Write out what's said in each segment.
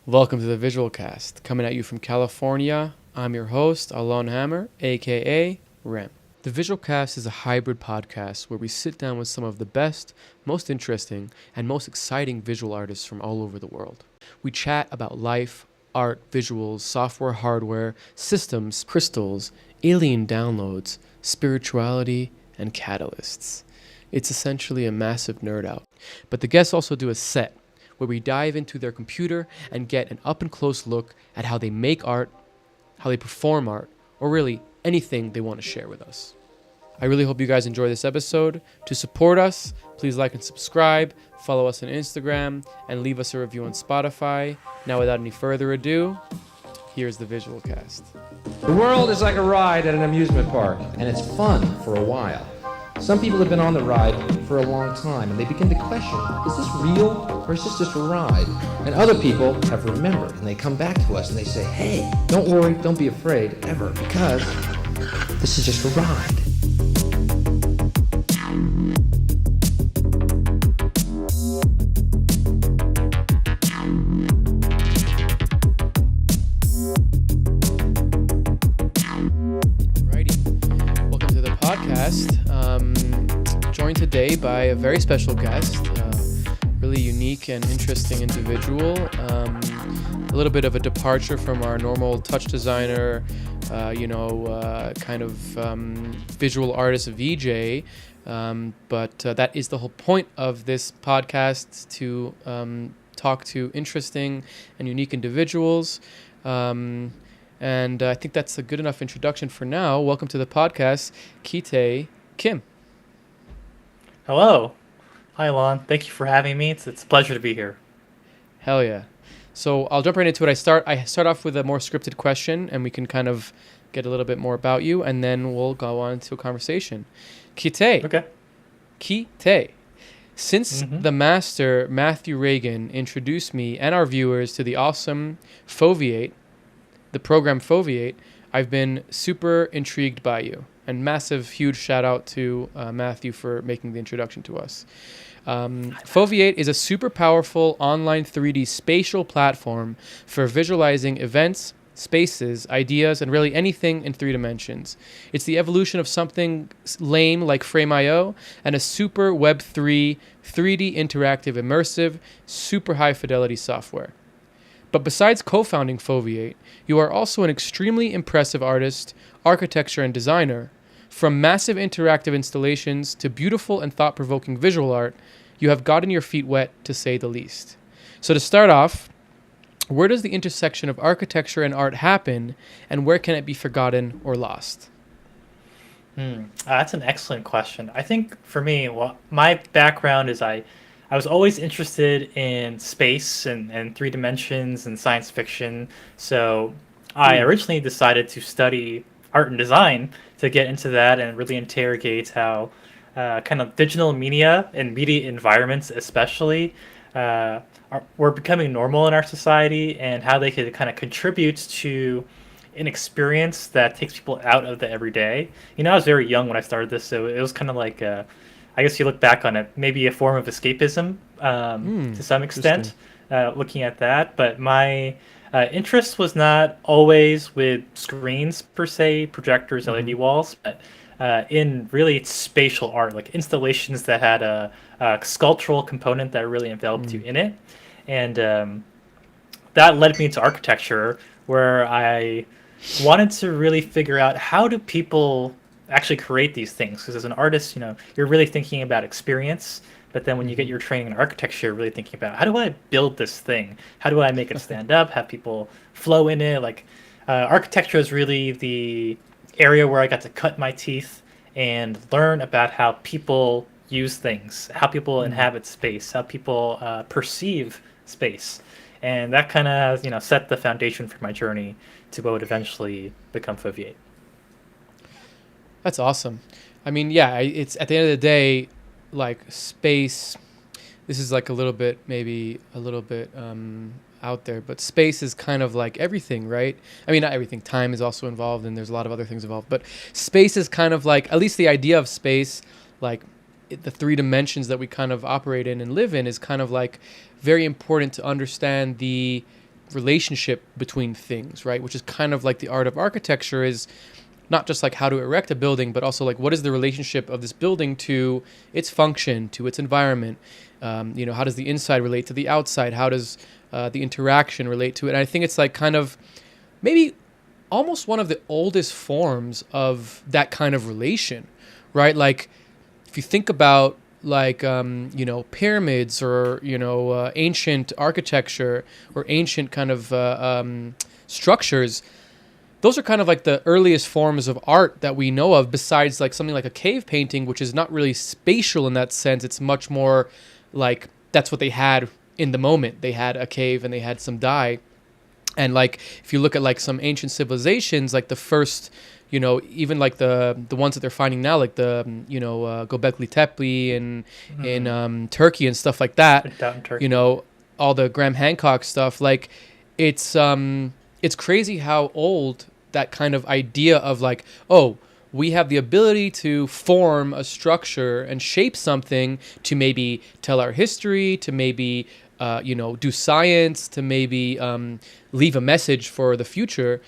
Welcome to the Visual Cast, coming at you from California. I'm your host, Alon Hammer, aka Rem. The Visual Cast is a hybrid podcast where we sit down with some of the best, most interesting, and most exciting visual artists from all over the world. We chat about life, art, visuals, software, hardware, systems, crystals, alien downloads, spirituality, and catalysts. It's essentially a massive nerd out. But the guests also do a set where we dive into their computer and get an up-and-close look at how they make art, how they perform art, or really anything they want to share with us. I really hope you guys enjoy this episode. To support us, please like and subscribe, follow us on Instagram, and leave us a review on Spotify. Now, without any further ado, here's the Visual Cast. The world is like a ride at an amusement park, and it's fun for a while. Some people have been on the ride for a long time, and they begin to question, is this real, or is this just a ride? And other people have remembered, and they come back to us, and they say, hey, don't worry, don't be afraid, ever, because this is just a ride. Alrighty, welcome to the podcast. Joined today by a very special guest, really unique and interesting individual. A little bit of a departure from our normal touch designer, visual artist VJ. But that is the whole point of this podcast, to talk to interesting and unique individuals. And I think that's a good enough introduction for now. Welcome to the podcast, Kitae Kim. Hello. Hi, Alon. Thank you for having me. It's a pleasure to be here. Hell yeah. So I'll jump right into it. I start off with a more scripted question, and we can kind of get a little bit more about you, and then we'll go on to a conversation. Kitae. Okay. Kitae. Since the master, Matthew Reagan, introduced me and our viewers to the awesome Foveate, the program Foveate, I've been super intrigued by you. And massive, huge shout out to Matthew for making the introduction to us. Foveate is a super powerful online 3D spatial platform for visualizing events, spaces, ideas, and really anything in 3 dimensions. It's the evolution of something lame like Frame.io and a super Web3, 3D interactive, immersive, super high fidelity software. But besides co-founding Foveate, you are also an extremely impressive artist, architecture, and designer. From massive interactive installations to beautiful and thought-provoking visual art, you have gotten your feet wet, to say the least. So to start off, where does the intersection of architecture and art happen, and where can it be forgotten or lost? That's an excellent question. I think for me, my background is I was always interested in space and 3 dimensions and science fiction. So I originally decided to study art and design to get into that and really interrogate how kind of digital media and media environments especially were becoming normal in our society, and how they could kind of contribute to an experience that takes people out of the everyday. You know, I was very young when I started this, so it was kind of like, I guess you look back on it, maybe a form of escapism to some extent, looking at that. But my interest was not always with screens per se, projectors, LED walls, but in really spatial art, like installations that had a sculptural component that really enveloped you in it. And that led me to architecture, where I wanted to really figure out, how do people actually create these things? Because as an artist, you're really thinking about experience. But then when you get your training in architecture, you're really thinking about, how do I build this thing? How do I make it stand up, have people flow in it? Like, architecture is really the area where I got to cut my teeth and learn about how people use things, how people inhabit space, how people perceive space. And that kind of, set the foundation for my journey to what would eventually become Foveate. That's awesome. I mean, yeah, it's at the end of the day, like space, this is like maybe a little bit out there, but space is kind of like everything, right? I mean, not everything. Time is also involved, and there's a lot of other things involved, but space is kind of like, at least the idea of space, like the 3 dimensions that we kind of operate in and live in, is kind of like very important to understand the relationship between things, right? Which is kind of like the art of architecture is not just like how to erect a building, but also like what is the relationship of this building to its function, to its environment. How does the inside relate to the outside? How does the interaction relate to it? And I think it's like kind of maybe almost one of the oldest forms of that kind of relation, right? Like if you think about like, pyramids or, ancient architecture or ancient kind of structures, those are kind of like the earliest forms of art that we know of, besides like something like a cave painting, which is not really spatial in that sense. It's much more like that's what they had in the moment. They had a cave and they had some dye. And like if you look at like some ancient civilizations, like the first, even like the ones that they're finding now, like the Göbekli Tepe in Turkey and stuff like that. Down in Turkey. All the Graham Hancock stuff. Like it's crazy how old that kind of idea of like, oh, we have the ability to form a structure and shape something to maybe tell our history, to maybe do science, to maybe leave a message for the future.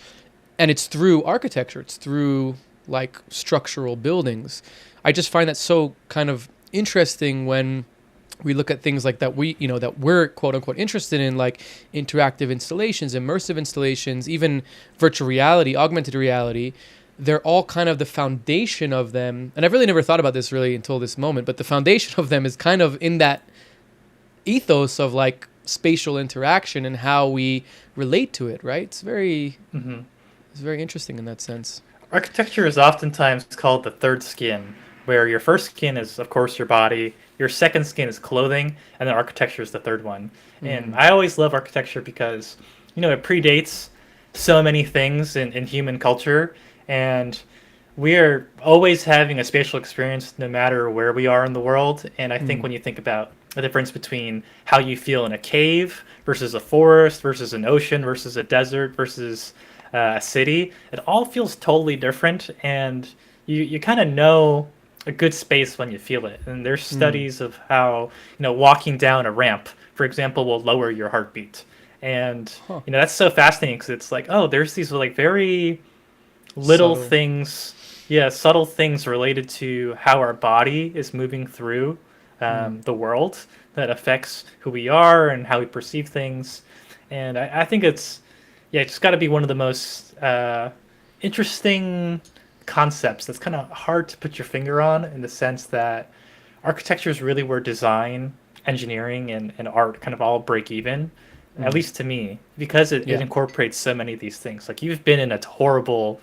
And it's through architecture. It's through like structural buildings. I just find that so kind of interesting when we look at things like that that we're quote unquote interested in, like interactive installations, immersive installations, even virtual reality, augmented reality. They're all kind of the foundation of them. And I've really never thought about this really until this moment, but the foundation of them is kind of in that ethos of like spatial interaction and how we relate to it, right? It's very interesting in that sense. Architecture is oftentimes called the third skin, where your first skin is, of course, your body. Your second skin is clothing, and then architecture is the third one. And I always love architecture because, it predates so many things in human culture, and we are always having a spatial experience no matter where we are in the world. And I think when you think about the difference between how you feel in a cave versus a forest versus an ocean versus a desert versus a city, it all feels totally different, and you kind of know a good space when you feel it. And there's studies of how walking down a ramp, for example, will lower your heartbeat. And that's so fascinating because it's like, oh, there's these like very little things, subtle things related to how our body is moving through the world that affects who we are and how we perceive things. And I think it's got to be one of the most interesting concepts that's kind of hard to put your finger on, in the sense that architecture is really where design, engineering, and art kind of all break even, at least to me, because it incorporates so many of these things. Like you've been in a horrible,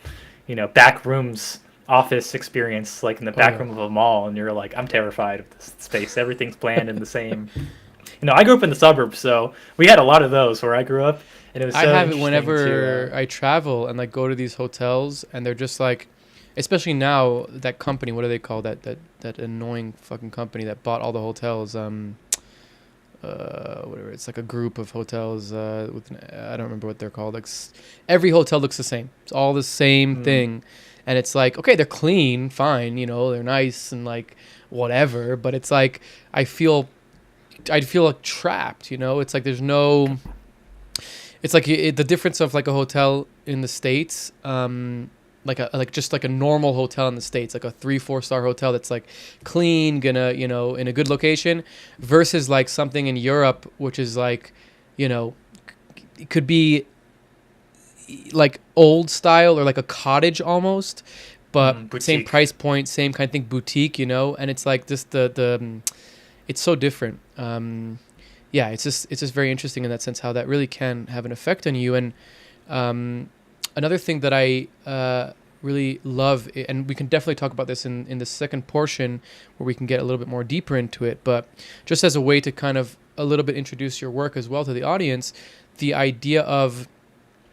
back rooms office experience, like in the back room of a mall, and you're like, I'm terrified of this space. Everything's bland and the same. I grew up in the suburbs, so we had a lot of those where I grew up, and it was. I have it whenever I travel and like go to these hotels, and they're just like, especially now, that company, what do they call that annoying fucking company that bought all the hotels? Whatever. It's like a group of hotels I don't remember what they're called. Like every hotel looks the same. It's all the same thing, and it's like, okay, they're clean, fine, they're nice and like whatever, but it's like I'd feel like trapped. It's like there's no. It's like the difference of like a hotel in the States. Just like a normal hotel in the States, like a 3-4 star hotel that's like clean, in a good location, versus like something in Europe, which is like, it could be like old style or like a cottage almost, but same price point, same kind of thing, boutique, and it's like just it's so different. It's just very interesting in that sense, how that really can have an effect on you. And another thing that I really love, and we can definitely talk about this in the second portion where we can get a little bit more deeper into it, but just as a way to kind of a little bit introduce your work as well to the audience, the idea of,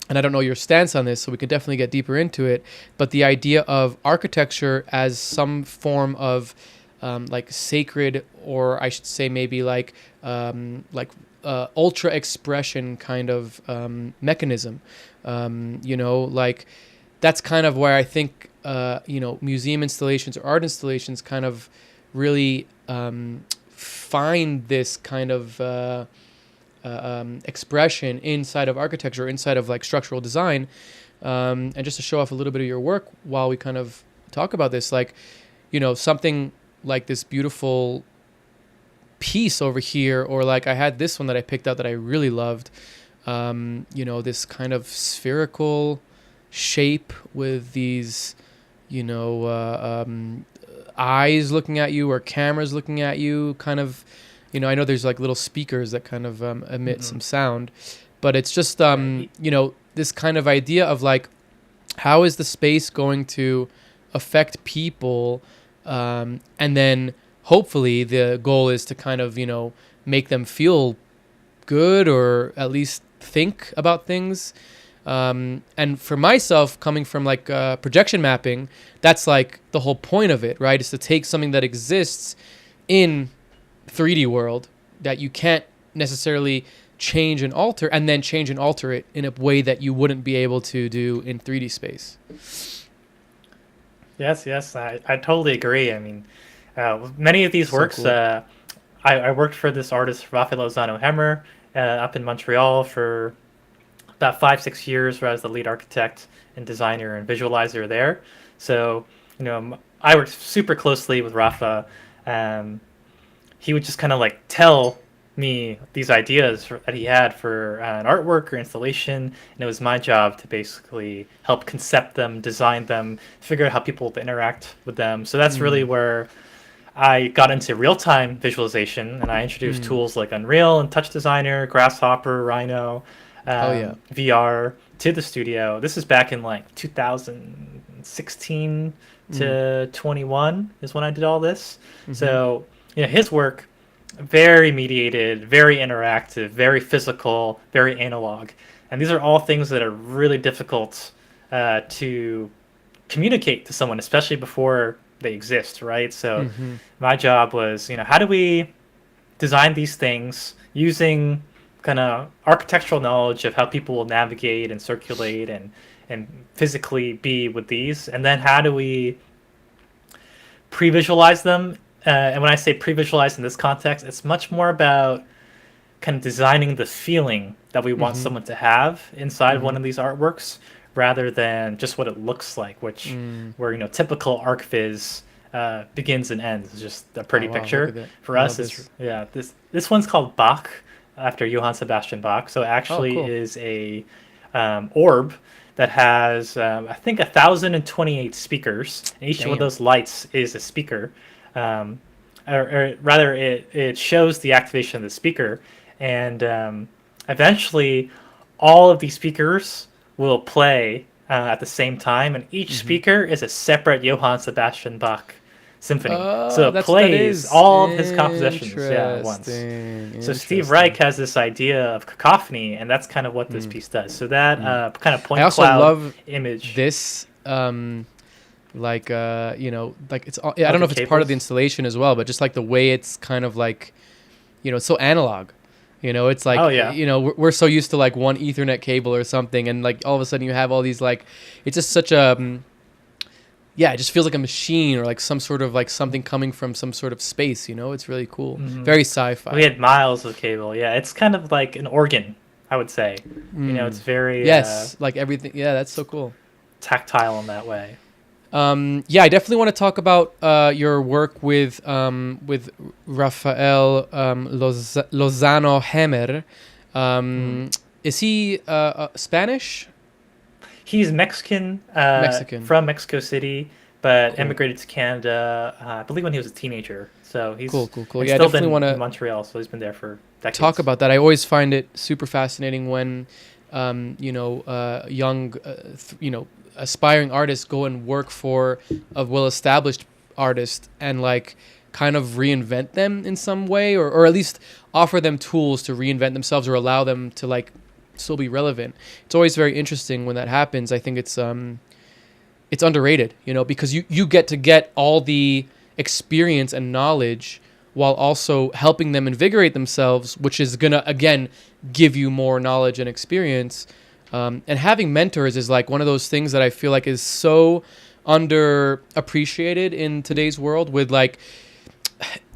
and I don't know your stance on this, so we can definitely get deeper into it, but the idea of architecture as some form of like sacred, or I should say maybe like ultra expression kind of mechanism. Like that's kind of where I think museum installations or art installations kind of really find this kind of expression inside of architecture, inside of like structural design. And just to show off a little bit of your work while we kind of talk about this, like, you know, something like this beautiful piece over here, or like I had this one that I picked out that I really loved. You know, this kind of spherical shape with these, you know, eyes looking at you or cameras looking at you, kind of, you know, I know there's like little speakers that kind of emit some sound, but it's just, you know, this kind of idea of like, how is the space going to affect people? And then hopefully the goal is to kind of, you know, make them feel good or at least think about things. And for myself, coming from like projection mapping, that's like the whole point of it, right? Is to take something that exists in 3D world that you can't necessarily change and alter, and then change and alter it in a way that you wouldn't be able to do in 3D space. Yes, I totally agree. I mean, many of these works, cool. I worked for this artist, Raphael Lozano-Hemmer, up in Montreal for about 5-6 years, where I was the lead architect and designer and visualizer there. So, you know, I worked super closely with Rafa. He would just kind of like tell me these ideas that he had for an artwork or installation, and it was my job to basically help concept them, design them, figure out how people would interact with them. So that's really where I got into real-time visualization, and I introduced tools like Unreal and Touch Designer, Grasshopper, Rhino, VR to the studio. This is back in like 2016 to 21 is when I did all this. So, you know, his work, very mediated, very interactive, very physical, very analog. And these are all things that are really difficult to communicate to someone, especially before they exist, right? So my job was, you know, how do we design these things using kind of architectural knowledge of how people will navigate and circulate and physically be with these, and then how do we pre-visualize them? And when I say pre-visualize in this context, it's much more about kind of designing the feeling that we want someone to have inside one of these artworks, rather than just what it looks like, which where, you know, typical ArcViz begins and ends. It's just a pretty picture. For us, is this one's called Bach, after Johann Sebastian Bach. So it actually is a orb that has, I think, 1,028 speakers. And each one of those lights is a speaker. Or rather, it shows the activation of the speaker. And eventually, all of these speakers will play at the same time. And each speaker is a separate Johann Sebastian Bach symphony. So it plays all of his compositions at once. So Steve Reich has this idea of cacophony, and that's kind of what this piece does. So that kind of point cloud love image. This, like, you know, like it's, I don't know if it's part of the installation as well, but just like the way it's kind of like, you know, it's so analog. You know, it's like, you know, we're so used to like one Ethernet cable or something, and like all of a sudden you have all these, like, it's just such a, it just feels like a machine or like some sort of like something coming from some sort of space, you know? It's really cool. Very sci-fi. We had miles of cable. Yeah, it's kind of like an organ, I would say. You know, it's very... like everything. Yeah, that's so cool. Tactile in that way. I definitely want to talk about your work with Raphael Lozano-Hemmer. Is he Spanish? He's Mexican, from Mexico City, but emigrated to Canada, I believe, when he was a teenager. So he's cool. Yeah, still definitely been in Montreal, so he's been there for decades. Talk about that. I always find it super fascinating when, young, aspiring artists go and work for a well-established artist and like kind of reinvent them in some way, or at least offer them tools to reinvent themselves or allow them to like still be relevant. It's always very interesting when that happens. I think it's underrated, you know, because you get all the experience and knowledge while also helping them invigorate themselves, which is gonna again give you more knowledge and experience. And having mentors is like one of those things that I feel like is so underappreciated in today's world. With like,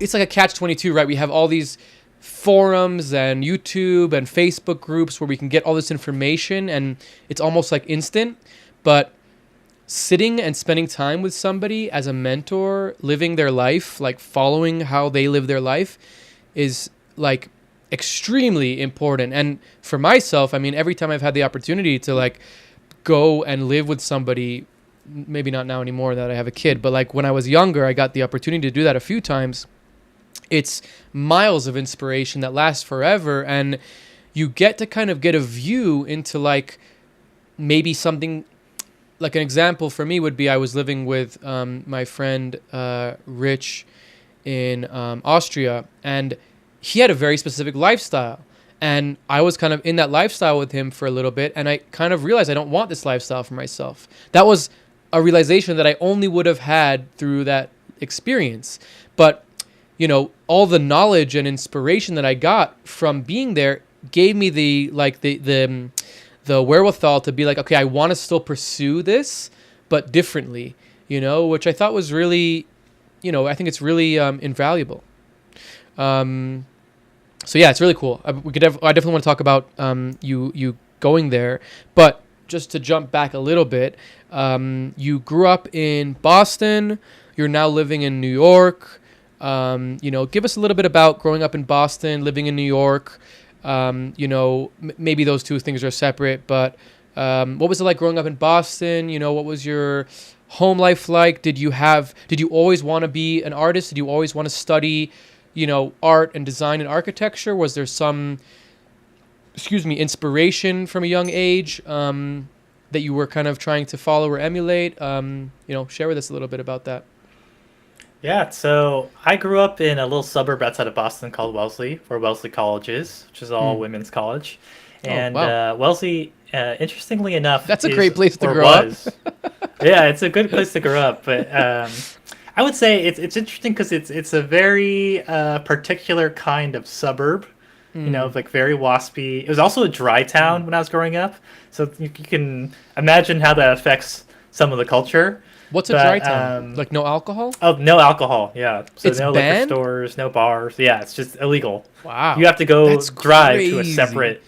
it's like a catch-22, right? We have all these forums and YouTube and Facebook groups where we can get all this information and it's almost like instant. But sitting and spending time with somebody as a mentor, living their life, like following how they live their life, is like extremely important. And for myself, I mean, every time I've had the opportunity to like go and live with somebody, maybe not now anymore that I have a kid, but like when I was younger, I got the opportunity to do that a few times. It's miles of inspiration that lasts forever, and you get to kind of get a view into like maybe something. Like an example for me would be I was living with my friend Rich in Austria, and he had a very specific lifestyle. And I was kind of in that lifestyle with him for a little bit, and I kind of realized I don't want this lifestyle for myself. That was a realization that I only would have had through that experience. But, you know, all the knowledge and inspiration that I got from being there gave me the wherewithal to be like, okay, I want to still pursue this, but differently, you know, which I thought was really, you know, I think it's really invaluable. So yeah, it's really cool. I definitely want to talk about you going there, but just to jump back a little bit, you grew up in Boston. You're now living in New York. You know, give us a little bit about growing up in Boston, living in New York. You know, maybe those two things are separate, but what was it like growing up in Boston? You know, what was your home life like? Did you always want to be an artist? Did you always want to study, you know, art and design and architecture? Was there some, inspiration from a young age that you were kind of trying to follow or emulate? You know, share with us a little bit about that. Yeah, so I grew up in a little suburb outside of Boston called Wellesley, where Wellesley College is, which is all women's college. And wow. Wellesley, interestingly enough, that's a great place to grow up. Yeah, it's a good place to grow up. But I would say it's interesting because it's a very particular kind of suburb, you know, like very waspy. It was also a dry town when I was growing up, so you can imagine how that affects some of the culture. What's a dry town? Like no alcohol? Oh, no alcohol. Yeah. So it's no banned? liquor stores, no bars. Yeah, it's just illegal. Wow. You have to go That's drive crazy. to a separate.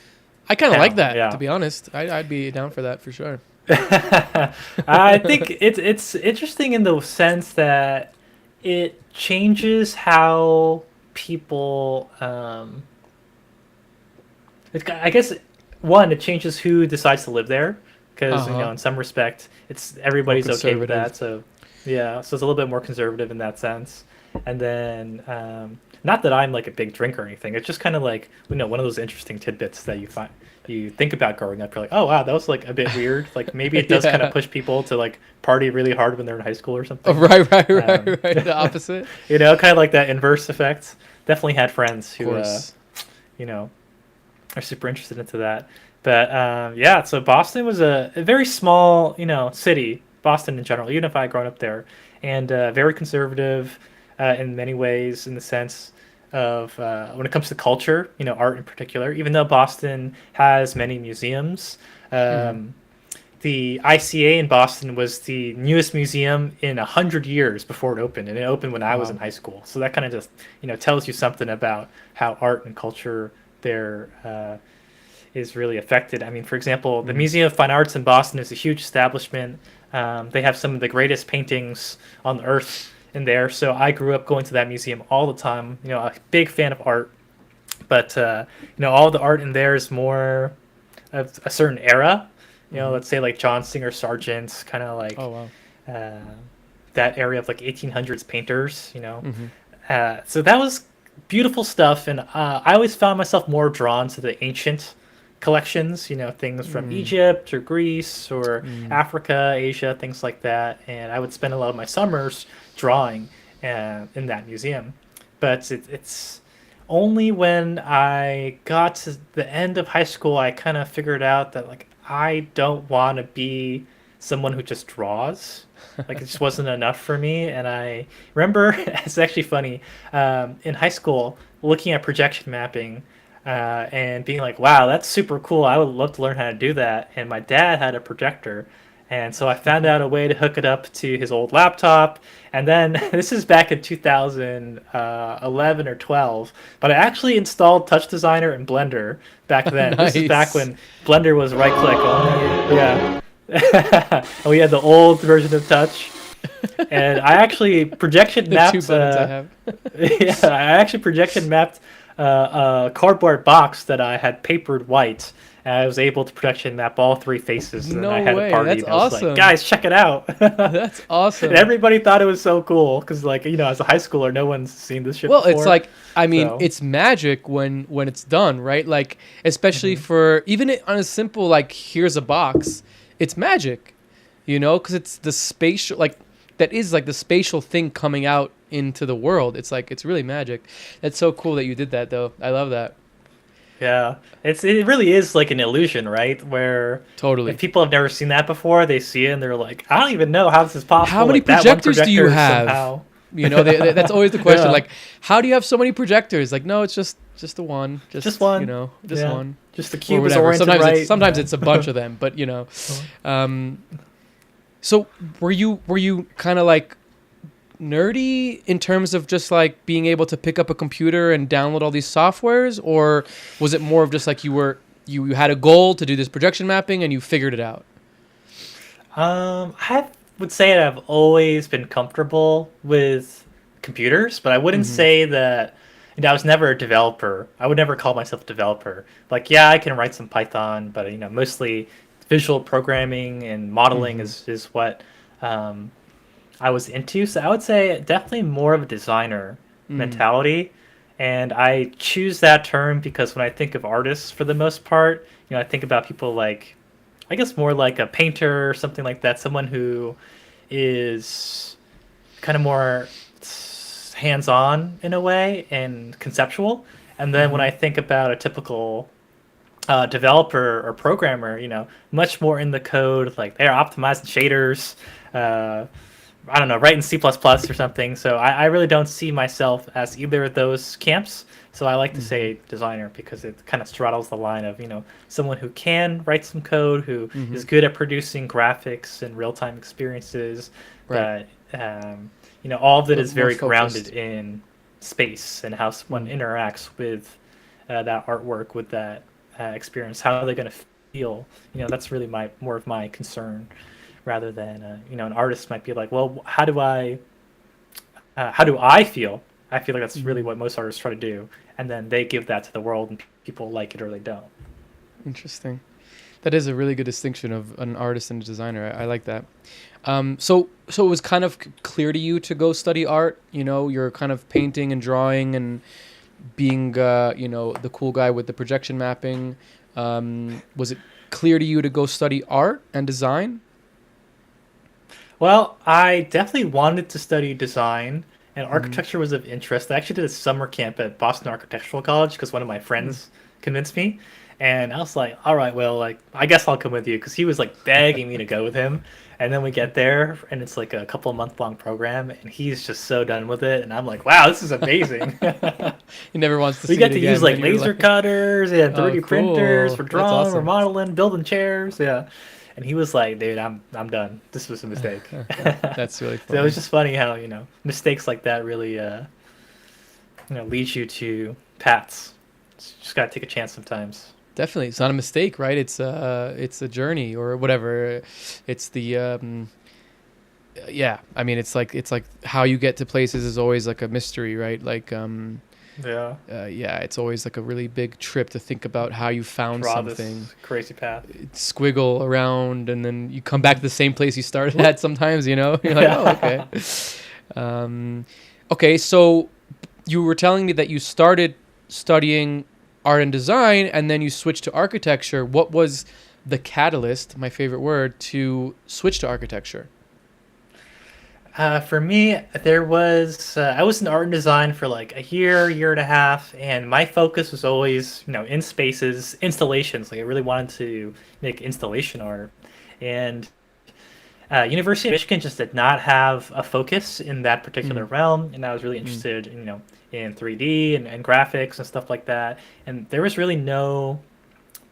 I kind of like that, yeah. to be honest. I'd be down for that for sure. I think it's interesting in the sense that it changes how people. I guess it changes who decides to live there. Because, you know, in some respect, everybody's okay with that. So, yeah, so it's a little bit more conservative in that sense. And then, not that I'm like a big drinker or anything. It's just kind of like, you know, one of those interesting tidbits that you think about growing up. You're like, oh, wow, that was like a bit weird. Like maybe it does kind of push people to like party really hard when they're in high school or something. Oh, right. The opposite. You know, kind of like that inverse effect. Definitely had friends who, you know, are super interested into that. But yeah, so Boston was a very small, you know, city. Boston in general, even if I had grown up there, and very conservative in many ways, in the sense of when it comes to culture, you know, art in particular. Even though Boston has many museums, the ICA in Boston was the newest museum in 100 years before it opened, and it opened when I was in high school. So that kind of just, you know, tells you something about how art and culture there. Is really affected. I mean, for example, the Museum of Fine Arts in Boston is a huge establishment. They have some of the greatest paintings on the earth in there. So I grew up going to that museum all the time. You know, a big fan of art. But, you know, all the art in there is more of a certain era. You know, let's say like John Singer Sargent's kind of like that area of like 1800s painters, you know. So that was beautiful stuff. And I always found myself more drawn to the ancient collections, you know, things from Egypt or Greece or Africa, Asia, things like that. And I would spend a lot of my summers drawing in that museum. But it's only when I got to the end of high school, I kind of figured out that like I don't want to be someone who just draws. Like it just wasn't enough for me. And I remember, it's actually funny, in high school, looking at projection mapping, and being like, wow, that's super cool. I would love to learn how to do that. And my dad had a projector, And so I found out a way to hook it up to his old laptop. And then this is back in 2011 or 12, but I actually installed Touch Designer and Blender back then. This is back Nice. when Blender was right click only. Yeah. And we had the old version of Touch. And I actually projection The two mapped. buttons I have. Yeah, I actually projection mapped a cardboard box that I had papered white. And I was able to projection map all three faces, and then I No had a way. party, That's and I was like, awesome. "Guys, check it out!" That's awesome. And everybody thought it was so cool because, like, as a high schooler, no one's seen this shit Well, before. it's like, I mean, So- it's magic when it's done, right? Like, especially for even on a simple like, here's a box, it's magic, because it's the spatial, like, that is like the spatial thing coming out into the world. It's like, it's really magic. That's so cool that you did that, though. I love that. Yeah, it really is like an illusion, right? Where Totally. if people have never seen that before, they see it and they're like, "I don't even know how this is possible." How many Like, that one projectors do you projector have? somehow- That's always the question. Yeah. Like, how do you have so many projectors? Like, no, it's just the one. Just one. Just Yeah. one. Just the Or cube is whatever. oriented Sometimes right. sometimes it's a bunch of them, but So were you kind of like nerdy in terms of just like being able to pick up a computer and download all these softwares, or was it more of just like you had a goal to do this projection mapping and you figured it out? I would say that I've always been comfortable with computers, but I wouldn't say that. I was never a developer. I would never call myself a developer. Like, yeah, I can write some Python, but mostly visual programming and modeling is what I was into. So I would say definitely more of a designer mentality. And I choose that term because when I think of artists, for the most part, I think about people like, I guess more like a painter or something like that, someone who is kind of more hands-on in a way and conceptual. And then when I think about a typical developer or programmer, much more in the code, like they're optimizing shaders, I don't know, writing C++ or something. So I really don't see myself as either of those camps. So I like to say designer because it kind of straddles the line of, someone who can write some code, who is good at producing graphics and real-time experiences. Right. But, all of it is More very focused. grounded in space and how one interacts with that artwork, with that experience. How are they going to feel? That's really more of my concern, rather than an artist might be like, well, how do I feel? I feel like that's really what most artists try to do, and then they give that to the world, and people like it or they don't. Interesting. That is a really good distinction of an artist and a designer. I like that. So it was kind of clear to you to go study art. You're kind of painting and drawing and being, the cool guy with the projection mapping. Was it clear to you to go study art and design? Well, I definitely wanted to study design, and architecture was of interest. I actually did a summer camp at Boston Architectural College because one of my friends convinced me. And I was like, all right, well, like, I guess I'll come with you, because he was like begging me to go with him. And then we get there, and it's like a couple month long program, and he's just so done with it. And I'm like, wow, this is amazing. He never wants to We see get it to again, use like and you're laser cutters and 3D cool. printers for That's drawing or awesome. modeling, building chairs. Yeah. And he was like, dude, I'm done. This was a mistake. That's really So funny. it was just funny how, mistakes like that really, lead you to paths. Just got to take a chance sometimes. Definitely, it's not a mistake, right? It's a journey or whatever. It's the yeah. I mean, it's like how you get to places is always like a mystery, right? Like Yeah. yeah, it's always like a really big trip to think about how you found Draw something. this crazy path. Squiggle around, and then you come back to the same place you started at. Sometimes, you're like, oh, okay. Okay, so you were telling me that you started studying art and design, and then you switched to architecture. What was the catalyst, my favorite word, to switch to architecture? For me, there was I was in art and design for like a year and a half, and my focus was always, in spaces, installations. Like I really wanted to make installation art, and University of Michigan just did not have a focus in that particular realm, and I was really interested, in 3D and graphics and stuff like that. And there was really no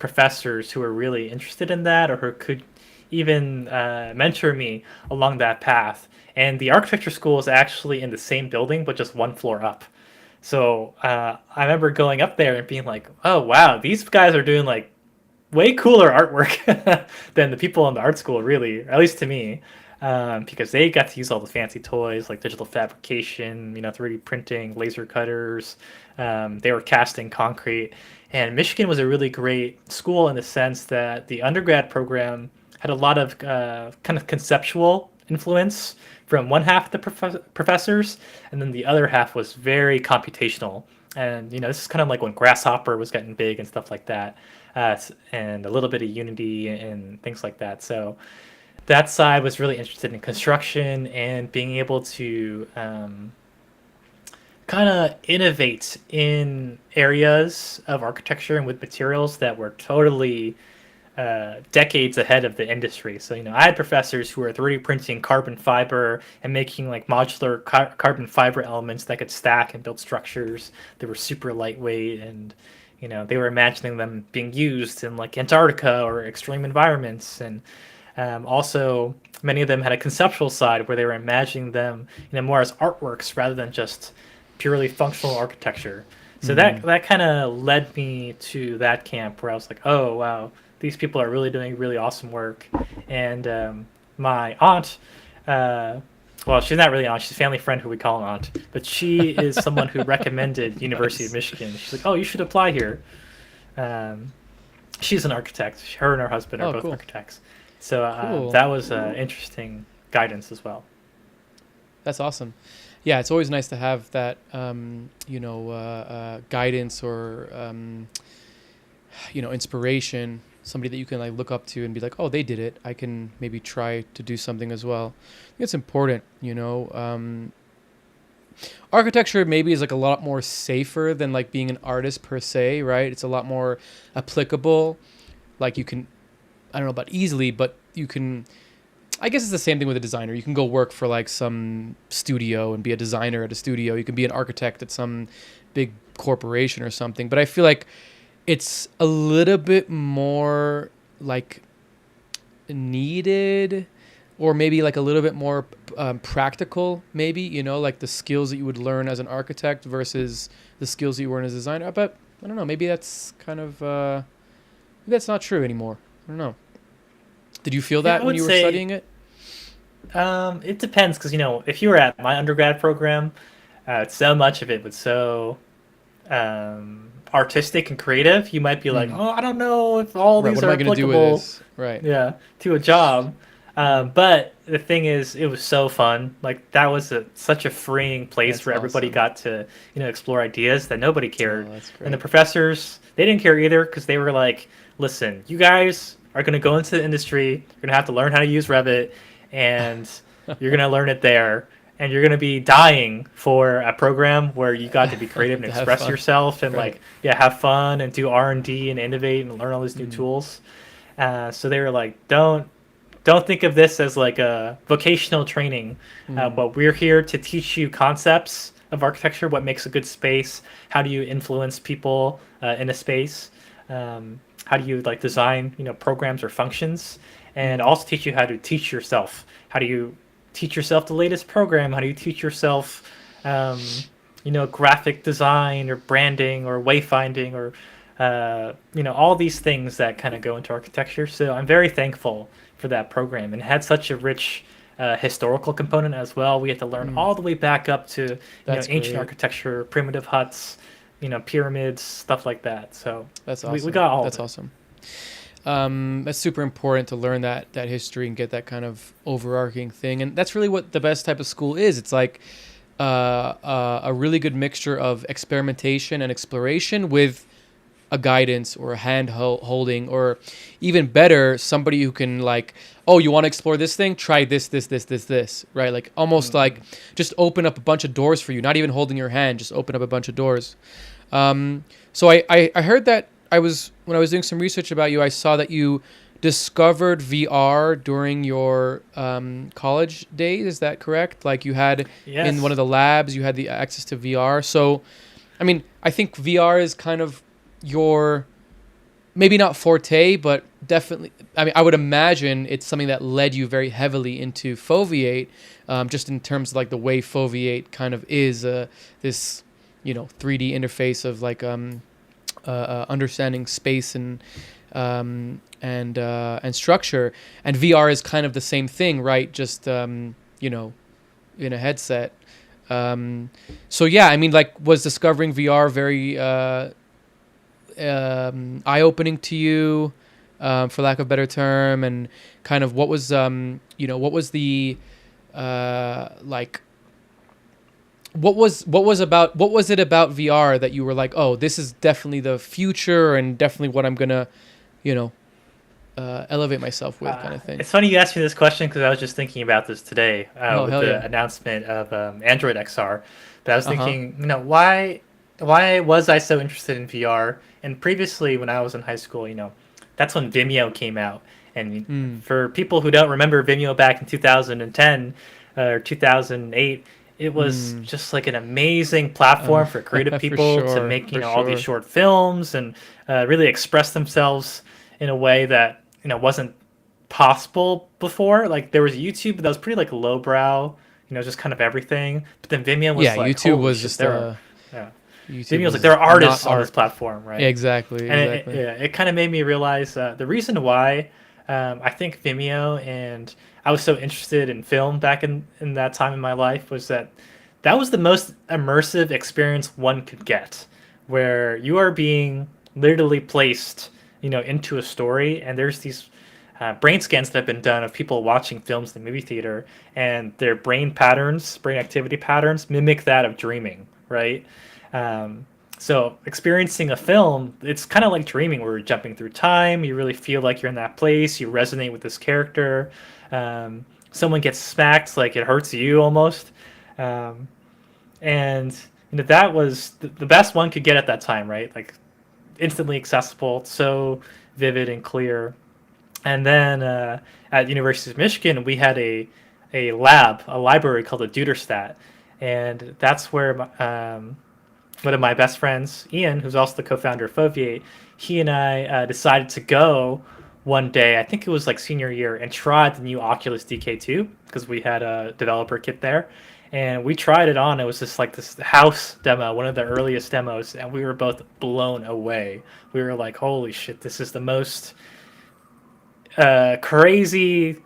professors who were really interested in that or who could even mentor me along that path. And the architecture school is actually in the same building, but just one floor up. So I remember going up there and being like, "Oh wow, these guys are doing like way cooler artwork than the people in the art school, really, at least to me, because they got to use all the fancy toys like digital fabrication, 3D printing, laser cutters. They were casting concrete, and Michigan was a really great school in the sense that the undergrad program had a lot of kind of conceptual influence from one half of the professors, and then the other half was very computational. And this is kind of like when Grasshopper was getting big and stuff like that, and a little bit of Unity and things like that. So that side was really interested in construction and being able to kind of innovate in areas of architecture and with materials that were totally decades ahead of the industry. So, I had professors who were 3D printing carbon fiber and making like modular carbon fiber elements that could stack and build structures that were super lightweight, and they were imagining them being used in like Antarctica or extreme environments. And also many of them had a conceptual side where they were imagining them more as artworks rather than just purely functional architecture. So that kind of led me to that camp where I was like, oh wow, these people are really doing really awesome work. And my aunt, well, she's not really an aunt, she's a family friend who we call an aunt, but she is someone who recommended University of Michigan. She's like, oh, you should apply here. She's an architect. Her and her husband are both architects. So that was interesting guidance as well. That's awesome. Yeah, it's always nice to have that, guidance or, inspiration, somebody that you can like look up to and be like, oh, they did it, I can maybe try to do something as well. I think it's important, architecture maybe is like a lot more safer than like being an artist per se, right? It's a lot more applicable. Like you can, I don't know about easily, but you can, I guess it's the same thing with a designer. You can go work for like some studio and be a designer at a studio. You can be an architect at some big corporation or something. But I feel like it's a little bit more like needed, or maybe like a little bit more practical, maybe, like the skills that you would learn as an architect versus the skills that you learn as a designer. But I don't know, maybe that's kind of, maybe that's not true anymore. I don't know. Did you feel that when you were studying it? It depends, because if you were at my undergrad program, so much of it was so artistic and creative. You might be like, oh, I don't know if all these are applicable. Do with this? Right. Yeah, to a job. But the thing is, it was so fun. Like that was such a freeing place where everybody got to explore ideas that nobody cared. Oh, that's great. And the professors, they didn't care either, because they were like, listen, you guys are going to go into the industry. You're going to have to learn how to use Revit, and you're going to learn it there. And you're going to be dying for a program where you got to be creative and express yourself and have fun and do R&D and innovate and learn all these new tools. So they were like, don't think of this as like a vocational training, but we're here to teach you concepts of architecture, what makes a good space, how do you influence people in a space, how do you like design programs or functions, and also teach you how to teach yourself. How do you teach yourself the latest program? How do you teach yourself graphic design or branding or wayfinding or all these things that kind of go into architecture. So I'm very thankful for that program, and it had such a rich historical component as well. We had to learn all the way back up to ancient architecture, primitive huts, pyramids, stuff like that. So that's awesome. We got all that's of it. Awesome. That's super important to learn that history and get that kind of overarching thing. And that's really what the best type of school is. It's like a really good mixture of experimentation and exploration with a guidance or a hand holding, or even better, somebody who can like, oh, you want to explore this thing? Try this, right? Like almost like just open up a bunch of doors for you, not even holding your hand, just open up a bunch of doors. So I heard that when I was doing some research about you, I saw that you discovered VR during your college days. Is that correct? Like you had in one of the labs, you had the access to VR. So, I mean, I think VR is kind of your maybe not forte, but definitely, I mean, I would imagine it's something that led you very heavily into Foveate, just in terms of like the way Foveate kind of is this, 3D interface of like understanding space and structure. And VR is kind of the same thing, right? Just in a headset. So yeah, I mean, like, was discovering VR very eye-opening to you, for lack of a better term, and kind of what was what was the like what was it about VR that you were like, oh, this is definitely the future and definitely what I'm gonna elevate myself with, kind of thing. It's funny you asked me this question because I was just thinking about this today with the yeah. announcement of Android XR. But I was Uh-huh. thinking, why was I so interested in VR? And previously, when I was in high school, that's when Vimeo came out. And for people who don't remember Vimeo back in 2010 or 2008, it was just like an amazing platform for creative For people to sure, make for all these sure. short films and really express themselves in a way that wasn't possible before. Like there was YouTube, but that was pretty like lowbrow, just kind of everything. But then Vimeo was Yeah, like, YouTube holy was shit, just there are, yeah. YouTube Vimeo was like, was there are not artists on this art. platform, right? Exactly, And it, exactly. yeah, it kind of made me realize the reason why I think Vimeo and I was so interested in film back in that time in my life was that was the most immersive experience one could get, where you are being literally placed, into a story, and there's these brain scans that have been done of people watching films in the movie theater, and their brain patterns, brain activity patterns, mimic that of dreaming, right? So experiencing a film, it's kind of like dreaming, where you're jumping through time. You really feel like you're in that place. You resonate with this character. Someone gets smacked, like it hurts you almost. Um, and that was the best one could get at that time, right? Like instantly accessible, so vivid and clear. And then at University of Michigan, we had a library called a Duderstat, and that's where one of my best friends, Ian, who's also the co-founder of Foveate, he and I decided to go one day. I think it was like senior year, and try the new Oculus DK2 because we had a developer kit there, and we tried it on. It was just like this house demo, one of the earliest demos, and we were both blown away. We were like, "Holy shit! This is the most crazy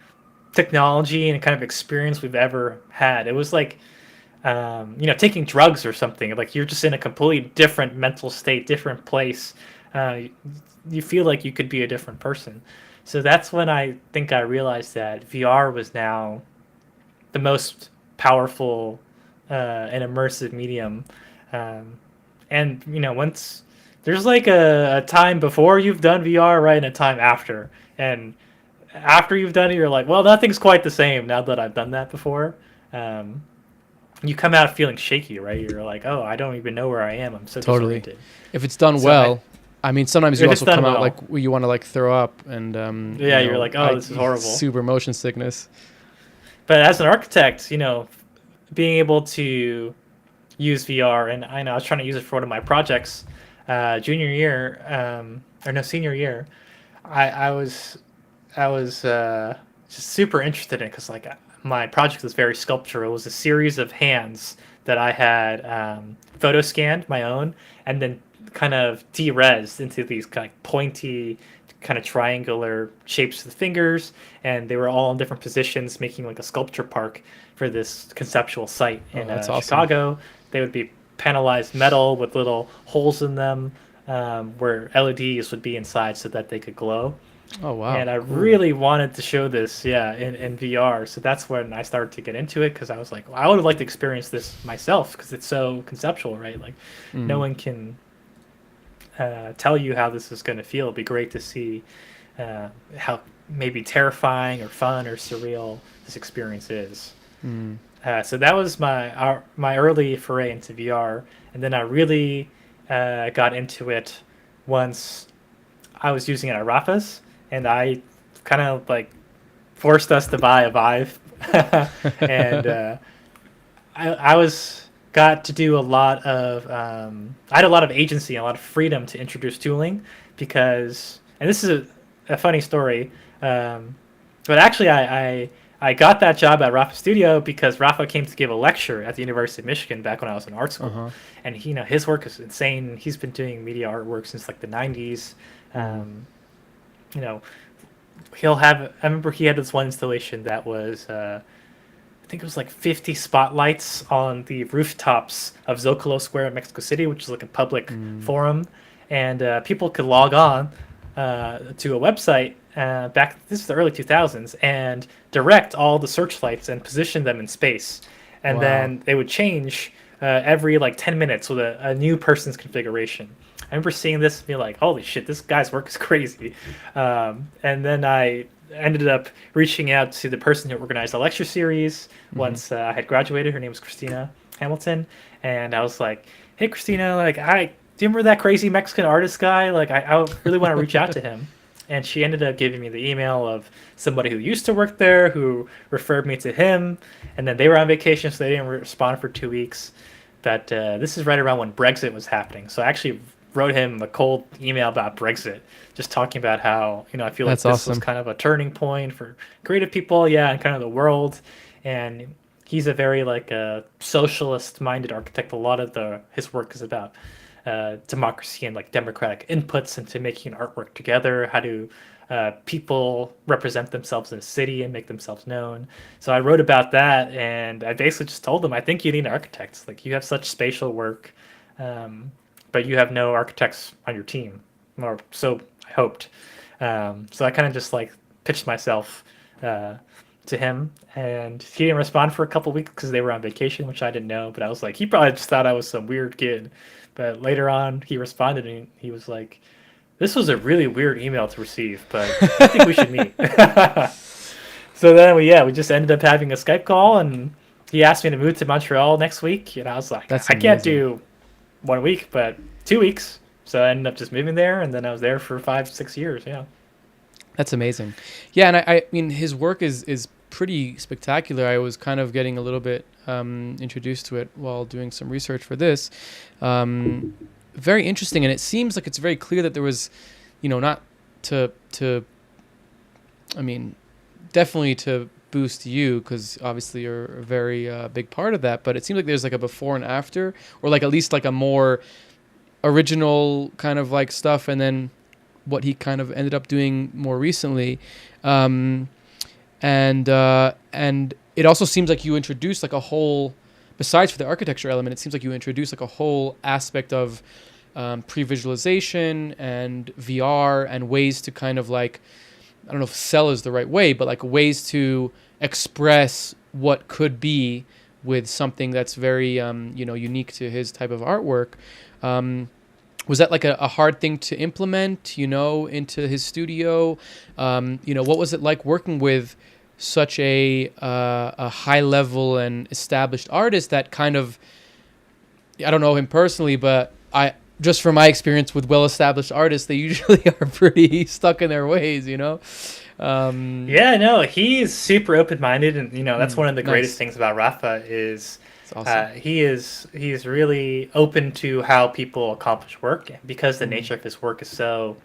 technology and kind of experience we've ever had." It was like taking drugs or something. Like you're just in a completely different mental state, different place. You feel like you could be a different person. So that's when I think I realized that VR was now the most powerful and immersive medium. And once there's like a time before you've done VR, right, and a time after. And after you've done it, you're like, well, nothing's quite the same now that I've done that before. You come out feeling shaky, right? You're like, oh, I don't even know where I am. I'm so Totally. disoriented. If it's done So well, I mean, sometimes you if it's also done come out well, like you want to like throw up, and yeah, you're like, oh, this is horrible. super motion sickness. But as an architect, being able to use VR, and I know I was trying to use it for one of my projects, junior year, or no, senior year. I was just super interested in it because like my project was very sculptural. It was a series of hands that I had photo scanned my own, and then kind of de-resed into these kind of pointy, kind of triangular shapes of the fingers, and they were all in different positions, making like a sculpture park for this conceptual site in That's awesome. Chicago. They would be panelized metal with little holes in them where LEDs would be inside so that they could glow. Oh wow. And I Cool. really wanted to show this, yeah, in VR. So that's when I started to get into it because I was like, well, I would have liked to experience this myself because it's so conceptual, right? Like, no one can tell you how this is going to feel. It'd be great to see how maybe terrifying or fun or surreal this experience is. So that was my early foray into VR, and then I really got into it once I was using it at Rafa's, and I kind of like forced us to buy a Vive, and I was got to do a lot of I had a lot of agency and a lot of freedom to introduce tooling because and this is a funny story. But actually, I got that job at Rafa Studio because Rafa came to give a lecture at the University of Michigan back when I was in art school, Uh-huh. and he, his work is insane. He's been doing media artwork since like the '90s. You know, he'll have. I remember he had this one installation that was. I think it was like 50 spotlights on the rooftops of Zocalo Square in Mexico City, which is like a public forum, and people could log on to a website back. This is the early 2000s, and direct all the searchlights and position them in space, and Wow. then they would change every like 10 minutes with a new person's configuration. I remember seeing this and be like, "Holy shit, this guy's work is crazy," and then I ended up reaching out to the person who organized the lecture series once I had graduated. Her name was Christina Hamilton, and I was like, "Hey, Christina, like, do you remember that crazy Mexican artist guy? Like, I really want to reach out to him." And she ended up giving me the email of somebody who used to work there who referred me to him, and then they were on vacation, so they didn't respond for 2 weeks. But this is right around when Brexit was happening, so I actually wrote him a cold email about Brexit, just talking about how, I feel like That's this awesome. was kind of a turning point for creative people, yeah, and kind of the world. And he's a very like a socialist-minded architect. A lot of his work is about democracy and like democratic inputs into making artwork together. How do people represent themselves in a city and make themselves known? So I wrote about that, and I basically just told him, I think you need architects. Like, you have such spatial work. But you have no architects on your team, or so I hoped. So I kind of just like pitched myself to him, and he didn't respond for a couple weeks because they were on vacation, which I didn't know. But I was like, he probably just thought I was some weird kid. But later on, he responded, and he was like, "This was a really weird email to receive, but I think we should meet." So then we just ended up having a Skype call, and he asked me to move to Montreal next week, and I was like, That's I can't amazing. do 1 week, but 2 weeks. So I ended up just moving there, and then I was there for 5, 6 years. Yeah. That's amazing. Yeah, and I mean, his work is pretty spectacular. I was kind of getting a little bit introduced to it while doing some research for this. Very interesting, and it seems like it's very clear that there was, not to I mean, definitely to boost you, because obviously you're a very big part of that, but it seems like there's like a before and after, or like at least like a more original kind of like stuff, and then what he kind of ended up doing more recently. And it also seems like you introduced like a whole, besides for the architecture element, it seems like you introduced like a whole aspect of pre-visualization and VR and ways to kind of like, I don't know if sell is the right way, but like ways to express what could be with something that's very, unique to his type of artwork. Was that like a hard thing to implement, into his studio? What was it like working with such a high level and established artist that kind of, I don't know him personally, but just from my experience with well-established artists, they usually are pretty stuck in their ways, Yeah, no, he's super open-minded, and that's one of the greatest Nice. things about Rafa is It's awesome. he's really open to how people accomplish work, because the nature of his work is so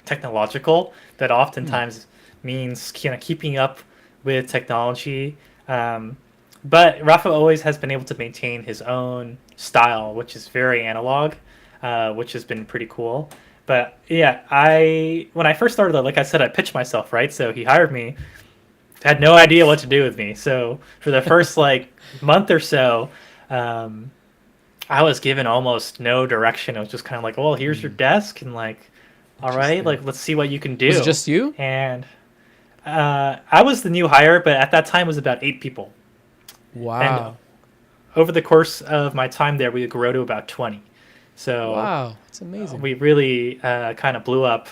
technological that oftentimes means keeping up with technology. But Rafa always has been able to maintain his own style, which is very analog, which has been pretty cool. But yeah, when I first started, like I said, I pitched myself, right? So he hired me, had no idea what to do with me. So for the first like month or so, I was given almost no direction. It was just kind of like, well, here's your desk, and like, all right, Interesting. like let's see what you can do. Was it just you? And I was the new hire, but at that time it was about 8 people. And Wow. over the course of my time there, we grew to about 20. So Wow. That's amazing. we really kind of blew up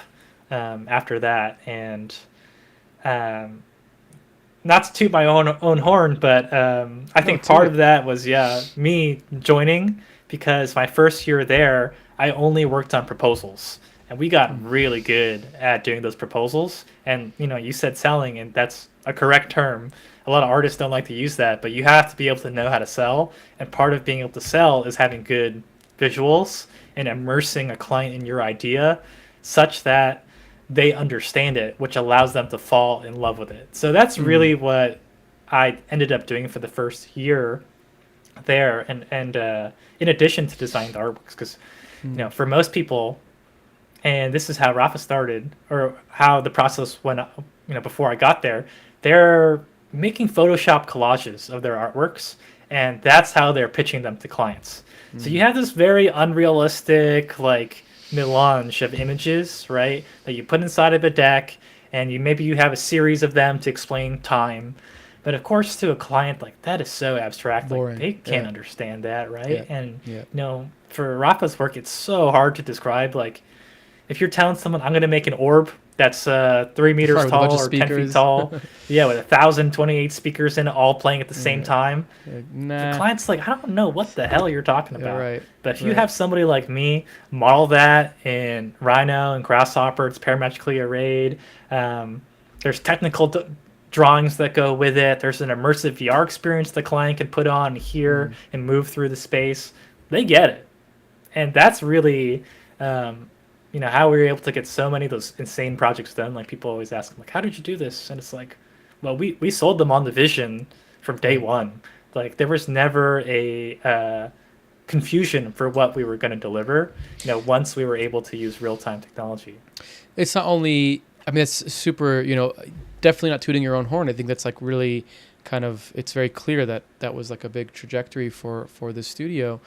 after that. And not to toot my own horn, but I think toot part it. of that was me joining, because my first year there, I only worked on proposals, and we got really good at doing those proposals. And you said selling, and that's a correct term. A lot of artists don't like to use that, but you have to be able to know how to sell, and part of being able to sell is having good visuals and immersing a client in your idea, such that they understand it, which allows them to fall in love with it. So that's really what I ended up doing for the first year there, and in addition to designing the artworks, because for most people, and this is how Rafa started, or how the process went, before I got there, they're making Photoshop collages of their artworks, and that's how they're pitching them to clients. So you have this very unrealistic, like, melange of images, right, that you put inside of a deck, and maybe you have a series of them to explain time. But of course, to a client, like, that is so abstract, Boring. like they can't understand that, right? Yeah. And Yeah. for Rafa's work, it's so hard to describe. Like, if you're telling someone, I'm going to make an orb that's 3 meters With a bunch tall of or 10 feet speakers. tall, with 1,028 speakers in it, all playing at the same time, Nah. the client's like, I don't know what the hell you're talking about. Right. But if you have somebody like me model that in Rhino and Grasshopper, it's parametrically arrayed. There's technical drawings that go with it. There's an immersive VR experience the client can put on here and move through the space. They get it. And that's really, how we were able to get so many of those insane projects done. Like, people always ask, like, how did you do this? And it's like, well, we sold them on the vision from day one. Like, there was never a confusion for what we were going to deliver, once we were able to use real-time technology. It's not only, I mean, it's super, definitely not tooting your own horn. I think that's like really kind of, it's very clear that that was like a big trajectory for the studio.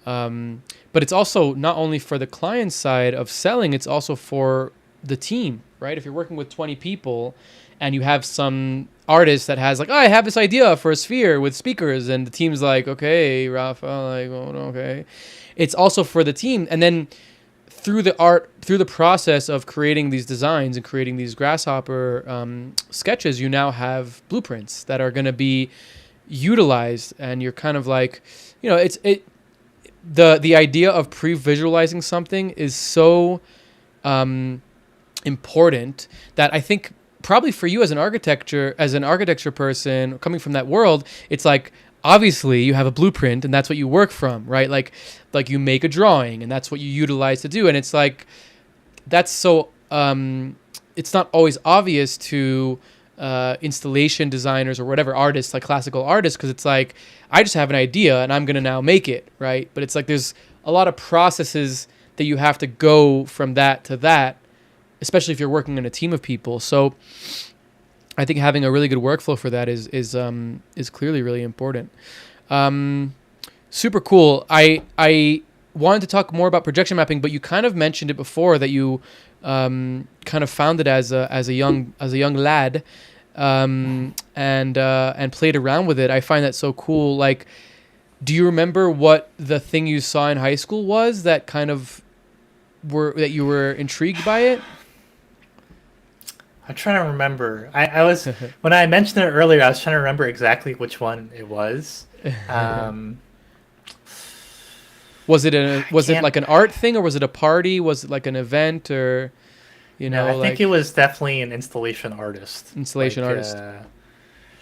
But it's also not only for the client side of selling, it's also for the team, right? If you're working with 20 people and you have some artist that has like, oh, I have this idea for a sphere with speakers, and the team's like, okay, Rafa, like, oh, okay. It's also for the team. And then through the process of creating these designs and creating these Grasshopper sketches, you now have blueprints that are going to be utilized, and you're kind of like, the idea of pre-visualizing something is so important that I think probably for you as an architecture person coming from that world, it's like, obviously you have a blueprint and that's what you work from, right? Like you make a drawing and that's what you utilize to do. And it's like, that's so, it's not always obvious to installation designers or whatever artists, like classical artists, because it's like, I just have an idea and I'm going to now make it, right? But it's like, there's a lot of processes that you have to go from that to that, especially if you're working in a team of people. So I think having a really good workflow for that is clearly really important. Super cool. I wanted to talk more about projection mapping, but you kind of mentioned it before that you kind of found it as a young lad, and played around with it. I find that so cool. Like, do you remember what the thing you saw in high school was that kind of that you were intrigued by it? I'm trying to remember. I was when I mentioned it earlier, I was trying to remember exactly which one it was. Was it like an art thing, or was it a party? Was it like an event, or No, I think it was definitely an installation artist.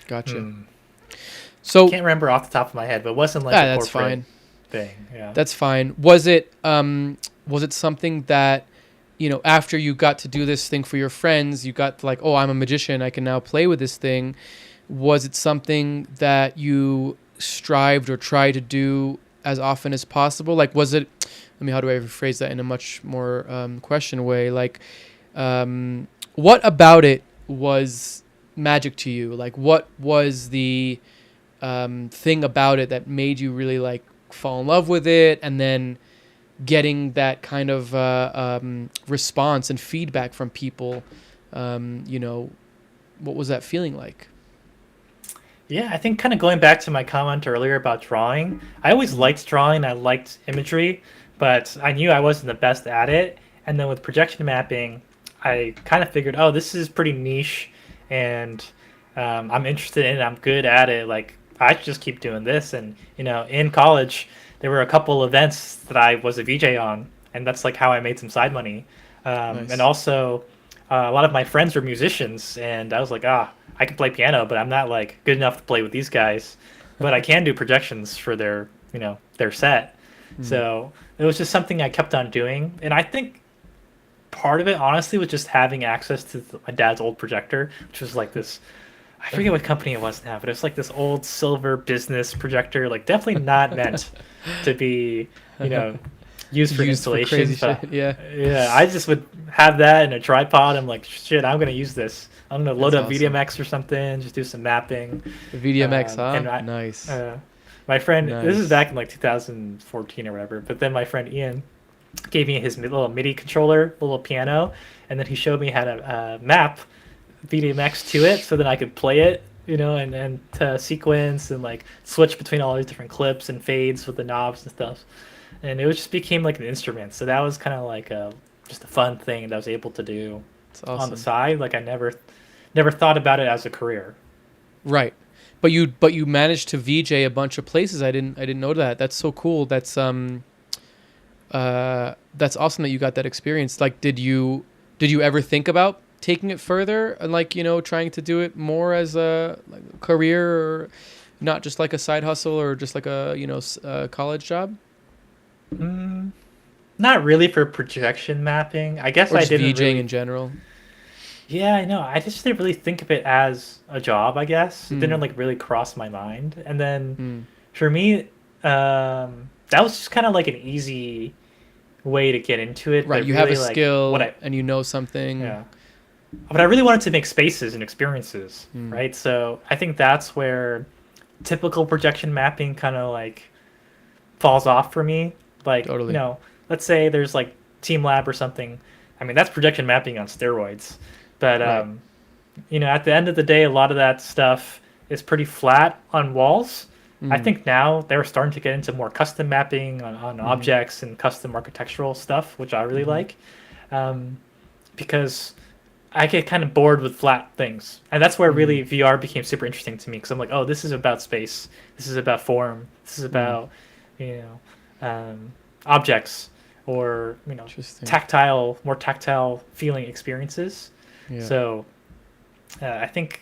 Gotcha. So I can't remember off the top of my head, but it wasn't like a that's corporate fine. thing. Yeah, That's fine. Was it something that, after you got to do this thing for your friends, you got to like, oh, I'm a magician, I can now play with this thing. Was it something that you strived or tried to do as often as possible? Like, was it, how do I rephrase that in a much more question way? Like, what about it was magic to you? Like, what was the thing about it that made you really like fall in love with it, and then getting that kind of response and feedback from people? What was that feeling like? Yeah, I think kind of going back to my comment earlier about drawing, I always liked drawing, I liked imagery, but I knew I wasn't the best at it. And then with projection mapping, I kind of figured, oh, this is pretty niche, and I'm interested in it, I'm good at it, like, I should just keep doing this. And, in college, there were a couple events that I was a VJ on, and that's like how I made some side money. Nice. And also, a lot of my friends were musicians, and I was like, I can play piano, but I'm not like good enough to play with these guys. But I can do projections for their set. So it was just something I kept on doing. And I think part of it, honestly, was just having access to my dad's old projector, which was like this. I forget what company it was now, but it's like this old silver business projector, like definitely not meant to be, you know, used for installation. But shit. Yeah. yeah, I just would have that in a tripod. I'm like, shit, I'm gonna use this. I'm gonna load up Awesome. VDMX or something, just do some mapping. VDMX, huh? And Nice. My friend, this is Nice. back in like 2014 or whatever. But then my friend Ian gave me his little MIDI controller, little piano, and then he showed me how to map VDMX to it, so then I could play it, and to sequence and like switch between all these different clips and fades with the knobs and stuff. And it just became like an instrument. So that was kind of like just a fun thing that I was able to do It's on the awesome. side. Like I never thought about it as a career. Right. But you managed to VJ a bunch of places. I didn't know that. That's so cool. That's awesome that you got that experience. Like did you ever think about taking it further and like, trying to do it more as a career or not just like a side hustle or just like a college job? Not really for projection mapping. I guess Or I just didn't VJing really. in general? Yeah, I know. I just didn't really think of it as a job, I guess. It didn't Mm. like really cross my mind. And then Mm. for me, that was just kind of like an easy way to get into it. Right, But you have a really, like what skill I and you know something. yeah, but I really wanted to make spaces and experiences, Mm. right? So I think that's where typical projection mapping kind of like falls off for me. Like, Totally. let's say there's like Team Lab or something. I mean, that's projection mapping on steroids. But Right. at the end of the day, a lot of that stuff is pretty flat on walls. I Mm. think now they're starting to get into more custom mapping on Mhm. objects and custom architectural stuff, which I really Mhm. like, because I get kind of bored with flat things, and that's where Mm. really VR became super interesting to me. Because I'm like, oh, this is about space, this is about form, this is Mm. about objects, or Interesting. more tactile feeling experiences. Yeah. So I think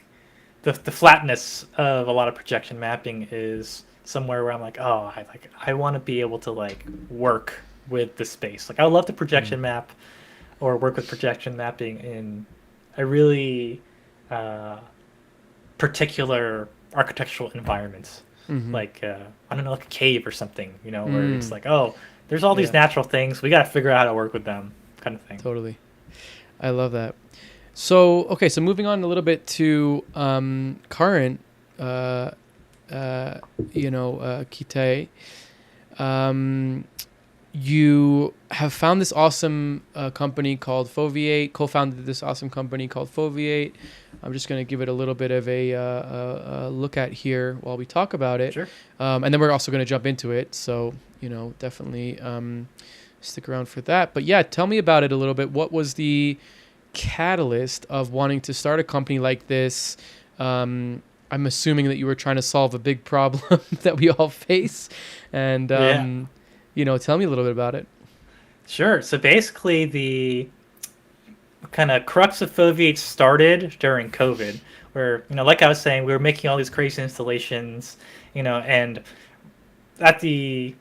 the flatness of a lot of projection mapping is somewhere where I'm like, oh, I want to be able to like work with the space. Like I would love to projection map or work with projection mapping in a really particular architectural environment, Mhm. like I don't know, like a cave or something, where it's Mm. like, oh, there's all these Yeah. natural things. We got to figure out how to work with them, kind of thing. Totally. I love that. So, okay, so moving on a little bit to current, Kitae. You have found this awesome company called Foveate, co-founded this awesome company called Foveate. I'm just going to give it a little bit of a look at here while we talk about it. Sure. And then we're also going to jump into it. So, definitely stick around for that. But yeah, tell me about it a little bit. What was the catalyst of wanting to start a company like this? I'm assuming that you were trying to solve a big problem that we all face. And, tell me a little bit about it. Sure. So basically, the kind of crux of Foveate started during COVID, where, like I was saying, we were making all these crazy installations, and at the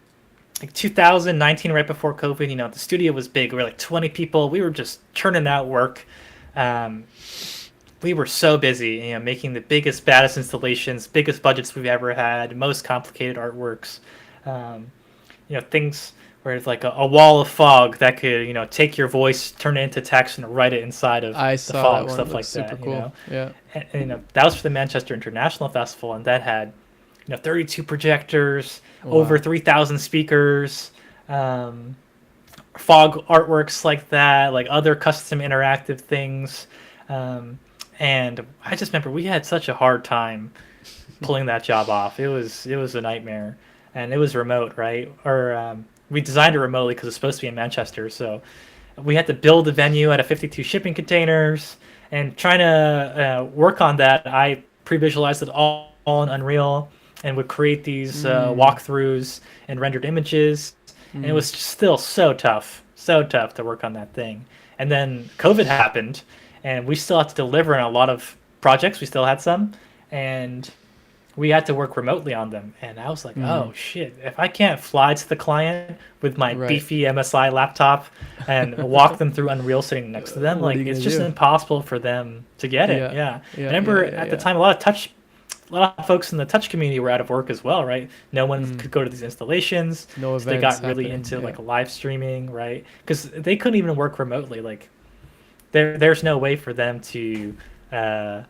like 2019, right before COVID, the studio was big. We were like 20 people. We were just churning out work. We were so busy, making the biggest, baddest installations, biggest budgets we've ever had, most complicated artworks. Things where it's like a wall of fog that could, take your voice, turn it into text, and write it inside of I the saw fog, that one. stuff It like looks super that. cool. Yeah. And that was for the Manchester International Festival, and that had 32 projectors, Wow. over 3,000 speakers, fog artworks like that, like other custom interactive things. And I just remember we had such a hard time pulling that job off. It was a nightmare, and it was remote, right? Or we designed it remotely because it's supposed to be in Manchester, so we had to build the venue out of 52 shipping containers. And trying to work on that, I pre-visualized it all in Unreal and would create these walkthroughs and rendered images. And it was still so tough to work on that thing. And then COVID happened, and we still had to deliver on a lot of projects. We still had some, and we had to work remotely on them. And I was like, oh shit, if I can't fly to the client with my Right. beefy MSI laptop and walk them through Unreal sitting next to them, What are like you it's gonna just do? impossible for them to get it. Yeah. Yeah. I Yeah. Yeah. remember Yeah. at the Yeah. time a lot of folks in the touch community were out of work as well, right? No one could go to these installations. No So they events got really happening. into Yeah. like live streaming, right? Because they couldn't even work remotely. Like there's no way for them to uh,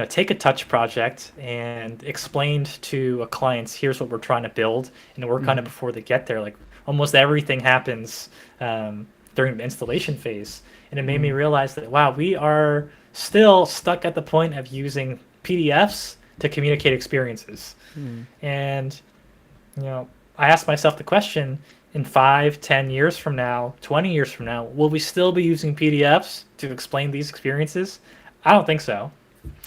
take a touch project and explain to a client, here's what we're trying to build, and work on it before they get there. Like almost everything happens during the installation phase. And it made me realize that, wow, we are still stuck at the point of using PDFs to communicate experiences. And, I asked myself the question, in 5, 10 years from now, 20 years from now, will we still be using PDFs to explain these experiences? I don't think so.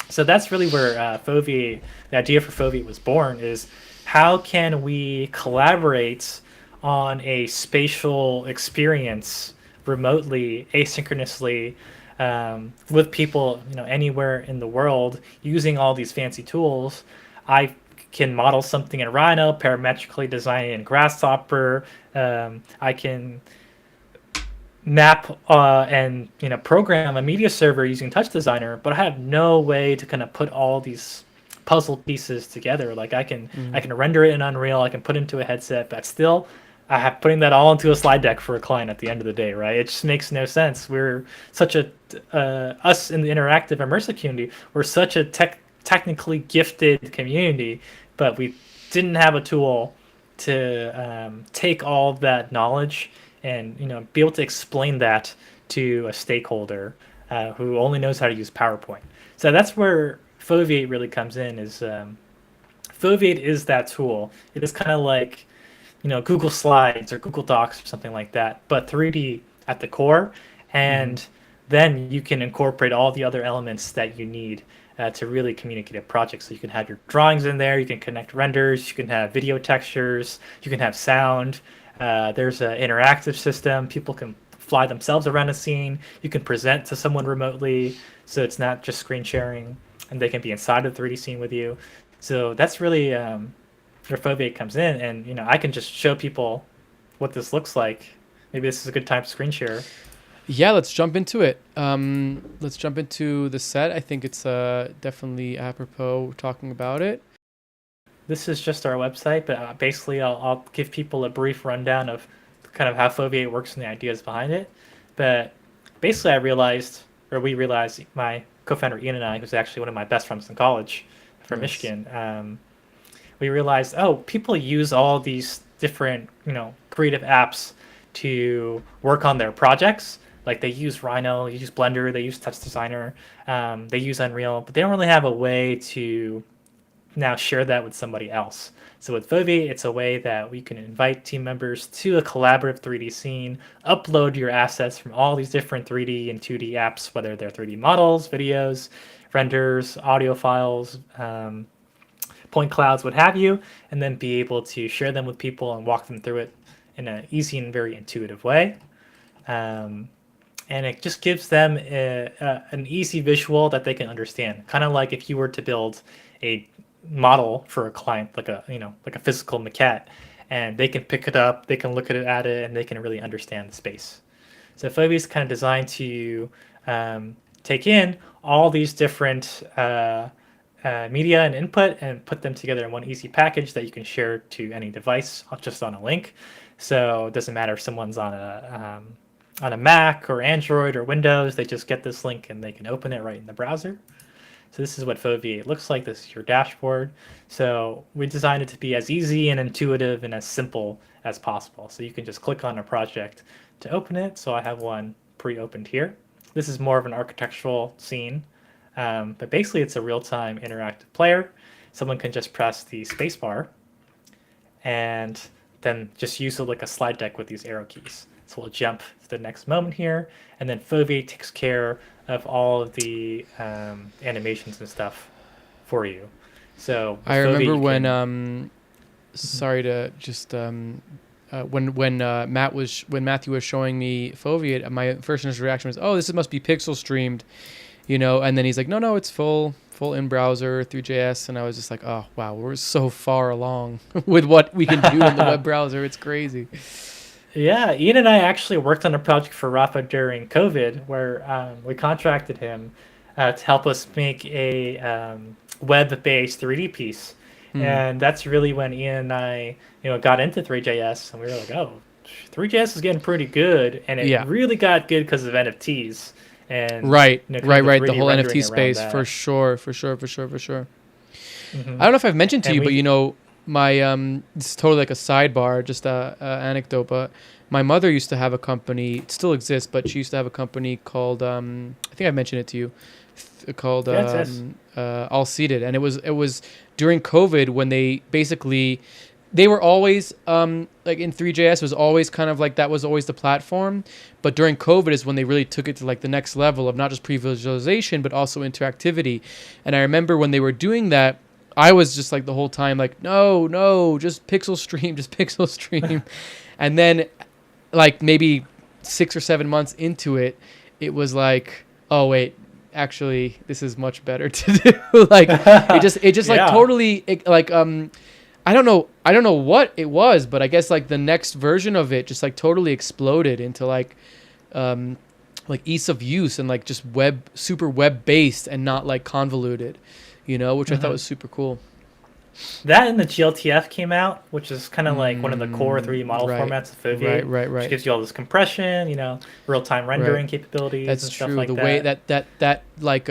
So that's really where Foveate, the idea for Foveate was born, is how can we collaborate on a spatial experience remotely, asynchronously, with people anywhere in the world using all these fancy tools. I can model something in Rhino, parametrically design it in Grasshopper. I can map and program a media server using Touch Designer, but I have no way to kind of put all these puzzle pieces together. Like I can render it in Unreal, I can put it into a headset, but still I have putting that all into a slide deck for a client at the end of the day, right? It just makes no sense. We're such a us in the interactive immersive community, we're such a technically gifted community, but we didn't have a tool to take all of that knowledge and be able to explain that to a stakeholder who only knows how to use PowerPoint. So that's where Foveate really comes in. Is Foveate is that tool. It is kind of like Google Slides or Google Docs or something like that, but 3D at the core, and then you can incorporate all the other elements that you need to really communicate a project. So you can have your drawings in there, you can connect renders, you can have video textures, you can have sound. There's an interactive system. People can fly themselves around a scene. You can present to someone remotely, so it's not just screen sharing, and they can be inside of the 3D scene with you. So that's really where Foveate comes in, and I can just show people what this looks like. Maybe this is a good time to screen share. Yeah, let's jump into it. Let's jump into the set. I think it's definitely apropos talking about it. This is just our website, but basically I'll give people a brief rundown of kind of how Foveate works and the ideas behind it. But basically we realized, my co-founder Ian and I, who's actually one of my best friends in college from Nice. Michigan, we realized, people use all these different, creative apps to work on their projects. Like they use Rhino, they use Blender, they use Touch Designer, they use Unreal, but they don't really have a way to now share that with somebody else. So with Foveate, it's a way that we can invite team members to a collaborative 3D scene, upload your assets from all these different 3D and 2D apps, whether they're 3D models, videos, renders, audio files, point clouds, what have you, and then be able to share them with people and walk them through it in an easy and very intuitive way. And it just gives them an easy visual that they can understand. Kind of like if you were to build a model for a client, like a physical maquette, and they can pick it up, they can look at it, and they can really understand the space. So Foveate is kind of designed to take in all these different media and input and put them together in one easy package that you can share to any device just on a link. So it doesn't matter if someone's on a Mac or Android or Windows, they just get this link and they can open it right in the browser. So this is what Foveate looks like. This is your dashboard. So we designed it to be as easy and intuitive and as simple as possible. So you can just click on a project to open it. So I have one pre-opened here. This is more of an architectural scene, but basically it's a real-time interactive player. Someone can just press the spacebar and then just use it like a slide deck with these arrow keys. So we'll jump to the next moment here, and then Foveate takes care of all of the animations and stuff for you. So I remember when sorry to just when Matthew was showing me Foveate, my first initial reaction was, oh, this must be pixel streamed, and then he's like, no, it's full full in browser through JS, and I was just like, oh wow, we're so far along with what we can do in the web browser. It's crazy. Yeah, Ian and I actually worked on a project for Rafa during COVID, where we contracted him to help us make a web-based 3D piece, and that's really when Ian and I, got into 3JS, and we were like, oh, 3JS is getting pretty good, and it Yeah. really got good because of NFTs. And Right. kind of The 3D whole rendering NFT around space, that. for sure. Mhm. I don't know if I've mentioned to you, And but my it's totally like a sidebar, just a anecdote. But my mother used to have a company. It still exists, but she used to have a company called I think I mentioned it to you, called Yes. All Seated, and it was during COVID when they were always like in 3JS was always kind of like that was always the platform, but during COVID is when they really took it to like the next level of not just pre-visualization but also interactivity. And I remember when they were doing that, I was just like the whole time like no, just pixel stream, just pixel stream. And then like maybe 6 or 7 months into it, it was like, oh wait, actually this is much better to do. Like it just like Yeah. totally I don't know what it was, but I guess like the next version of it just like totally exploded into like ease of use and like just super web based and not like convoluted, which I thought was super cool. That and the GLTF came out, which is kind of like one of the core 3D model right. formats of Foveate, Right. which gives you all this compression, real-time rendering capabilities That's and stuff true. like The that. way that like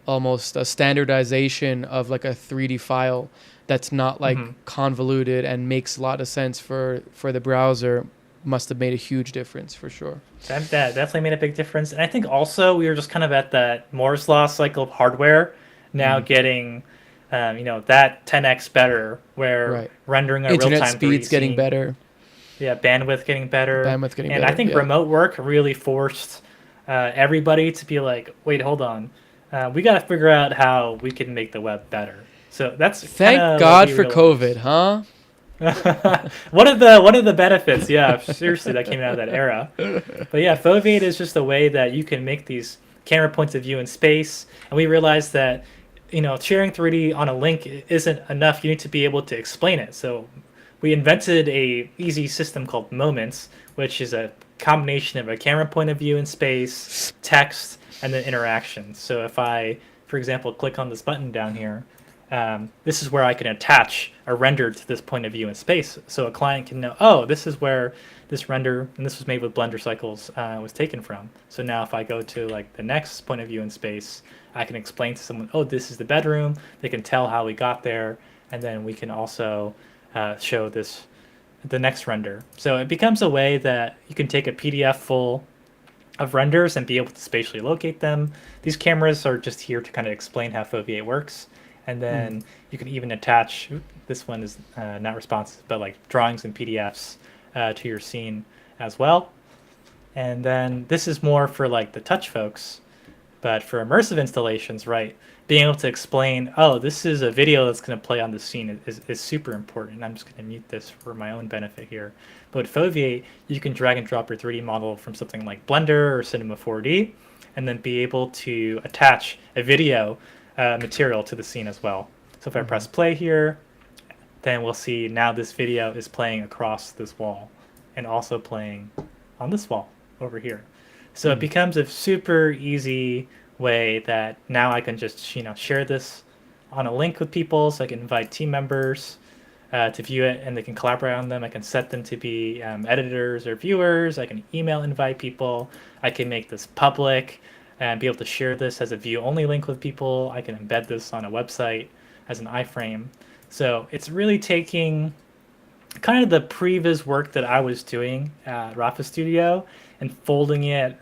almost a standardization of like a 3D file that's not like convoluted and makes a lot of sense for the browser must have made a huge difference for sure. That definitely made a big difference. And I think also we were just kind of at that Moore's Law cycle of hardware now getting, that 10x better, where Right. rendering a Internet real-time 3D speeds getting scene, better. yeah, bandwidth getting better. And I think Yeah. remote work really forced everybody to be like, wait, hold on. We got to figure out how we can make the web better. So that's Thank kinda God what for we COVID, huh? one of the benefits, yeah, seriously, that came out of that era. But yeah, Foveate is just a way that you can make these camera points of view in space, and we realized that sharing 3D on a link isn't enough. You need to be able to explain it. So we invented a easy system called Moments, which is a combination of a camera point of view in space, text, and then interaction. So if I, for example, click on this button down here, this is where I can attach a render to this point of view in space. So a client can know, oh, this is where this render, and this was made with Blender cycles, was taken from. So now if I go to like the next point of view in space, I can explain to someone, oh, this is the bedroom. They can tell how we got there. And then we can also show the next render. So it becomes a way that you can take a PDF full of renders and be able to spatially locate them. These cameras are just here to kind of explain how Foveate works. And then you can even attach, this one is not responsive, but like drawings and PDFs to your scene as well. And then this is more for like the touch folks, but for immersive installations, right, being able to explain, oh, this is a video that's going to play on the scene is super important. I'm just going to mute this for my own benefit here. But with Foveate, you can drag and drop your 3D model from something like Blender or Cinema 4D, and then be able to attach a video material to the scene as well. So if I press play here, then we'll see now this video is playing across this wall and also playing on this wall over here. So it becomes a super easy way that now I can just share this on a link with people, so I can invite team members to view it and they can collaborate on them. I can set them to be editors or viewers. I can email invite people. I can make this public and be able to share this as a view-only link with people. I can embed this on a website as an iframe. So it's really taking kind of the previs work that I was doing at Rafa Studio and folding it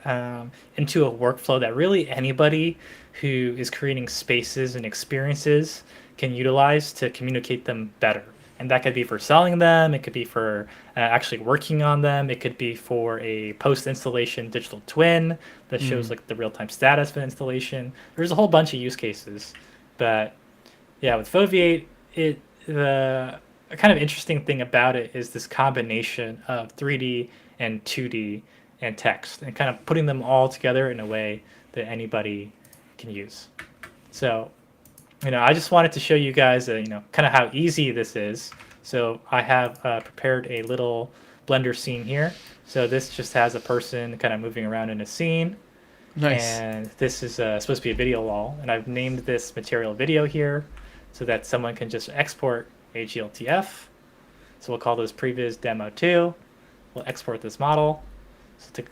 into a workflow that really anybody who is creating spaces and experiences can utilize to communicate them better. And that could be for selling them, it could be for actually working on them, it could be for a post-installation digital twin that shows like the real-time status of an installation. There's a whole bunch of use cases. But yeah, with Foveate, the kind of interesting thing about it is this combination of 3D and 2D and text, and kind of putting them all together in a way that anybody can use. So, I just wanted to show you guys, kind of how easy this is. So I have prepared a little Blender scene here. So this just has a person kind of moving around in a scene. Nice. And this is supposed to be a video wall. And I've named this material video here so that someone can just export a GLTF. So we'll call this previz demo 2. We'll export this model. So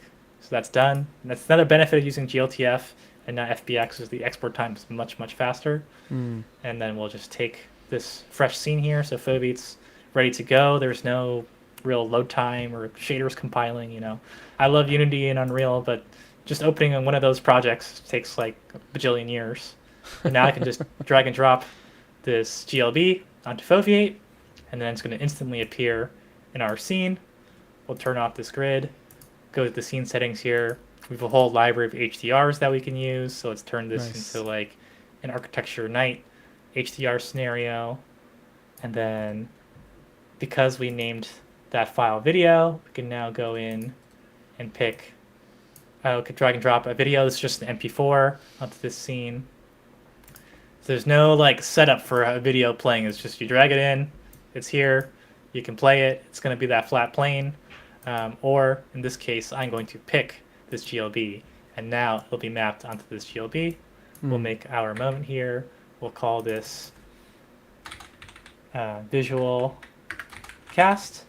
that's done. And that's another benefit of using GLTF and not FBX is the export time is much, much faster. And then we'll just take this fresh scene here. So Foveate's ready to go. There's no real load time or shaders compiling. I love Unity and Unreal, but just opening on one of those projects takes like a bajillion years. And now I can just drag and drop this GLB onto Foveate, and then it's going to instantly appear in our scene. We'll turn off this grid, go to the scene settings here. We have a whole library of HDRs that we can use. So let's turn this into like an architecture night HDR scenario. And then because we named that file video, we can now go in and pick, we could drag and drop a video. This is just an MP4 onto this scene. So there's no like setup for a video playing. It's just you drag it in, it's here, you can play it. It's going to be that flat plane. Or in this case, I'm going to pick this GLB, and now it'll be mapped onto this GLB. We'll make our moment here. We'll call this visual cast,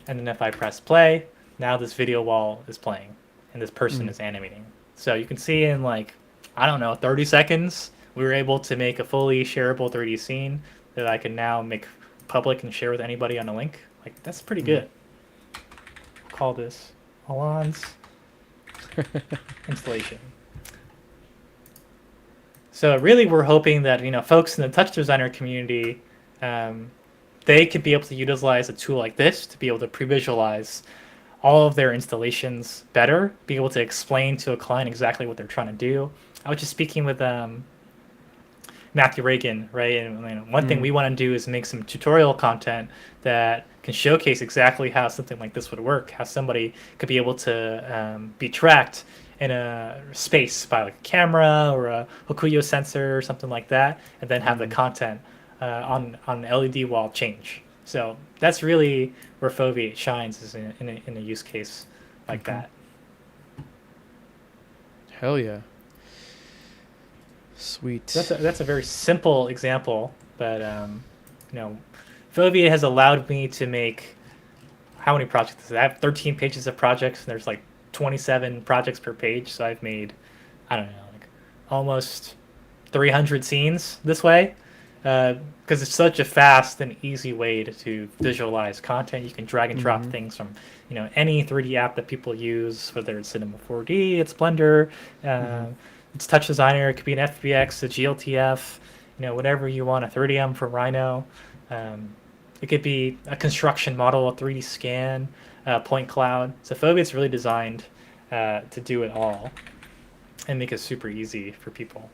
and then if I press play, now this video wall is playing, and this person is animating. So you can see in like, 30 seconds, we were able to make a fully shareable 3D scene that I can now make public and share with anybody on a link. Like, that's pretty good. We'll call this Alon's installation. So really we're hoping that folks in the touch designer community, they could be able to utilize a tool like this to be able to pre-visualize all of their installations better, be able to explain to a client exactly what they're trying to do. I was just speaking with Matthew Reagan, right? And one thing we want to do is make some tutorial content that can showcase exactly how something like this would work, how somebody could be able to be tracked in a space by like a camera or a Hokuyo sensor or something like that, and then have the content on an LED wall change. So that's really where Foveate shines, is in a use case like that. Hell yeah. Sweet. That's a very simple example, but Foveate has allowed me to make, how many projects? I have 13 pages of projects, and there's like 27 projects per page, so I've made, like almost 300 scenes this way, because it's such a fast and easy way to visualize content. You can drag and drop things from any 3D app that people use, whether it's Cinema 4D, it's Blender, it's Touch Designer, it could be an FBX, a GLTF, whatever you want, a 3DM from Rhino. It could be a construction model, a 3D scan, point cloud. So Foveate's really designed to do it all and make it super easy for people.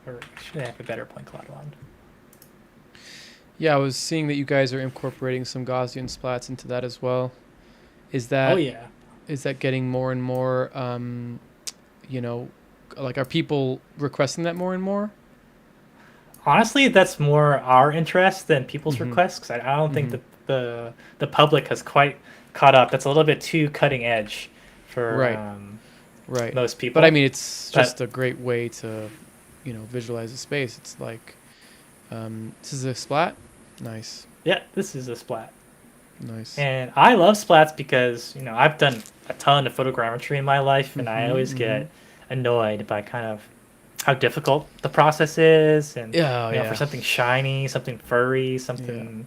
Or should I have a better point cloud one? Yeah, I was seeing that you guys are incorporating some Gaussian splats into that as well. Is that? Oh yeah. Is that getting more and more? Like, are people requesting that more and more? Honestly, that's more our interest than people's requests, because I don't think the public has quite caught up. That's a little bit too cutting edge for most people. But I mean, it's just a great way to, visualize a space. It's like, this is a splat. Nice. Yeah, this is a splat. Nice. And I love splats because I've done a ton of photogrammetry in my life, and I always get annoyed by kind of how difficult the process is, and for something shiny, something furry, something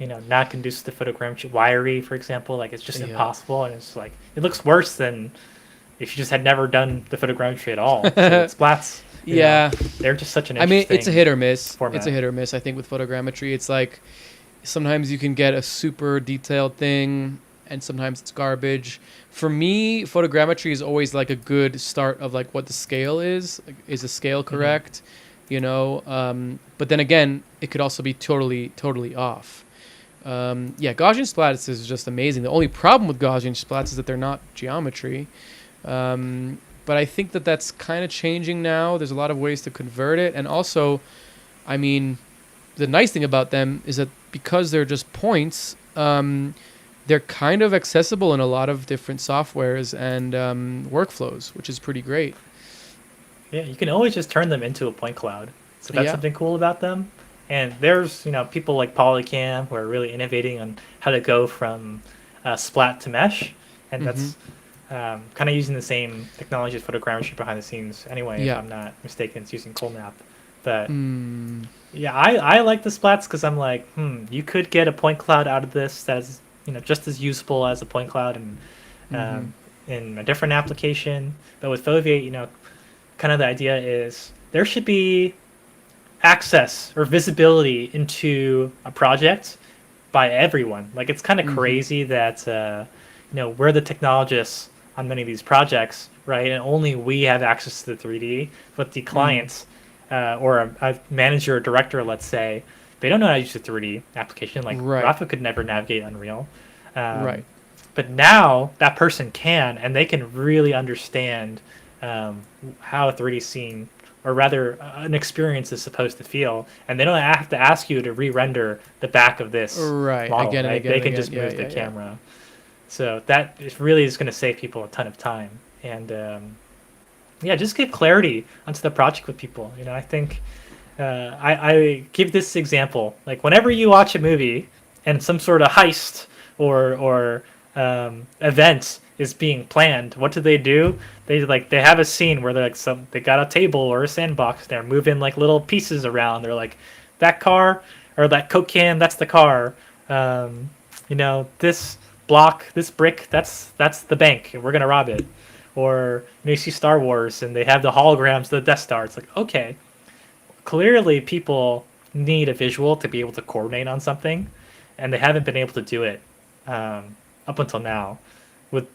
not conducive to photogrammetry, wiry, for example, like it's just impossible, and it's like it looks worse than if you just had never done the photogrammetry at all. So splats, they're just such an interesting it's a hit or miss. Format. It's a hit or miss. I think with photogrammetry, it's like sometimes you can get a super detailed thing, and sometimes it's garbage. For me, photogrammetry is always like a good start of like what the scale is. Like, is the scale correct? But then again, it could also be totally off. Gaussian splats is just amazing. The only problem with Gaussian splats is that they're not geometry. but I think that that's kind of changing now. There's a lot of ways to convert it, and also, I mean, the nice thing about them is that because they're just points, they're kind of accessible in a lot of different softwares and workflows, which is pretty great. Yeah, you can always just turn them into a point cloud. So that's Yeah. something cool about them. And there's, people like Polycam who are really innovating on how to go from splat to mesh. And Mm-hmm. that's kind of using the same technology as photogrammetry behind the scenes. Anyway, if Yeah. I'm not mistaken, it's using ColdMap. But Mm. yeah, I like the splats because I'm like, you could get a point cloud out of this that's, just as useful as a point cloud and Mm-hmm. in a different application. But with Foveate, kind of the idea is there should be access or visibility into a project by everyone. Like it's kind of Mm-hmm. crazy that we're the technologists on many of these projects, right? And only we have access to the 3D, but the Mm. clients or a manager or director, let's say, they don't know how to use the 3D application. Like Right. Rafa could never navigate Unreal. Um, Right. but now that person can, and they can really understand how a 3D scene, or rather an experience, is supposed to feel, and they don't have to ask you to re-render the back of this Right. model, Again and right? again They and can again. just Yeah. move the Yeah. Yeah. camera. So that is really is going to save people a ton of time. And yeah, just give clarity onto the project with people. I think I give this example. Like whenever you watch a movie and some sort of heist or event is being planned, what do? They have a scene where they got a table or a sandbox. They're moving like little pieces around. They're like, that car or that Coke can, that's the car. This block, this brick, that's the bank, and we're gonna rob it. Or you see Star Wars and they have the holograms of the Death Star. It's like, okay, clearly people need a visual to be able to coordinate on something, and they haven't been able to do it up until now. With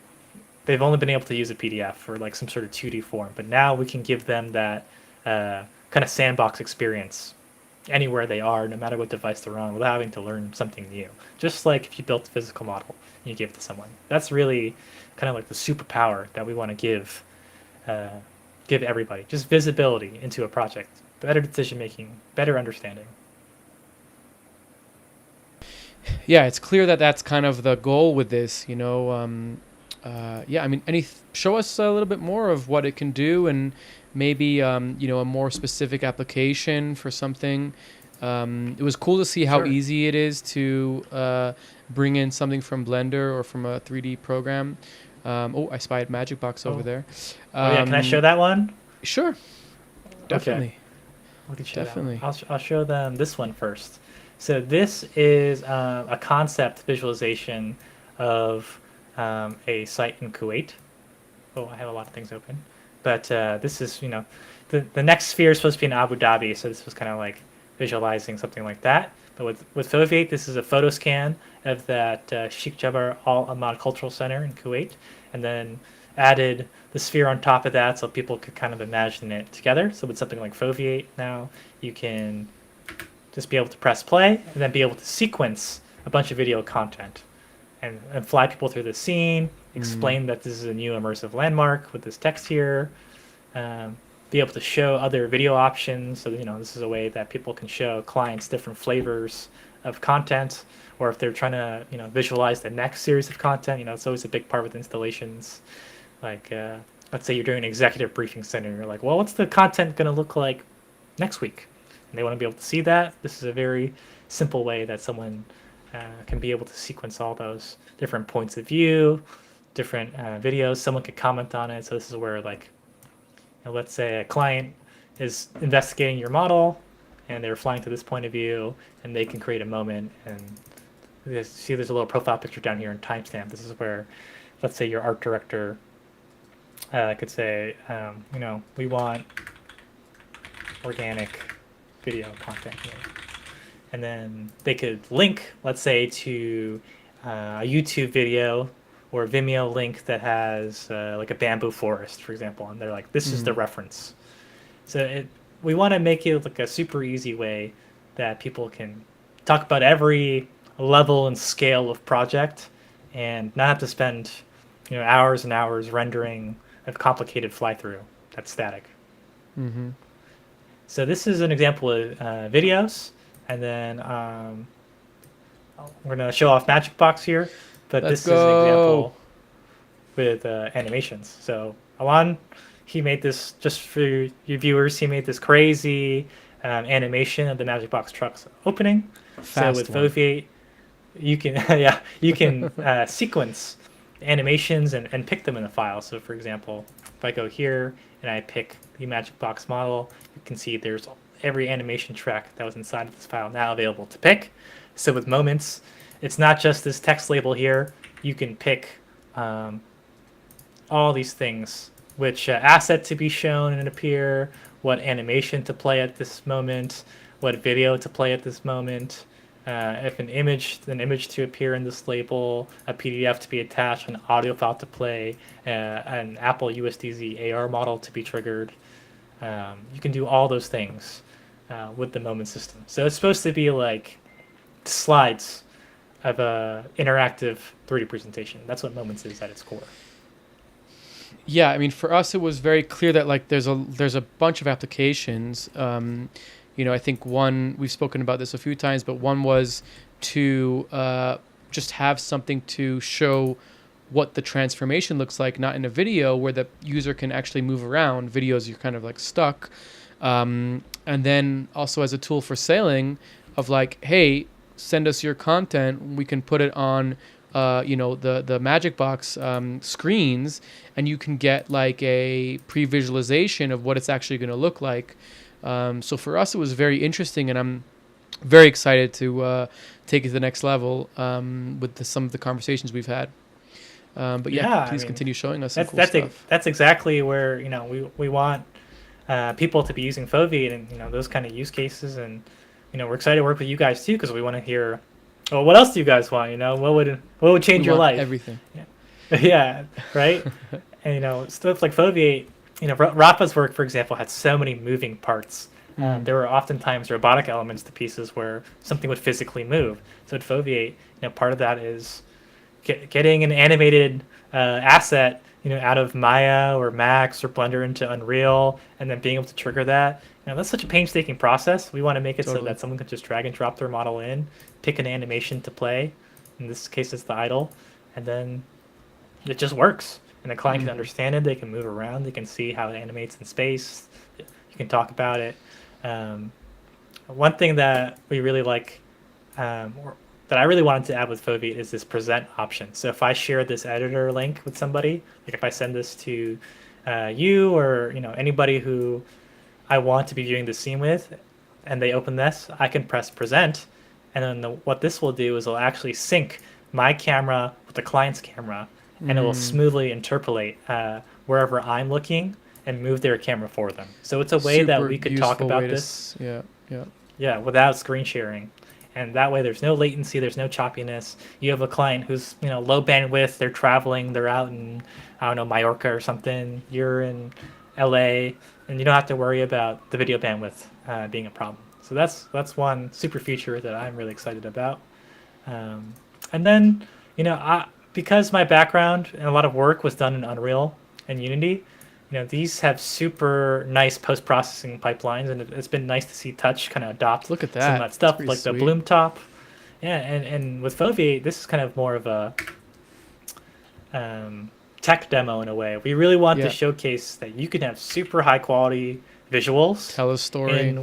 They've only been able to use a PDF or like some sort of 2D form, but now we can give them that kind of sandbox experience anywhere they are, no matter what device they're on, without having to learn something new. Just like if you built a physical model and you give it to someone. That's really kind of like the superpower that we want to uh, give everybody. Just visibility into a project, better decision making, better understanding. Yeah. It's clear that that's kind of the goal with this. Yeah. I mean, show us a little bit more of what it can do, and maybe a more specific application for something. It was cool to see how Sure. easy it is to bring in something from Blender or from a 3D program. I spied Magic Box over Oh, there. oh yeah. Can I show Um, that one? sure, Okay. definitely, We can show that one. definitely. I'll show them this one first. So this is a concept visualization of a site in Kuwait. Oh, I have a lot of things open. But this is, the next sphere is supposed to be in Abu Dhabi, so this was kind of like visualizing something like that. But with Foveate, this is a photo scan of that Sheikh Jabbar Al Ahmad Cultural Center in Kuwait, and then added the sphere on top of that so people could kind of imagine it together. So with something like Foveate now, you can just be able to press play and then be able to sequence a bunch of video content and fly people through the scene, Mm, explain that this is a new immersive landmark with this text here, um, be able to show other video options. So, this is a way that people can show clients different flavors of content, or if they're trying to, visualize the next series of content, it's always a big part with installations. Like, let's say you're doing an executive briefing center, and you're like, well, what's the content going to look like next week? And they want to be able to see that. This is a very simple way that someone can be able to sequence all those different points of view, different videos. Someone could comment on it. So this is where, like, let's say a client is investigating your model, and they're flying to this point of view, and they can create a moment. And see, there's a little profile picture down here in timestamp. This is where, let's say, your art director could say, we want organic video content here. And then they could link, let's say, to a YouTube video or a Vimeo link that has like a bamboo forest, for example, and they're like, this is the mm, reference. So we want to make it like a super easy way that people can talk about every level and scale of project and not have to spend hours and hours rendering a complicated fly through that's static. Mm-hmm. So this is an example of videos, and then we're gonna show off Magic Box here, but Let's this is an go. example with animations. So Alon, he made this just for your viewers. He made this crazy animation of the Magic Box trucks opening. So Fast with one. Foveate, you can yeah you can sequence animations and pick them in the file. So for example, if I go here and I pick the Magic Box model, you can see there's every animation track that was inside of this file now available to pick. So with moments, it's not just this text label here. You can pick all these things, which asset to be shown and appear, what animation to play at this moment, what video to play at this moment, if an image to appear in this label, a PDF to be attached, an audio file to play, an Apple USDZ AR model to be triggered. You can do all those things with the moment system. So it's supposed to be like slides of a interactive 3D presentation. That's what Moments is at its core. Yeah, I mean, for us, it was very clear that like there's a bunch of applications. I think one, we've spoken about this a few times, but one was to just have something to show what the transformation looks like, not in a video where the user can actually move around. Videos, you're kind of like stuck. And then also as a tool for sailing of like, hey, send us your content. We can put it on the Magic Box screens, and you can get like a pre-visualization of what it's actually going to look like. So for us, it was very interesting, and I'm very excited to take it to the next level with some of the conversations we've had. But yeah, please continue showing us some cool stuff. That's exactly where we want people to be using Foveate and those kind of use cases, and we're excited to work with you guys too, because we want to hear. Well, what else do you guys want? What would change your life? Everything. Yeah, right. And stuff like Foveate. Rapa's work, for example, had so many moving parts. There were oftentimes robotic elements to pieces where something would physically move. So at Foveate, part of that is getting an animated asset, out of Maya or Max or Blender into Unreal, and then being able to trigger that. That's such a painstaking process. We want to make it so that someone can just drag and drop their model in, pick an animation to play. In this case, it's the idle, and then it just works. And the client can understand it. They can move around. They can see how it animates in space. You can talk about it. One thing that we really like, or that I really wanted to add with Foveate, is this present option. So if I share this editor link with somebody, like if I send this to you or anybody who I want to be viewing the scene with, and they open this, I can press present, and then what this will do is it'll actually sync my camera with the client's camera, and it will smoothly interpolate wherever I'm looking and move their camera for them. So it's a way that we could talk about this. Yeah, without screen sharing. And that way there's no latency, there's no choppiness. You have a client who's, low bandwidth, they're traveling, they're out in, I don't know, Mallorca or something. You're in LA, and you don't have to worry about the video bandwidth being a problem. So that's one super feature that I'm really excited about. And then, because my background and a lot of work was done in Unreal and Unity, these have super nice post-processing pipelines, and it's been nice to see Touch kind of adopt some of that stuff, like the bloom top. Yeah, and with Foveate, this is kind of more of a tech demo in a way. We really want to showcase that you can have super high-quality visuals. Tell a story.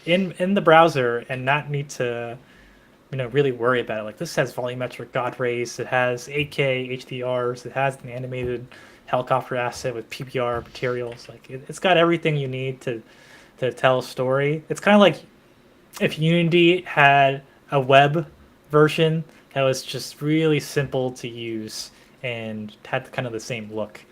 In the browser, and not need to really worry about it. Like, this has volumetric God rays, it has 8K HDRs, it has an animated helicopter asset with PBR materials. Like, it's got everything you need to tell a story. It's kind of like if Unity had a web version that was just really simple to use and had kind of the same look.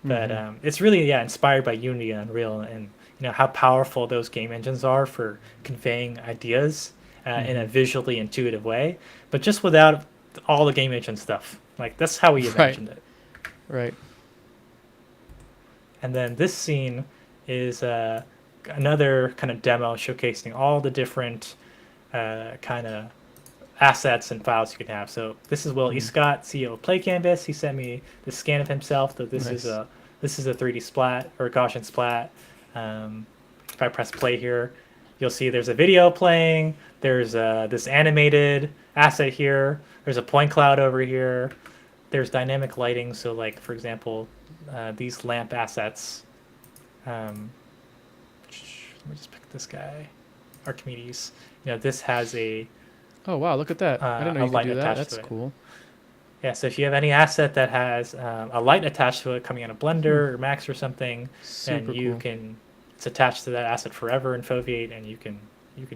But it's really inspired by Unity and Unreal, and how powerful those game engines are for conveying ideas in a visually intuitive way, but just without all the game engine stuff. Like, that's how we imagined it. Right. And then this scene is another kind of demo showcasing all the different kind of assets and files you can have. So this is Will E. Scott, CEO of Play Canvas. He sent me the scan of himself. So this Nice. is a 3D splat or a Gaussian splat. If I press play here, you'll see there's a video playing. There's this animated asset here. There's a point cloud over here. There's dynamic lighting. So like, for example, these lamp assets. Let me just pick this guy, Archimedes. This has a Oh wow, look at that! I didn't know you could light do that. attached That's to it. cool. Yeah, so if you have any asset that has a light attached to it coming out of Blender or Max or something, then Super you cool. can it's attached to that asset forever in Foveate, and you can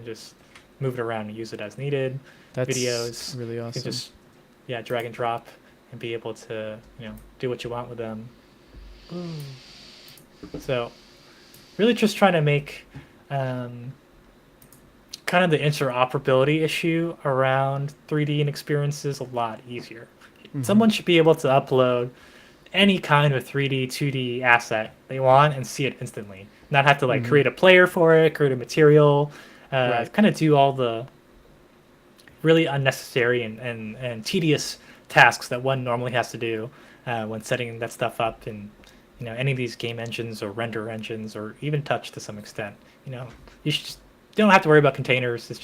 just move it around and use it as needed. That's Videos, really you can awesome. just drag and drop and be able to do what you want with them. So really just trying to make kind of the interoperability issue around 3D and experiences a lot easier. Someone should be able to upload any kind of 3D, 2D asset they want and see it instantly. Not have to like create a player for it, create a material, Right. kind of do all the really unnecessary and tedious tasks that one normally has to do when setting that stuff up in any of these game engines or render engines or even touch to some extent. You don't have to worry about containers. It's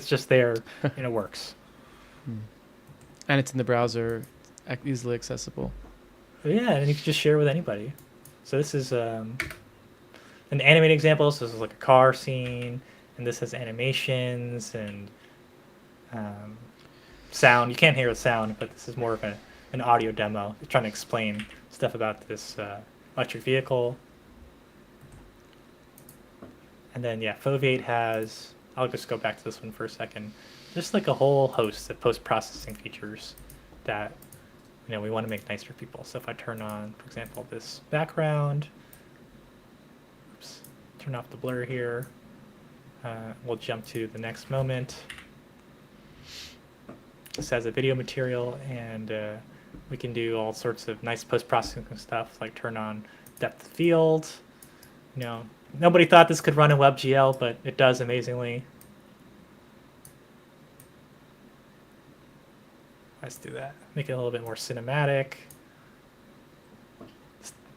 just there and it works. And it's in the browser, easily accessible. But yeah, and you can just share with anybody. So this is an animated example. So this is like a car scene, and this has animations and sound. You can't hear the sound, but this is more of an audio demo. It's trying to explain stuff about this electric vehicle. And then Foveate has. I'll just go back to this one for a second. Just like a whole host of post-processing features that we want to make nice for people. So if I turn on, for example, this background, turn off the blur here. We'll jump to the next moment. This has a video material, and we can do all sorts of nice post-processing stuff, like turn on depth of field. Nobody thought this could run in WebGL, but it does amazingly. Let's do that. Make it a little bit more cinematic.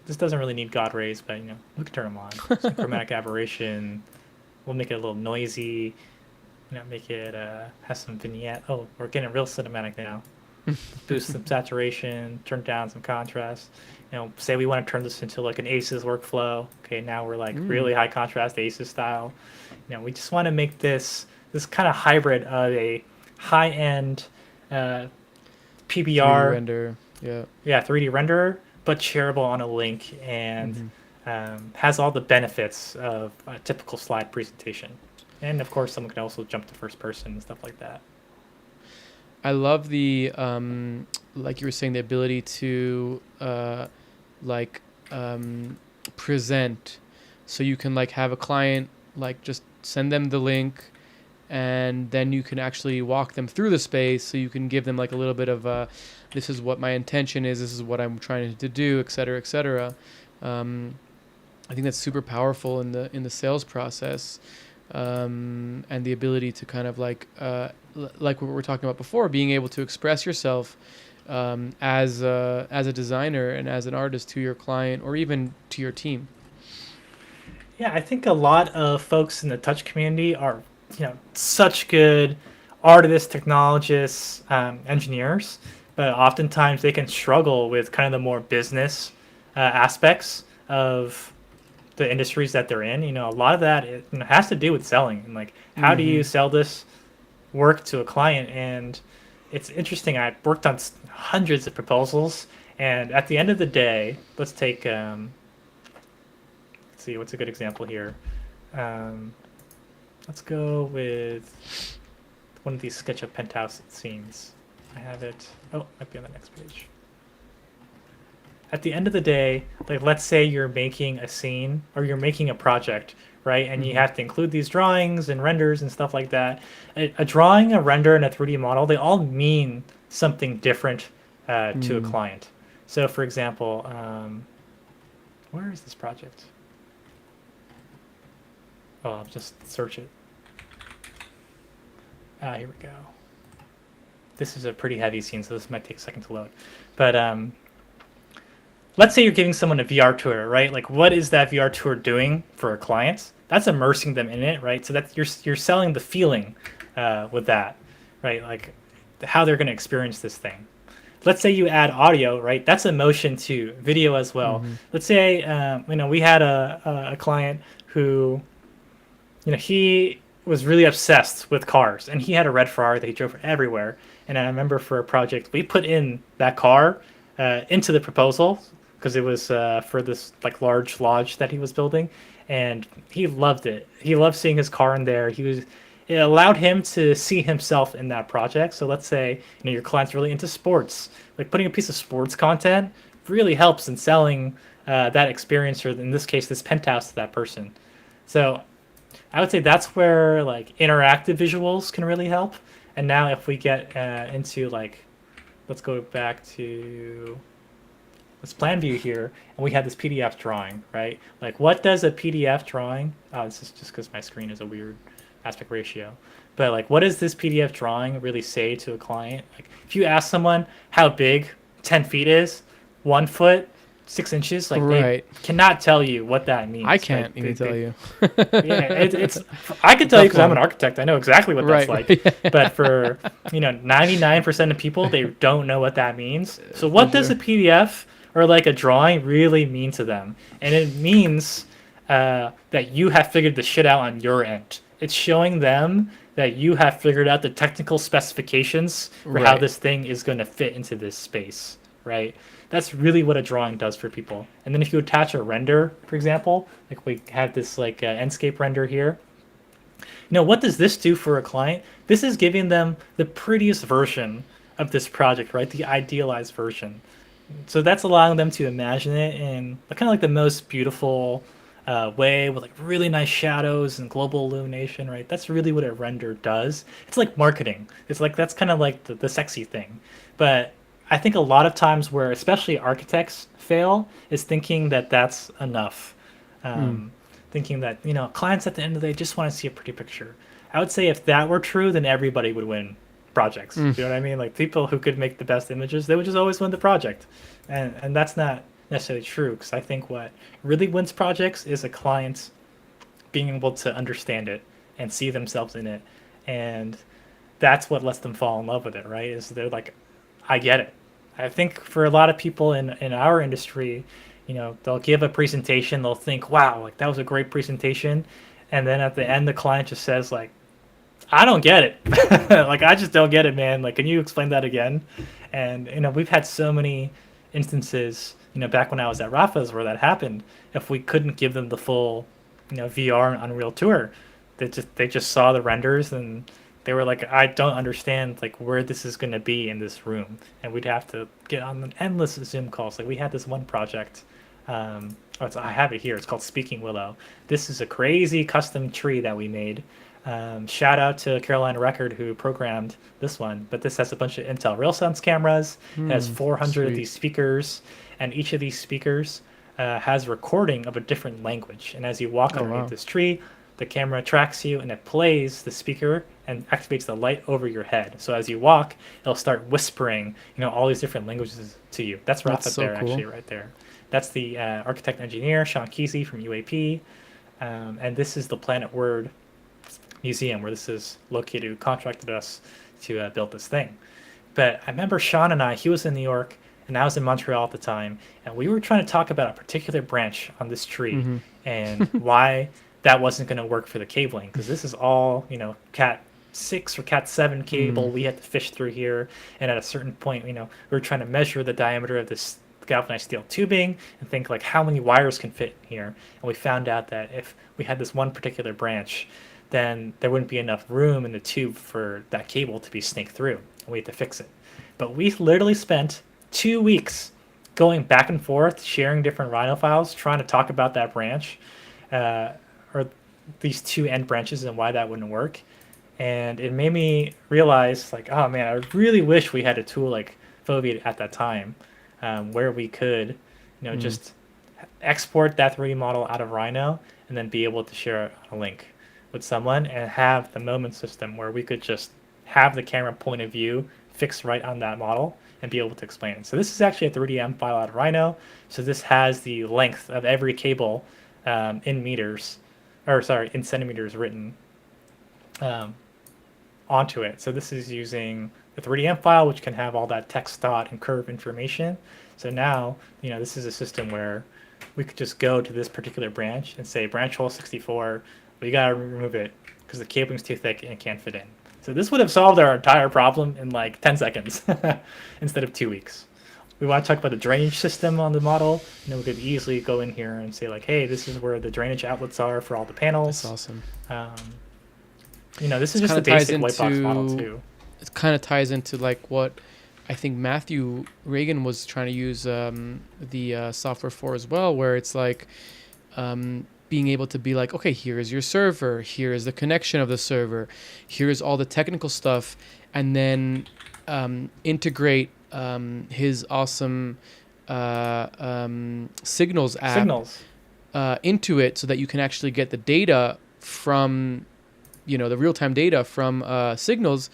This doesn't really need God rays, but we can turn them on. Some chromatic aberration. We'll make it a little noisy. Make it have some vignette. Oh, we're getting real cinematic now. Boost some saturation. Turn down some contrast. Say we want to turn this into like an ACES workflow. Okay, now we're like really high contrast ACES style. We just want to make this kind of hybrid of a high end PBR 3D render. Yeah. 3D renderer, but shareable on a link and has all the benefits of a typical slide presentation. And of course, someone can also jump to first person and stuff like that. I love the like you were saying, the ability to present. So you can like have a client just send them the link, and then you can actually walk them through the space. So you can give them like a little bit of this is what my intention is, this is what I'm trying to do, et cetera, et cetera. I think that's super powerful in the sales process, and the ability to kind of like what we were talking about before, being able to express yourself as a designer and as an artist to your client or even to your team. Yeah, I think a lot of folks in the touch community are such good artists, technologists, engineers, but oftentimes they can struggle with kind of the more business aspects of the industries that they're in. A lot of that has to do with selling and like how do you sell this work to a client. And it's interesting. I worked on hundreds of proposals, and at the end of the day, let's take let's see what's a good example here. Let's go with one of these SketchUp penthouse scenes. I have it. Oh, might be on the next page. At the end of the day, like let's say you're making a scene or you're making a project, right? And you have to include these drawings and renders and stuff like that. A drawing, a render, and a 3D model, they all mean something different to a client. So for example, where is this project? Oh, I'll just search it. Here we go. this is a pretty heavy scene, so this might take a second to load. But let's say you're giving someone a VR tour, right? Like, what is that VR tour doing for a client? That's immersing them in it, right? So that you're selling the feeling with that, right? Like how they're going to experience this thing. Let's say you add audio, right? That's emotion to video as well. Let's say we had a client who, he was really obsessed with cars, and he had a red Ferrari that he drove everywhere. And I remember for a project, we put in that car into the proposal because it was for this like large lodge that he was building, and he loved it. He loved seeing his car in there. It allowed him to see himself in that project. So let's say your client's really into sports, like putting a piece of sports content really helps in selling that experience, or in this case, this penthouse to that person. So I would say that's where like interactive visuals can really help. And now if we get into like, let's go back to this plan view here, and we have this PDF drawing, right? Like what does a PDF drawing, this is just because my screen is a weird aspect ratio, but like what does this PDF drawing really say to a client? Like if you ask someone how big 10 feet is, 1 foot, 6 inches, like they cannot tell you what that means. I can't even tell you. Yeah, it's I can tell you because I'm an architect. I know exactly what that's like. Yeah. But for 99% of people, they don't know what that means. So what does a PDF or like a drawing really mean to them? And it means that you have figured the shit out on your end. It's showing them that you have figured out the technical specifications for how this thing is going to fit into this space, right? That's really what a drawing does for people. And then if you attach a render, for example, like we have this like Enscape render here. What does this do for a client? This is giving them the prettiest version of this project, right? The idealized version. So that's allowing them to imagine it in kind of like the most beautiful way with like really nice shadows and global illumination, right? That's really what a render does. It's like marketing. It's like that's kind of like the sexy thing. But I think a lot of times where especially architects fail is thinking that that's enough. Thinking that, clients at the end of the day just want to see a pretty picture. I would say if that were true, then everybody would win projects. You know what I mean? Like people who could make the best images, they would just always win the project. And that's not necessarily true, because I think what really wins projects is a client being able to understand it and see themselves in it. And that's what lets them fall in love with it, right? Is they're like, I get it. I think for a lot of people in our industry, they'll give a presentation, they'll think, wow, like that was a great presentation. And then at the end, the client just says like, I don't get it. Like, I just don't get it, man. Like, can you explain that again? And, we've had so many instances, back when I was at Rafa's where that happened. If we couldn't give them the full, VR and Unreal tour, they just saw the renders and they were like, I don't understand like where this is going to be in this room. And we'd have to get on an endless Zoom calls. Like we had this one project. I have it here. It's called Speaking Willow. This is a crazy custom tree that we made. Shout out to Carolina Record who programmed this one, but this has a bunch of Intel RealSense cameras. It has 400 of these speakers, and each of these speakers has recording of a different language. And as you walk underneath this tree, the camera tracks you and it plays the speaker and activates the light over your head. So as you walk, it'll start whispering, all these different languages to you. That's Rafa there, actually, right there. That's the architect engineer, Sean Kesey from UAP. And this is the Planet Word Museum where this is located, who contracted us to build this thing. But I remember Sean and he was in New York and I was in Montreal at the time, and we were trying to talk about a particular branch on this tree and why that wasn't going to work for the cabling, because this is all, Cat 6 or Cat 7 cable we had to fish through here. And at a certain point, we were trying to measure the diameter of this galvanized steel tubing and think like how many wires can fit here. And we found out that if we had this one particular branch, then there wouldn't be enough room in the tube for that cable to be snaked through, and we had to fix it. But we literally spent 2 weeks going back and forth, sharing different Rhino files, trying to talk about that branch, or these two end branches and why that wouldn't work. And it made me realize like, oh man, I really wish we had a tool like Foveate at that time, where we could, just export that 3D model out of Rhino and then be able to share a link with someone and have the moment system where we could just have the camera point of view fix right on that model and be able to explain it. So this is actually a 3DM file out of Rhino. So this has the length of every cable in meters, or sorry, in centimeters written onto it. So this is using the 3DM file, which can have all that text dot and curve information. So now, this is a system where we could just go to this particular branch and say branch hole 64, we got to remove it because the cabling's too thick and it can't fit in. So this would have solved our entire problem in like 10 seconds instead of 2 weeks. We want to talk about the drainage system on the model. We could easily go in here and say like, hey, this is where the drainage outlets are for all the panels. That's awesome. This is just a basic white box model too. It kind of ties into like what I think Matthew Reagan was trying to use the software for as well, where it's like being able to be like, okay, here is your server, here is the connection of the server, here is all the technical stuff, and then integrate his awesome Signals app into it so that you can actually get the data from, the real-time data from Signals,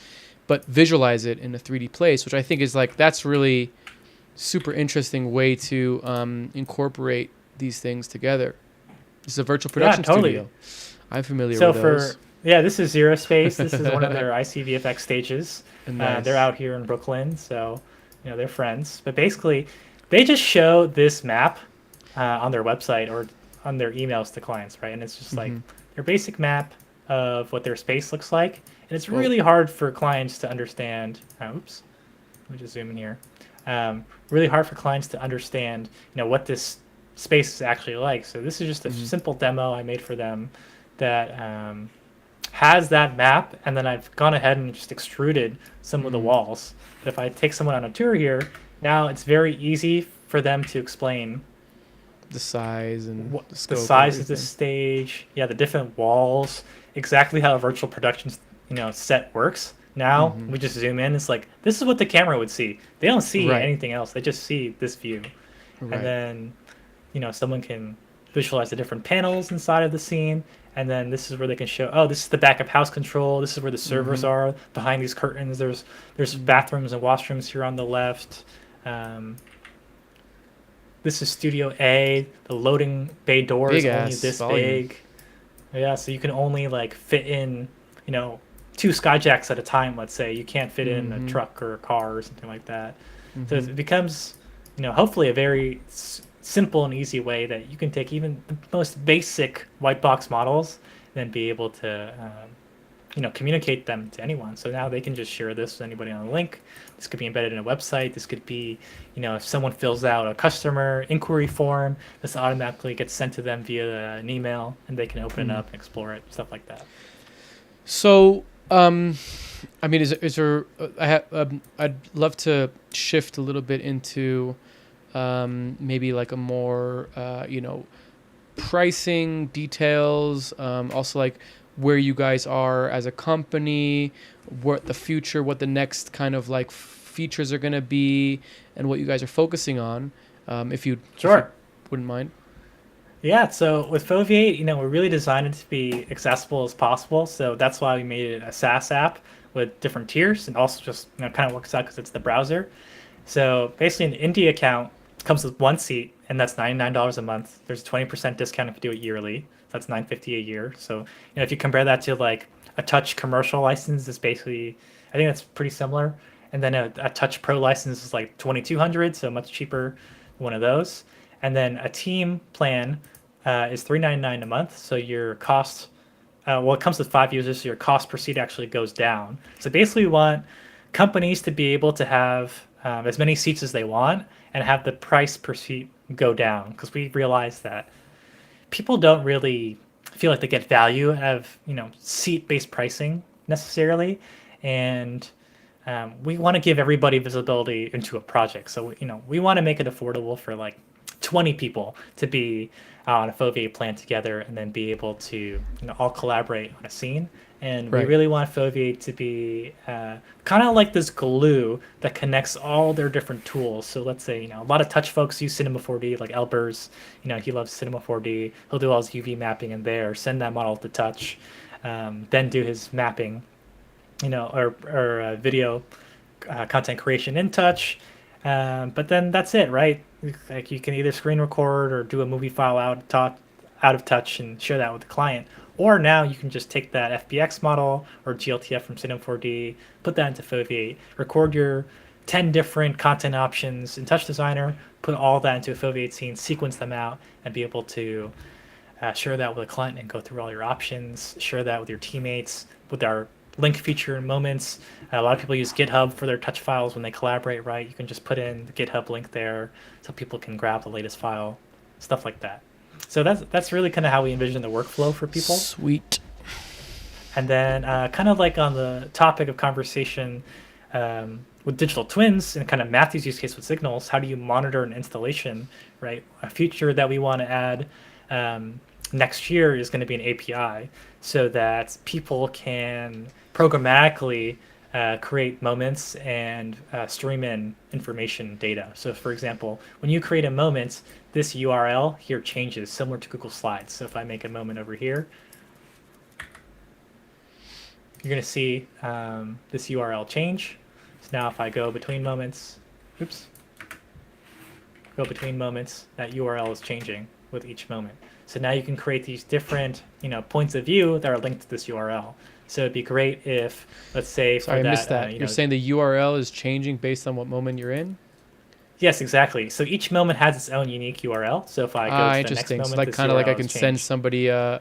but visualize it in a 3D place, which I think is like, that's really super interesting way to incorporate these things together. This is a virtual production studio. I'm familiar with those. This is Zero Space. This is one of their ICVFX stages. Nice. They're out here in Brooklyn, so they're friends. But basically, they just show this map on their website or on their emails to clients, right? And it's just like their basic map of what their space looks like. And it's really hard for clients to understand. Oops, let me just zoom in here. Really hard for clients to understand, what this space is actually like. So this is just a simple demo I made for them that has that map, and then I've gone ahead and just extruded some of the walls. But if I take someone on a tour here, now it's very easy for them to explain the size and the size of the stage, the different walls, exactly how a virtual production set works. Now we just zoom in. It's like, this is what the camera would see. They don't see anything else. They just see this view. And then someone can visualize the different panels inside of the scene, and then this is where they can show, oh, this is the backup house control, this is where the servers are behind these curtains, there's bathrooms and washrooms here on the left. This is Studio A, the loading bay door is only this big. Yeah, so you can only like fit in, 2 skyjacks at a time, let's say. You can't fit in a truck or a car or something like that. So it becomes, hopefully a very simple and easy way that you can take even the most basic white box models and then be able to communicate them to anyone. So now they can just share this with anybody on a link. This could be embedded in a website. This could be, if someone fills out a customer inquiry form, this automatically gets sent to them via an email, and they can open it up and explore it, stuff like that. So is there I'd love to shift a little bit into maybe like a more pricing details, also like where you guys are as a company, what the next kind of like features are going to be, and what you guys are focusing on, if you wouldn't mind. Yeah, so with Foveate, we really designed it to be accessible as possible. So that's why we made it a SaaS app with different tiers, and also just kind of works out because it's the browser. So basically, an indie account comes with 1 seat, and that's $99 a month. There's a 20% discount if you do it yearly. That's $950 a year. So if you compare that to like a Touch commercial license, it's basically, I think that's pretty similar. And then a Touch Pro license is like $2,200, so much cheaper than one of those. And then a team plan is $399 a month. So your cost, it comes with 5 users, so your cost per seat actually goes down. So basically, we want companies to be able to have as many seats as they want and have the price per seat go down, because we realize that people don't really feel like they get value out of seat-based pricing necessarily, and we want to give everybody visibility into a project. So we want to make it affordable for like 20 people to be on a Foveate plan together, and then be able to all collaborate on a scene. And we really want Foveate to be kind of like this glue that connects all their different tools. So let's say, a lot of Touch folks use Cinema 4D, like Elbers, he loves Cinema 4D. He'll do all his UV mapping in there, send that model to Touch, then do his mapping, or video content creation in Touch. But then that's it, right? Like you can either screen record or do a movie file out of Touch and share that with the client. Or now you can just take that FBX model or GLTF from Cinema 4D, put that into Foveate, record your 10 different content options in Touch Designer, put all that into a Foveate scene, sequence them out, and be able to share that with a client and go through all your options, share that with your teammates, with our link feature in Moments. A lot of people use GitHub for their Touch files when they collaborate, right? You can just put in the GitHub link there so people can grab the latest file, stuff like that. So that's really kind of how we envision the workflow for people. Sweet. And then kind of like on the topic of conversation with digital twins and kind of Matthew's use case with signals, how do you monitor an installation, right? A feature that we want to add next year is going to be an API so that people can programmatically create moments and stream in information data. So for example, when you create a moment, this URL here changes similar to Google Slides. So if I make a moment over here, you're going to see this URL change. So now if I go between moments, go between moments, that URL is changing with each moment. So now you can create these different, points of view that are linked to this URL. So it'd be great if, let's say, Sorry, for that, I missed that. You're saying the URL is changing based on what moment you're in? Yes, exactly. So each moment has its own unique URL. So if I go to the next interesting. moment, So like this kind of like I URL can is send changed. somebody a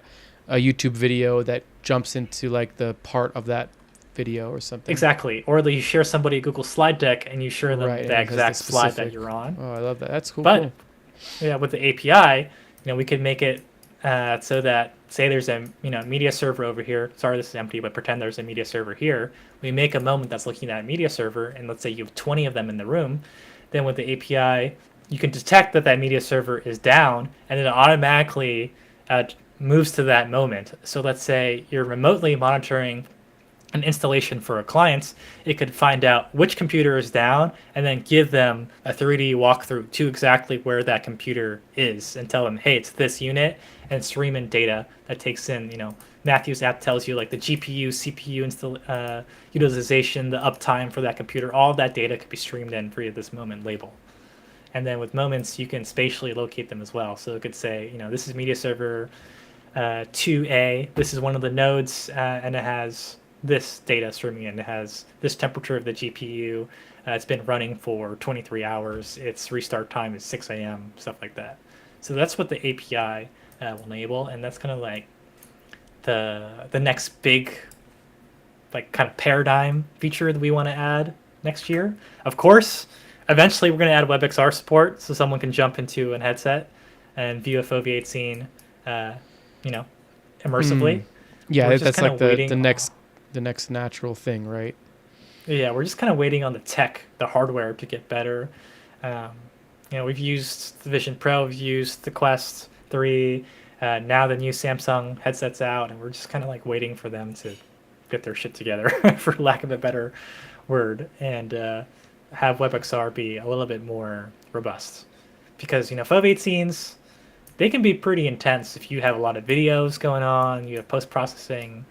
YouTube video that jumps into like the part of that video or something. Exactly. Or you share somebody a Google slide deck and you share them Right, and the it has the exact slide that specific- you're on. Oh, I love that. That's cool. But cool. yeah, with the API, we could make it so that say there's a media server over here. Sorry, this is empty, but pretend there's a media server here. We make a moment that's looking at a media server, and let's say you have 20 of them in the room. Then with the API, you can detect that media server is down, and it automatically moves to that moment. So let's say you're remotely monitoring an installation for a client, it could find out which computer is down and then give them a 3D walkthrough to exactly where that computer is and tell them, hey, it's this unit, and stream in data that takes in, Matthew's app tells you like the GPU, CPU utilization, the uptime for that computer, all of that data could be streamed in via this moment label. And then with moments, you can spatially locate them as well. So it could say, this is media server 2A, this is one of the nodes, and it has this data streaming in. It has this temperature of the GPU. It's been running for 23 hours. Its restart time is 6 a.m., stuff like that. So that's what the API will enable, and that's kind of like the next big kind of paradigm feature that we want to add next year. Of course, eventually we're going to add WebXR support so someone can jump into a headset and view a Foveate scene, immersively. Yeah, We're just that's kinda like waiting the next natural thing, right? Yeah, we're just kind of waiting on the tech, the hardware to get better. We've used the Vision Pro, we've used the Quest 3, now the new Samsung headset's out, and we're just kind of like waiting for them to get their shit together, for lack of a better word, and have WebXR be a little bit more robust. Because, Foveate scenes, they can be pretty intense if you have a lot of videos going on, you have post-processing,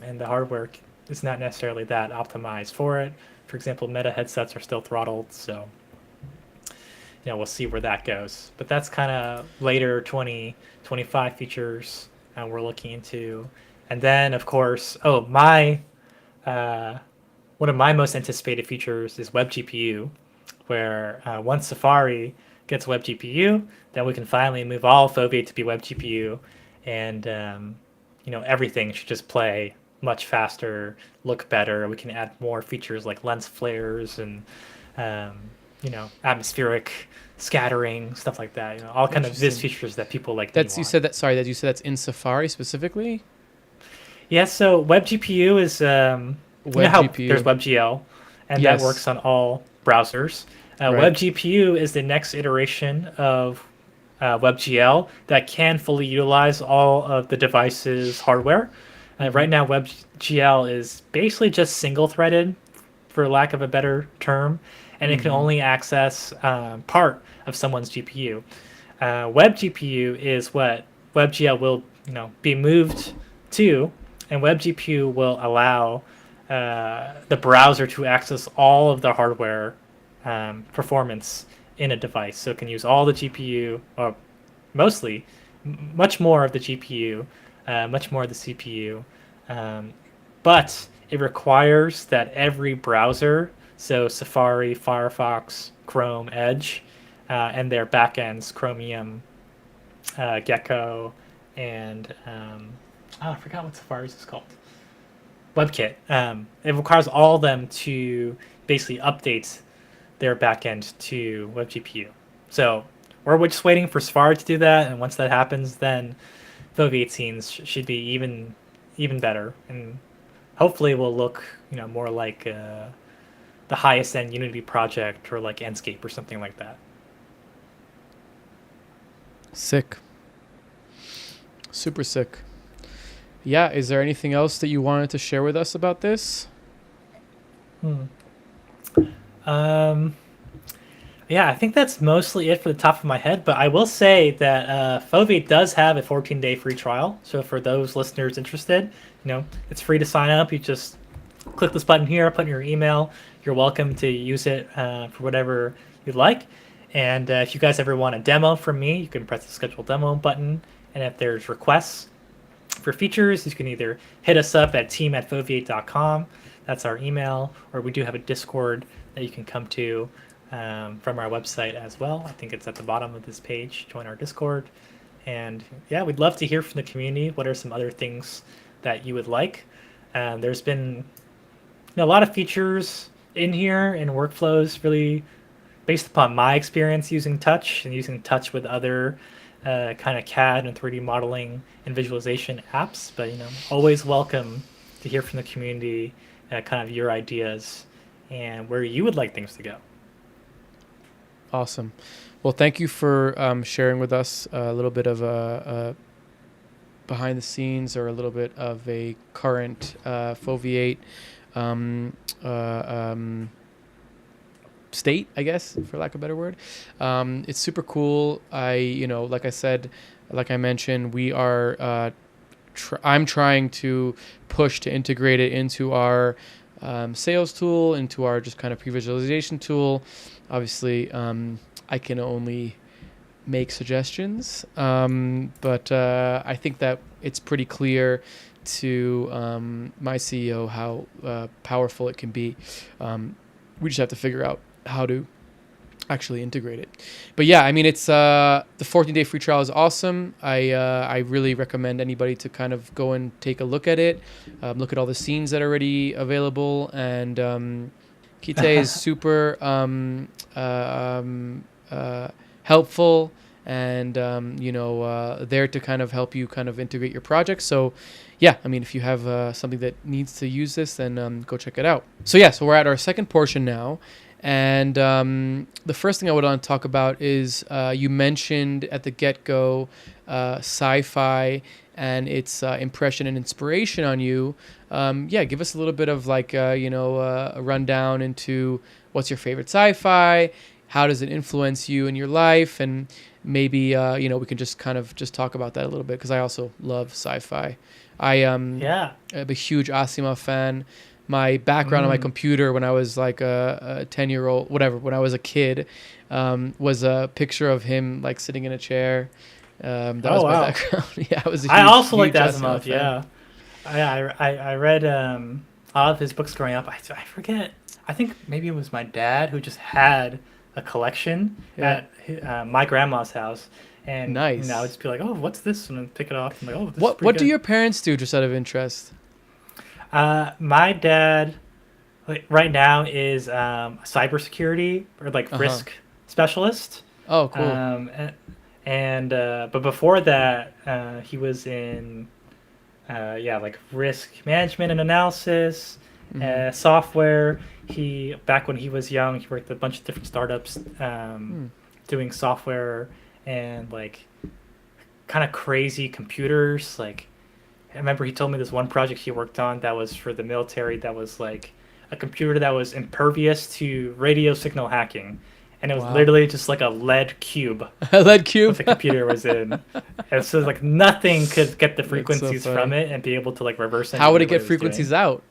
and the hardware is not necessarily that optimized for it. For example, Meta headsets are still throttled, so we'll see where that goes. But that's kind of later 2025 features we're looking into. And then, of course, one of my most anticipated features is WebGPU, where once Safari gets WebGPU, then we can finally move all Foveate to be WebGPU, and everything should just play much faster, look better. We can add more features like lens flares and atmospheric scattering, stuff like that. All kind of viz features that people like. You said that's in Safari specifically. Yeah, so WebGPU is how there's WebGL, and Yes. that works on all browsers. Right. WebGPU is the next iteration of WebGL that can fully utilize all of the device's hardware. Right now, WebGL is basically just single-threaded, for lack of a better term, and it can only access part of someone's GPU. WebGPU is what WebGL will be moved to, and WebGPU will allow the browser to access all of the hardware performance in a device. So it can use all the GPU, or mostly, much more of the GPU, much more of the CPU. But it requires that every browser, so Safari, Firefox, Chrome, Edge, and their backends, Chromium, Gecko, and I forgot what Safari's is called. WebKit. It requires all of them to basically update their backend to WebGPU. So we're just waiting for Safari to do that, and once that happens, then Foveate scenes should be even better, and hopefully will look more like the highest end Unity project or like Enscape or something like that. Sick. Super sick. Yeah, is there anything else that you wanted to share with us about this? Yeah, I think that's mostly it for the top of my head, but I will say that Foveate does have a 14-day free trial. So for those listeners interested, it's free to sign up. You just click this button here, put in your email. You're welcome to use it for whatever you'd like. And if you guys ever want a demo from me, you can press the schedule demo button. And if there's requests for features, you can either hit us up at team@foveate.com. That's our email. Or we do have a Discord that you can come to from our website as well. I think it's at the bottom of this page. Join our Discord. And yeah, we'd love to hear from the community. What are some other things that you would like? There's been a lot of features in here and workflows really based upon my experience using Touch and using Touch with other kind of CAD and 3D modeling and visualization apps. But always welcome to hear from the community kind of your ideas and where you would like things to go. Awesome. Well, thank you for sharing with us a little bit of a behind the scenes or a little bit of a current Foveate state, I guess, for lack of a better word. It's super cool. Like I mentioned, we are I'm trying to push to integrate it into our sales tool, into our just kind of pre-visualization tool. Obviously, I can only make suggestions, but I think that it's pretty clear to my CEO how powerful it can be. We just have to figure out how to actually integrate it. But yeah, I mean, it's the 14-day free trial is awesome. I really recommend anybody to kind of go and take a look at it, look at all the scenes that are already available, and Kitae is super helpful and there to kind of help you kind of integrate your project. So yeah, I mean, if you have something that needs to use this, then go check it out. So yeah, so we're at our second portion now. And the first thing I would want to talk about is you mentioned at the get-go sci-fi and its impression and inspiration on you. Yeah, give us a little bit of like, a rundown into what's your favorite sci-fi, how does it influence you in your life, and maybe, we can just kind of just talk about that a little bit because I also love sci-fi. I'm a huge Asimov fan. My background on my computer when I was like a 10-year-old, whatever, when I was a kid, was a picture of him like sitting in a chair. That was my background. Yeah, I was. I also liked Asimov. Yeah, I read a lot of his books growing up. I forget. I think maybe it was my dad who just had a collection at my grandma's house. And nice. I would just be like, "Oh, what's this?" And then pick it off. I'm like, "Oh, this what? What do your parents do, just out of interest? My dad, right now, is a cybersecurity or like risk specialist. Oh, cool. But before that, he was in, like risk management and analysis, software. Back when he was young, he worked at a bunch of different startups, doing software and like kind of crazy computers. Like, I remember he told me this one project he worked on that was for the military that was like a computer that was impervious to radio signal hacking. And it was literally just like a lead cube. A lead cube? What the computer was in. And so like nothing could get the frequencies from it and be able to like reverse it. How would it get frequencies out?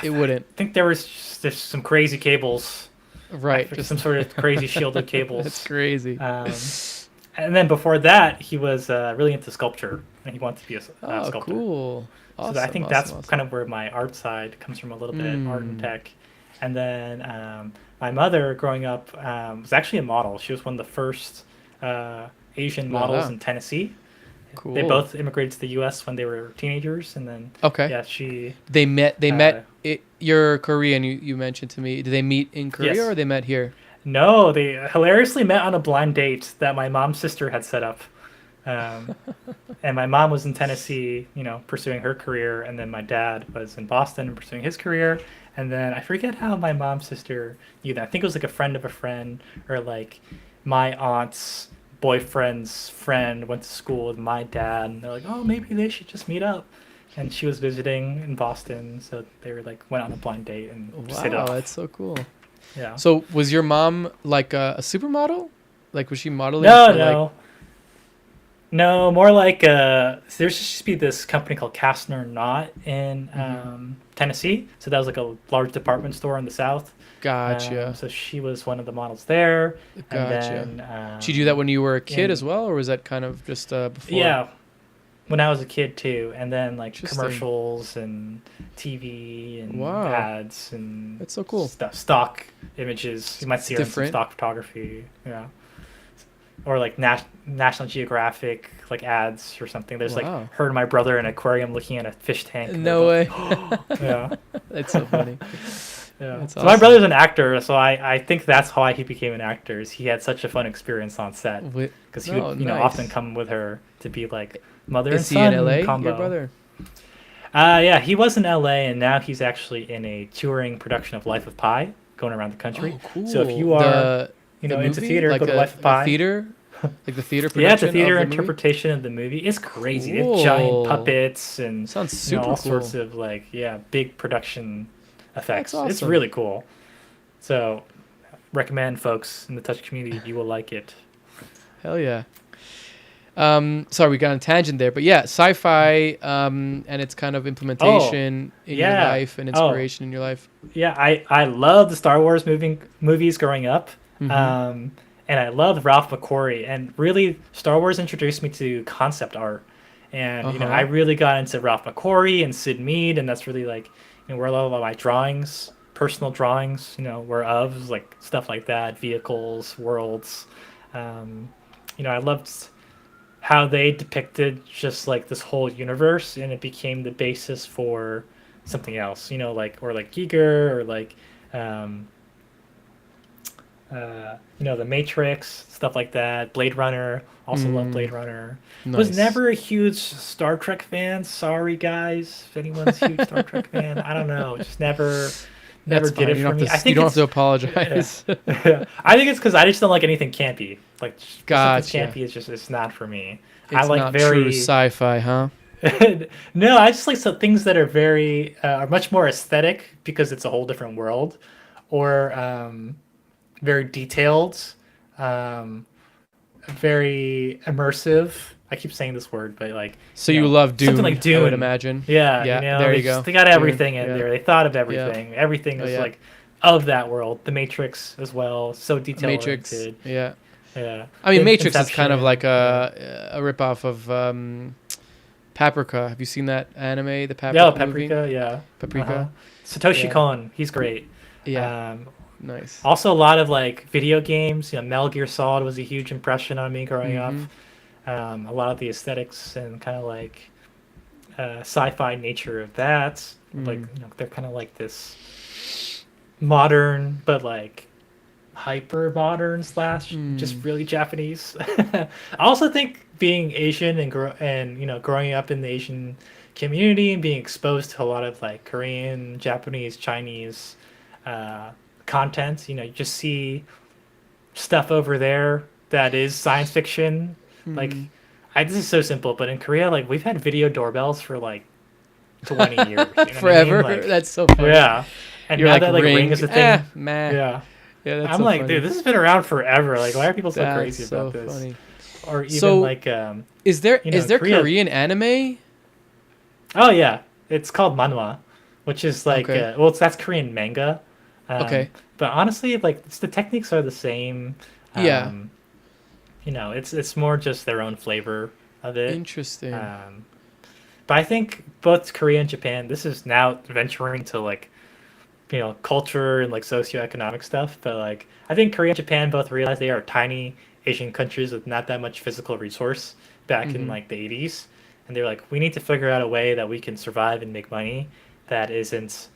it wouldn't. I think there's some crazy cables. Right. Just some sort of crazy shielded cables. That's crazy. And then before that, he was really into sculpture, and he wanted to be a sculptor. Cool. Awesome, So I think awesome, that's awesome. kind of where my art side comes from a little bit, art and tech. And then my mother, growing up, was actually a model. She was one of the first Asian models in Tennessee. Cool. They both immigrated to the U.S. when they were teenagers, and then They met. You're Korean. You mentioned to me. Did they meet in Korea or they met here? No, they hilariously met on a blind date that my mom's sister had set up. And my mom was in Tennessee, pursuing her career, and then my dad was in Boston pursuing his career. And then I forget how my mom's sister knew that. I think it was like a friend of a friend, or like my aunt's boyfriend's friend went to school with my dad, and they're like, oh, maybe they should just meet up. And she was visiting in Boston, so they were like went on a blind date and just hit it off. That's so cool. Yeah. So was your mom like a supermodel? Like was she modeling? No. No, more like there used to be this company called Kastner Knott in Tennessee. So that was like a large department store in the South. Gotcha. So she was one of the models there. Gotcha. And then, did you do that when you were a kid as well, or was that kind of just before? Yeah, when I was a kid too. And then like commercials and TV and ads and that's so cool. Stock images. You might see her in some stock photography. Yeah. Or like National Geographic like ads or something. There's like her and my brother in an aquarium looking at a fish tank. No way. Yeah. That's so funny. Yeah. That's so awesome. My brother's an actor, so I think that's how he became an actor. Is he had such a fun experience on set because he would often come with her to be like mother and son. Is he in LA? Combo. Your brother? Yeah, he was in LA, and now he's actually in a touring production of Life of Pi, going around the country. Oh, cool. So if you are into theater, like go to Life of Pi. Theater. Like the theater production. Yeah, it's a theater of the interpretation of the movie. It's crazy. Cool. They have giant puppets and sounds super all cool. sorts of like big production effects. That's awesome. It's really cool. So recommend folks in the touch community. You will like it. Hell yeah. Sorry, we got on a tangent there, but yeah, sci-fi and its kind of implementation in your life and inspiration in your life. Yeah, I love the Star Wars movies growing up. And I loved Ralph McQuarrie, and really Star Wars introduced me to concept art. And I really got into Ralph McQuarrie and Sid Mead, and that's really like where a lot of my drawings, personal drawings, were of, like stuff like that, vehicles, worlds. I loved how they depicted just like this whole universe, and it became the basis for something else, like Giger or like the Matrix, stuff like that. Blade Runner, also love Blade Runner. Nice. Was never a huge Star Trek fan. Sorry guys, if anyone's a huge Star Trek fan. I don't know, just never did it for me. I think you don't have to apologize. Yeah. I think it's because I just don't like anything campy. Like gotcha. Campy is just it's not for me. It's I like not very true sci-fi, huh? No, I just like some things that are very are much more aesthetic because it's a whole different world, or very detailed, very immersive. I keep saying this word, but like so you love Dune, something like Dune. I would imagine. Yeah, there you go. They got everything in there. They thought of everything. Yeah. Everything was like of that world. The Matrix as well, so detail Matrix, oriented. Yeah. I mean, Matrix is kind of like a ripoff of Paprika. Have you seen that anime, the Paprika movie? Paprika. Satoshi Kon, he's great. Yeah. Nice. Also, a lot of like video games. Metal Gear Solid was a huge impression on me growing up. A lot of the aesthetics and kind of like sci-fi nature of that. Like they're kind of like this modern, but like hyper modern / just really Japanese. I also think being Asian and growing up in the Asian community and being exposed to a lot of like Korean, Japanese, Chinese content, you just see stuff over there that is science fiction. Like this is so simple, but in Korea, like we've had video doorbells for like 20 years. Forever. Like, that's so funny. Yeah. And you're now like, that like Ring is a thing. Man. Yeah. That's I'm so like, funny. dude, this has been around forever. Like, why are people so that's crazy about this? Funny. Or even like is there Korea, Korean anime? Oh yeah. It's called manhwa. which is like Okay. that's Korean manga. Okay. But honestly, like the techniques are the same. Yeah. Um, it's more just their own flavor of it. Interesting. Um, but I think both Korea and Japan, this is now venturing to like culture and like socioeconomic stuff. But like I think Korea and Japan both realize they are tiny Asian countries with not that much physical resource back in Mm-hmm. like the 80s, and they're like, we need to figure out a way that we can survive and make money that isn't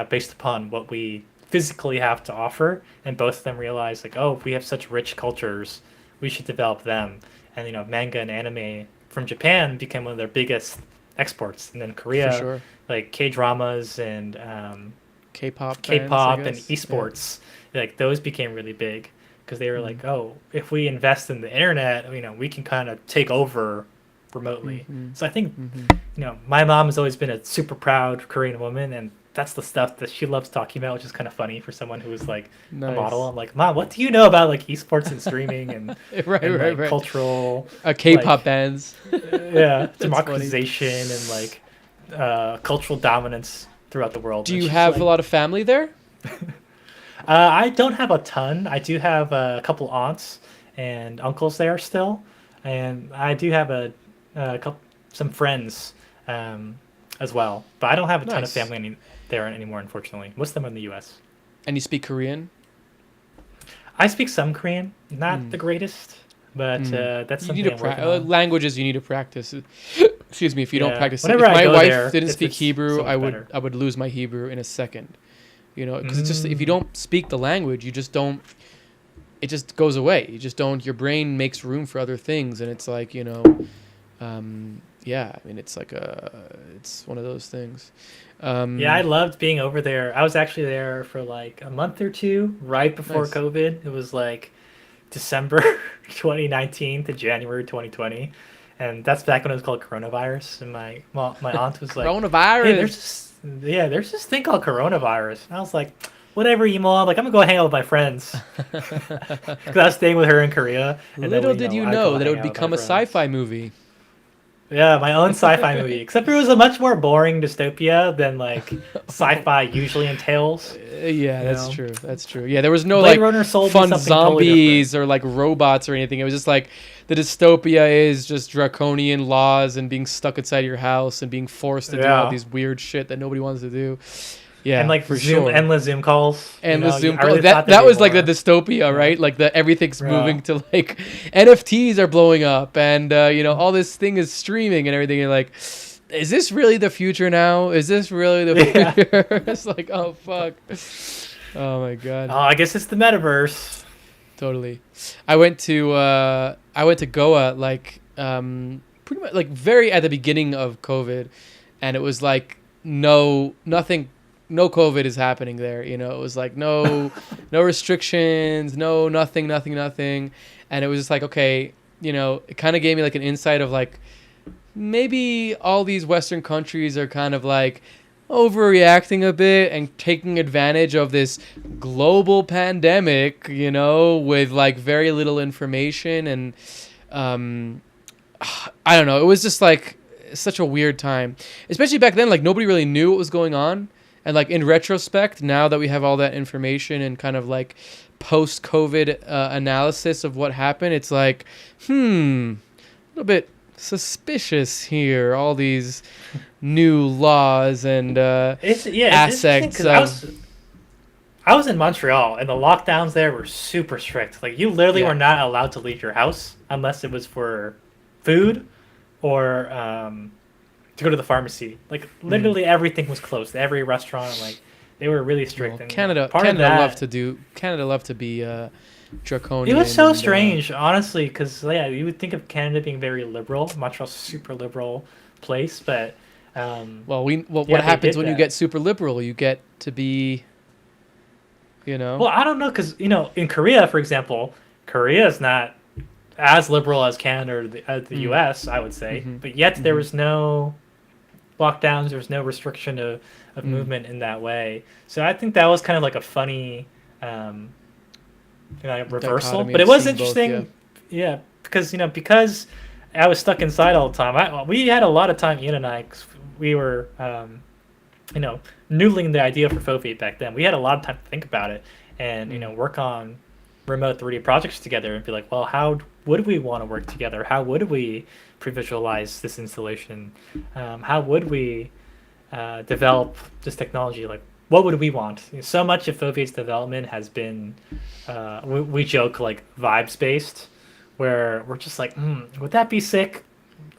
based upon what we physically have to offer. And both of them realize like, oh, we have such rich cultures, we should develop them. And manga and anime from Japan became one of their biggest exports, and then For Korea, sure. like K dramas and K-pop bands, I K-pop and guess. Yeah. esports, like those became really big because they were Mm. like, oh, if we invest in the internet, we can kind of take over remotely. Mm-hmm. So I think, Mm-hmm. my mom has always been a super proud Korean woman, and that's the stuff that she loves talking about, which is kind of funny for someone who is like a model. Nice. I'm like, Mom, what do you know about like esports and streaming and Right, and right, like right. cultural, K-pop like bands. yeah, That's funny. democratization and like cultural dominance throughout the world? Do And you she's have a like, lot of family there? I don't have a ton. I do have a couple aunts and uncles there still, and I do have a couple some friends as well. But I don't have a ton of Nice. family there anymore, unfortunately. Most of them are in the U.S. And you speak Korean? I speak some Korean, not Mm. the greatest, but that's You need something to I'm working practice on. languages. You need to practice. Excuse me. If you don't Yeah. practice, Whenever if I my go wife there, didn't it's speak Hebrew, so much better. I would lose my Hebrew in a second. Because it's just if you Mm. don't speak the language, you just don't. It just goes away. You just don't. Your brain makes room for other things, and it's like yeah. I mean, it's one of those things. Yeah, I loved being over there. I was actually there for like a month or two right before Nice. COVID. It was like December 2019 to January 2020. And that's back when it was called coronavirus. And my aunt was like, "Hey, Coronavirus. there's this thing called coronavirus." And I was like, "Whatever, Emo. I'm like, I'm gonna go hang out with my friends." Because I was staying with her in Korea. And then Little did you I'd know go that it hang would out with my become a friends. sci-fi movie. Yeah, my own sci-fi movie. Except it was a much more boring dystopia than like sci-fi usually entails. Yeah, You that's know? true. That's true. Yeah, there was no Blade like Runner sold me fun something totally zombies or like robots or anything. It was just like the dystopia is just draconian laws and being stuck inside your house and being forced to do all Yeah. these weird shit that nobody wants to do. Yeah, And like for Zoom, sure. endless Zoom calls. And the Zoom I call, really that thought there'd that be was like the more. dystopia, Yeah. right? Like the everything's Yeah. moving to like NFTs are blowing up and all this thing is streaming and everything. You're like, is this really the future now? Is this really the Yeah. future? It's like, oh fuck. Oh my god. Oh, I guess it's the metaverse. Totally. I went to Goa like pretty much like very at the beginning of COVID, and it was like nothing, no COVID is happening there. It was like no restrictions, nothing, and it was just like okay, it kind of gave me like an insight of like maybe all these Western countries are kind of like overreacting a bit and taking advantage of this global pandemic, with like very little information. And I don't know. It was just like such a weird time, especially back then. Like nobody really knew what was going on. And like in retrospect, now that we have all that information and kind of like post-COVID analysis of what happened, it's like, a little bit suspicious here. All these new laws and It's interesting aspects 'cause of I was in Montreal and the lockdowns there were super strict. Like you literally Yeah. were not allowed to leave your house unless it was for food or to go to the pharmacy. Like literally everything was closed. Every restaurant, like they were really strict. well, And Canada. part of Canada that, love to be draconian. it was so and, strange, honestly, because you would think of Canada being very liberal. Montreal's a super liberal place, but Well, yeah, what they happens did when you that. get super liberal? You get to be, Well, I don't know, because in Korea, for example, Korea is not as liberal as Canada or the U.S. I would say, Mhm. but yet there Mhm. was no lockdowns. There was no restriction of movement in that way. So I think that was kind of like a funny reversal. Dichotomy But of it was seeing both, interesting, yeah, because I was stuck inside all the time. We had a lot of time, Ian and I, 'cause we were you know, noodling the idea for Foveate back then, we had a lot of time to think about it and, Mm. work on remote 3D projects together and be like, well, how would we want to work together? How would we pre-visualize this installation? How would we develop this technology? Like, what would we want? So much of Foveate's development has been, we joke, like vibes based, where we're just like, would that be sick?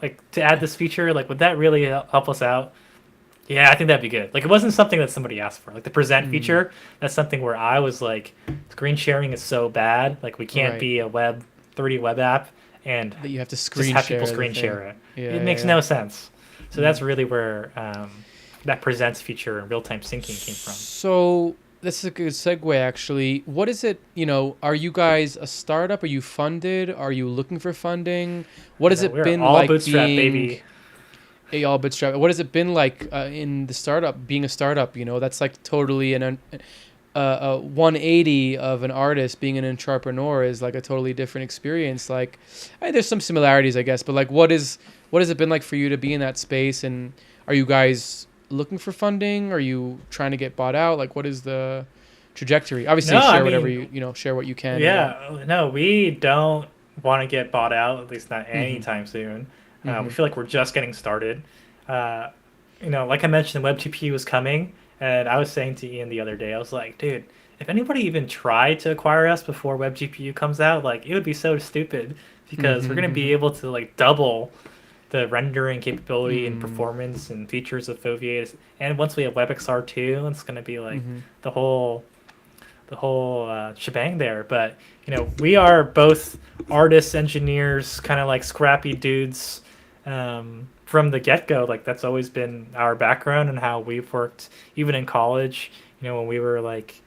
Like to add this feature, like would that really help us out? Yeah, I think that'd be good. Like it wasn't something that somebody asked for. Like the present Mm. feature, that's something where I was like, screen sharing is so bad. Like we can't Right. be a 3D web app and That you have to just screen have people share the screen thing. share it. Yeah, It yeah, makes yeah. no sense. So Mm. that's really where that presents feature and real time syncing came from. So this is a good segue, actually. What is it? Are you guys a startup? Are you funded? Are you looking for funding? What has it We're been all like bootstrap, being baby. a all bootstrap? What has it been like in the startup, being a startup? That's like totally a 180 of an artist being an entrepreneur is like a totally different experience. Like, there's some similarities, I guess, but like, what has it been like for you to be in that space? And are you guys looking for funding? Are you trying to get bought out? Like, what is the trajectory? Obviously, No, I share whatever mean, share what you can. yeah, no, we don't want to get bought out, at least not Mm-hmm. anytime soon. We Mm-hmm. feel like we're just getting started. Uh, like I mentioned, WebGPU was coming, and I was saying to Ian the other day, I was like, dude, if anybody even tried to acquire us before WebGPU comes out, like it would be so stupid because we're Mm-hmm. gonna Mm-hmm. be able to like double the rendering capability and Mm-hmm. performance and features of Foveate. And once we have WebXR2, it's gonna be like Mm-hmm. the whole shebang there. But we are both artists, engineers, kind of like scrappy dudes from the get go. Like that's always been our background and how we've worked, even in college. When we were like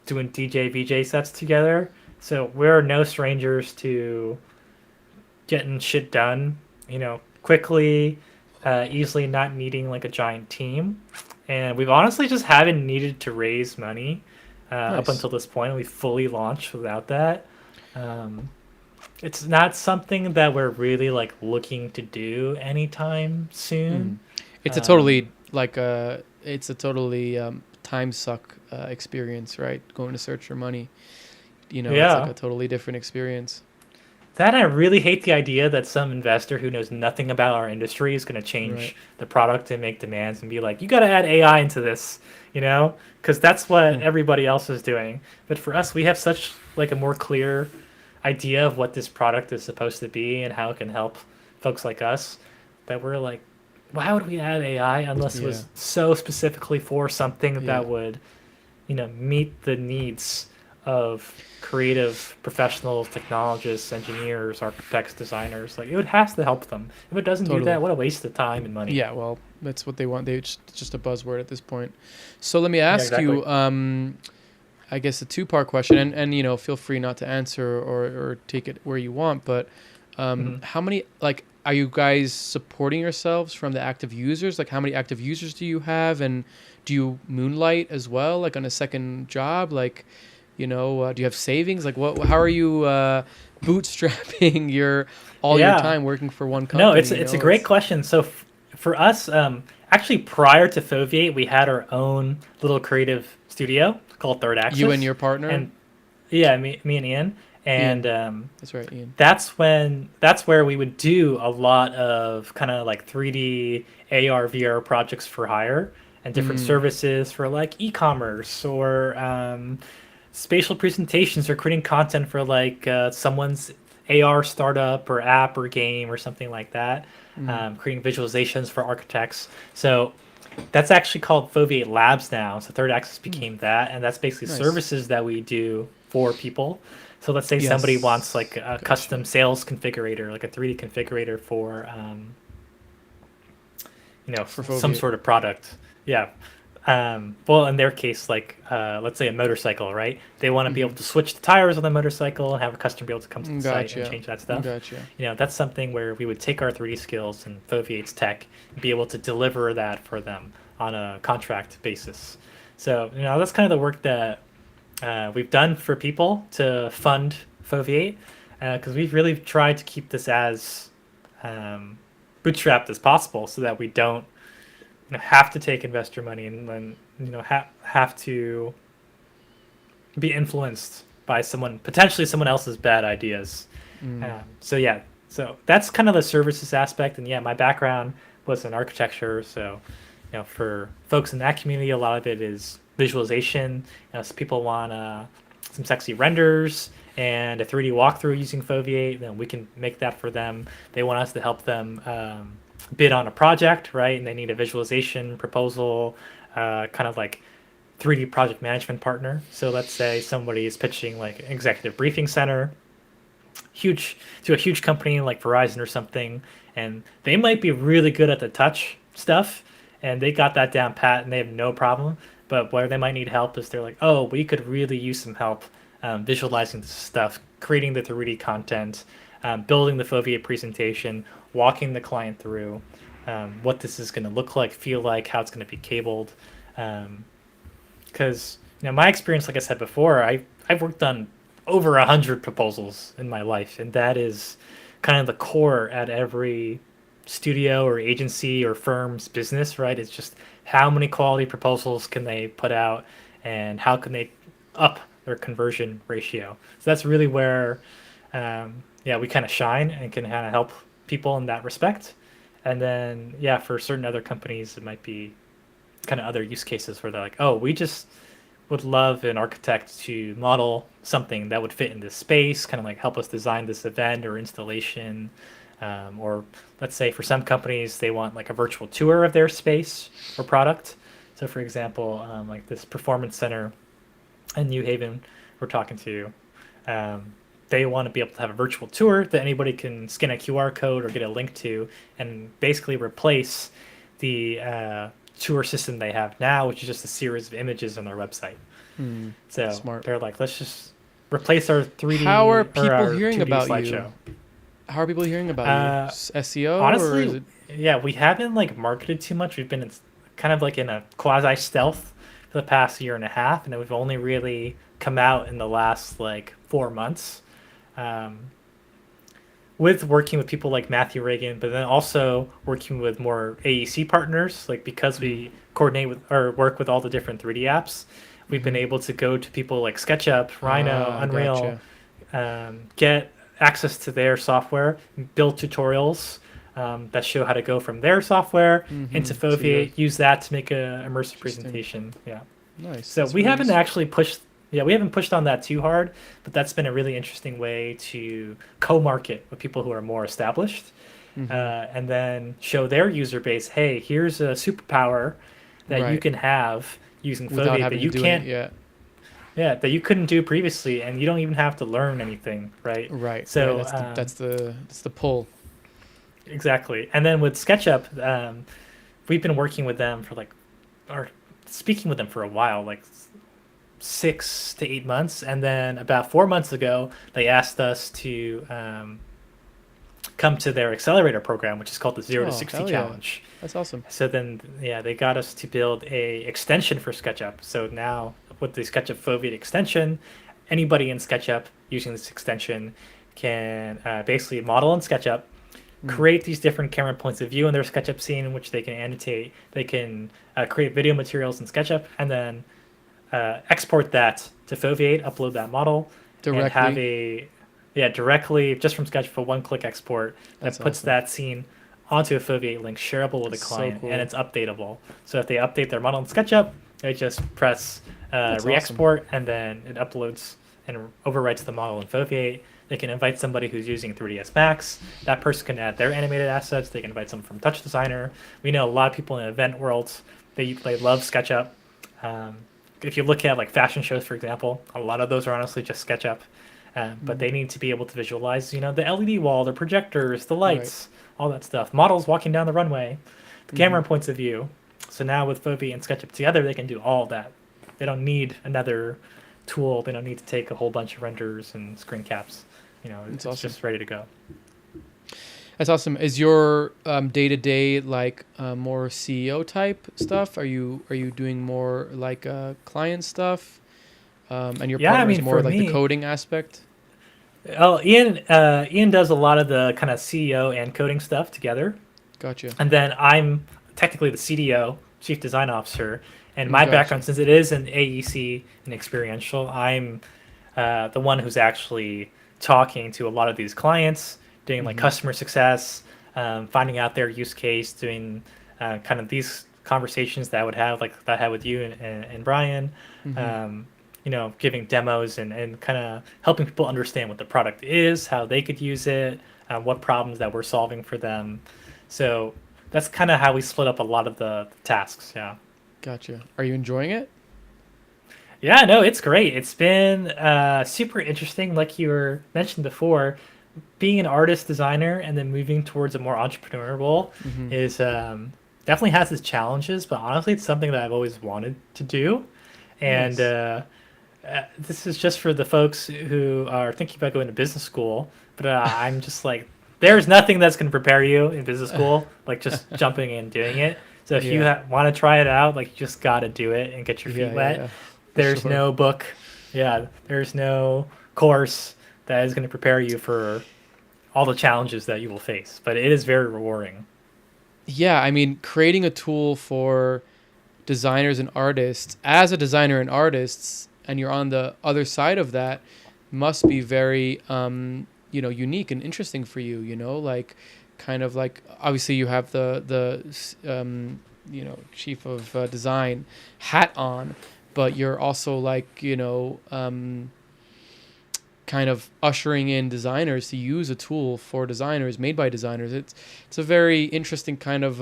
doing DJ VJ sets together. So we're no strangers to getting shit done. Quickly, easily, not needing like a giant team. And we've honestly just haven't needed to raise money up Nice. until this point. We fully launched without that. Um, it's not something that we're really like looking to do anytime Mm. soon. It's a Um, totally time suck experience, right? Going to search for money. It's like yeah, a totally different experience. that I really hate the idea that some investor who knows nothing about our industry is going to Right. change the product and make demands and be like, you got to add AI into this, because that's what Hmm. everybody else is doing. But for us, we have such like a more clear idea of what this product is supposed to be and how it can help folks like us that we're like, why would we add AI unless it Yeah. was so specifically for something Yeah. that would, meet the needs of creative professionals, technologists, engineers, architects, designers. Like it has to help them. If it doesn't do Totally. that, what a waste of time and money. Yeah. Well, that's what they want. It's just a buzzword at this point. So let me Yeah, ask exactly. you. I guess a two-part question, and feel free not to answer or take it where you want. But Hmm. how many are you guys supporting yourselves from the active users? Like, how many active users do you have, and do you moonlight as well, like on a second job? Like, do you have savings? Like, what? How are you bootstrapping all your Yeah. time working for one No, company? it's a great question. So for us, actually prior to Foveate, we had our own little creative studio called Third You and Axis, your partner. and yeah, me and Ian, and Ian. That's right, Ian. that's where we would do a lot of kind of like 3D AR VR projects for hire and different Mm, services for like e-commerce or spatial presentations or creating content for like someone's AR startup or app or game or something like that. mm, Creating visualizations for architects. So that's actually called Foveate Labs now. So Third Axis mm. became that, and that's basically Nice. services that we do for people. So let's say somebody wants Yes. like a Gotcha. custom sales configurator, like a 3D configurator for For some Foveate. sort of product. Yeah. Well, in their case, like let's say a motorcycle, right? They want to be Mm-hmm. able to switch the tires on the motorcycle and have a customer be able to come to the site and Gotcha. change that stuff. Gotcha. That's something where we would take our 3D skills and Foveate's tech and be able to deliver that for them on a contract basis. So, that's kind of the work that we've done for people to fund Foveate because we've really tried to keep this as bootstrapped as possible so that we don't have to take investor money and then have to be influenced by potentially someone else's bad ideas. So yeah, so that's kind of the services aspect. And yeah, my background was in architecture, so for folks in that community, a lot of it is visualization. So people want some sexy renders and a 3D walkthrough using Foveate, then we can make that for them. They want us to help them bid on a project, right? And they need a visualization proposal, kind of like 3D project management partner. So let's say somebody is pitching like an executive briefing center, to a huge company like Verizon or something, and they might be really good at the touch stuff, and they got that down pat, and they have no problem. But where they might need help is they're like, oh, we could really use some help visualizing this stuff, creating the 3D content, building the Foveate presentation, walking the client through what this is going to look like, feel like, how it's going to be cabled. Because my experience, like I said before, I've worked on over 100 proposals in my life, and that is kind of the core at every studio or agency or firm's business, right? It's just how many quality proposals can they put out, and how can they up their conversion ratio. So that's really where we kind of shine and can kind of help people in that respect. And then for certain other companies, it might be kind of other use cases where they're like, oh, we just would love an architect to model something that would fit in this space, kind of like help us design this event or installation. Or let's say for some companies, they want like a virtual tour of their space or product. So for example, like this performance center in New Haven we're talking to, they want to be able to have a virtual tour that anybody can scan a QR code or get a link to, and basically replace the tour system they have now, which is just a series of images on their website. So Smart. They're like, let's just replace our 3D. How are people our hearing 2D about slideshow. you? How are people hearing about you? SEO? Honestly, or is it... yeah, we haven't like marketed too much. We've been kind of like in a quasi stealth for the past year and a half, and then we've only really come out in the last like 4 months. With working with people like Matthew Reagan, but then also working with more AEC partners, like because we coordinate with or work with all the different 3D apps, we've been able to go to people like SketchUp, Rhino, Unreal, get access to their software, build tutorials that show how to go from their software into Foveate, use that to make a immersive presentation. Yeah. Nice. So we haven't actually pushed we haven't pushed on that too hard, but that's been a really interesting way to co-market with people who are more established, and then show their user base, hey, here's a superpower that you can have using Foveate that you can't, that you couldn't do previously, and you don't even have to learn anything, right? Right. So that's the pull. Exactly. And then with SketchUp, we've been working with them for speaking with them for a while, like 6 to 8 months, and then about 4 months ago they asked us to come to their accelerator program, which is called the 0 to 60 challenge. That's awesome. So then they got us to build a extension for SketchUp. So now with the SketchUp Foveate extension, anybody in SketchUp using this extension can basically model in SketchUp, create these different camera points of view in their SketchUp scene, in which they can annotate. They can create video materials in SketchUp, and then export that to Foveate, upload that model, directly. And have directly just from SketchUp, a one-click export that puts awesome. that scene onto a Foveate link, shareable with the client, and it's updatable. So if they update their model in SketchUp, they just press re-export, and then it uploads and overwrites the model in Foveate. They can invite somebody who's using 3ds Max. That person can add their animated assets. They can invite someone from Touch Designer. We know a lot of people in event worlds, they love SketchUp. If you look at like fashion shows, for example, a lot of those are honestly just SketchUp. But they need to be able to visualize, the LED wall, the projectors, the lights, all that stuff. Models walking down the runway, the camera points of view. So now with Foveate and SketchUp together, they can do all that. They don't need another tool. They don't need to take a whole bunch of renders and screen caps. It's awesome. Just ready to go. That's awesome. Is your day-to-day like more CEO type stuff? Are you doing more like client stuff? And your partner's more like the coding aspect? Oh, Ian does a lot of the kind of CEO and coding stuff together. Gotcha. And then I'm technically the CDO, Chief Design Officer, and my background, since it is an AEC and experiential, I'm the one who's actually talking to a lot of these clients, doing like customer success, finding out their use case, doing kind of these conversations that I would have, like that I had with you and Brian, giving demos and kind of helping people understand what the product is, how they could use it, what problems that we're solving for them. So that's kind of how we split up a lot of the tasks. Yeah. Gotcha. Are you enjoying it? Yeah, no, it's great. It's been super interesting, like you were mentioned before. Being an artist designer and then moving towards a more entrepreneurial role is definitely has its challenges, but honestly, it's something that I've always wanted to do. And this is just for the folks who are thinking about going to business school. But I'm just like, there's nothing that's going to prepare you in business school, like just jumping in and doing it. So if you want to try it out, like you just got to do it and get your feet wet. Yeah. There's no book. Yeah, there's no course that is going to prepare you for all the challenges that you will face. But it is very rewarding. Yeah, I mean, creating a tool for designers and artists, as a designer and artists, and you're on the other side of that, must be very, unique and interesting for you, like kind of like, obviously you have the chief of design hat on, but you're also like, kind of ushering in designers to use a tool for designers, made by designers. It's a very interesting kind of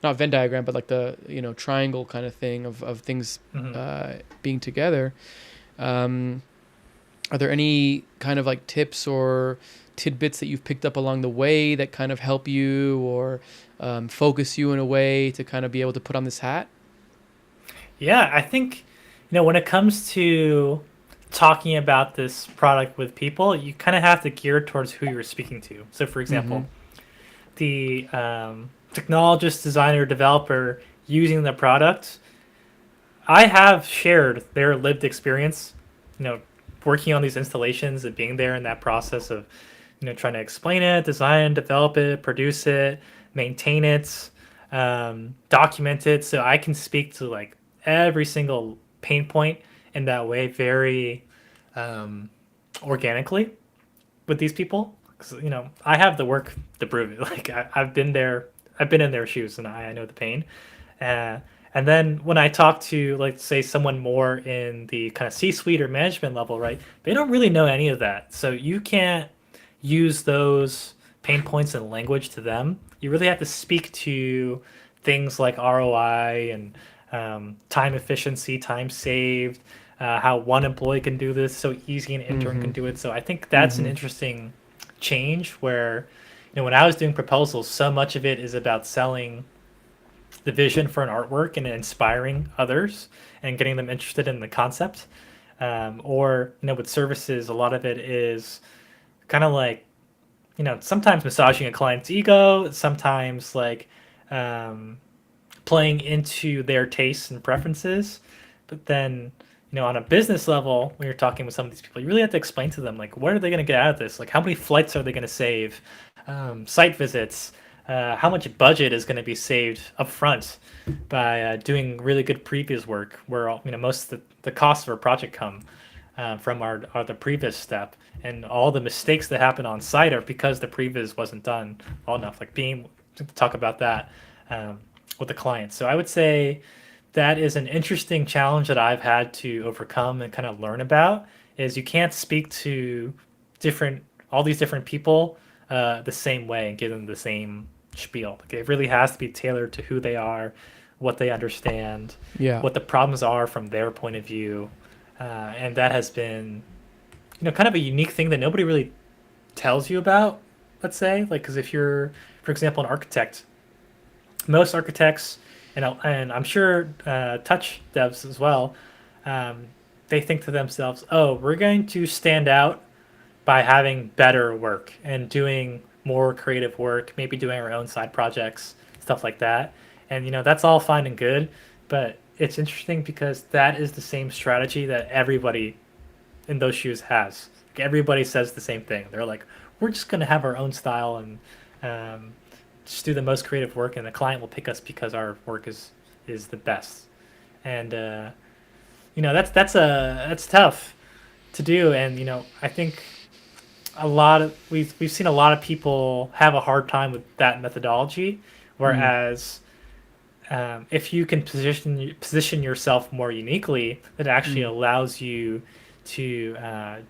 not Venn diagram, but like the triangle kind of thing of things being together. Are there any kind of like tips or tidbits that you've picked up along the way that kind of help you or focus you in a way to kind of be able to put on this hat? Yeah, I think when it comes to talking about this product with people, you kind of have to gear towards who you're speaking to. So for example, the technologist, designer, developer using the product, I have shared their lived experience, working on these installations and being there in that process of, trying to explain it, design, develop it, produce it, maintain it, document it. So I can speak to like every single pain point in that way very organically with these people. Because, I have the work to prove it. Like I've been there, I've been in their shoes and I know the pain. And then when I talk to, like, say, someone more in the kind of C-suite or management level, right, they don't really know any of that. So you can't use those pain points and language to them. You really have to speak to things like ROI and time efficiency, time saved, how one employee can do this so easy, an intern can do it. So I think that's an interesting change where, when I was doing proposals, so much of it is about selling the vision for an artwork and inspiring others and getting them interested in the concept. Or with services, a lot of it is kind of like, sometimes massaging a client's ego, sometimes like playing into their tastes and preferences. But then, on a business level, when you're talking with some of these people, you really have to explain to them, like, what are they going to get out of this? Like, how many flights are they going to save? Site visits, how much budget is going to be saved up front by doing really good previous work where most of the costs of a project come from the previous step, and all the mistakes that happen on site are because the previs wasn't done well enough, like being to talk about that with the client. So I would say that is an interesting challenge that I've had to overcome and kind of learn about, is you can't speak to all these different people the same way and give them the same spiel. Like, it really has to be tailored to who they are, what they understand, what the problems are from their point of view. And that has been, kind of a unique thing that nobody really tells you about, let's say. Like, because if you're, for example, an architect, most architects, and I'm sure touch devs as well, they think to themselves, oh, we're going to stand out by having better work and doing more creative work, maybe doing our own side projects, stuff like that. And, that's all fine and good, but it's interesting because that is the same strategy that everybody in those shoes has. Like, everybody says the same thing. They're like, we're just going to have our own style and just do the most creative work, and the client will pick us because our work is the best. And that's tough to do. And I think we've seen a lot of people have a hard time with that methodology, whereas if you can position yourself more uniquely, that actually allows you to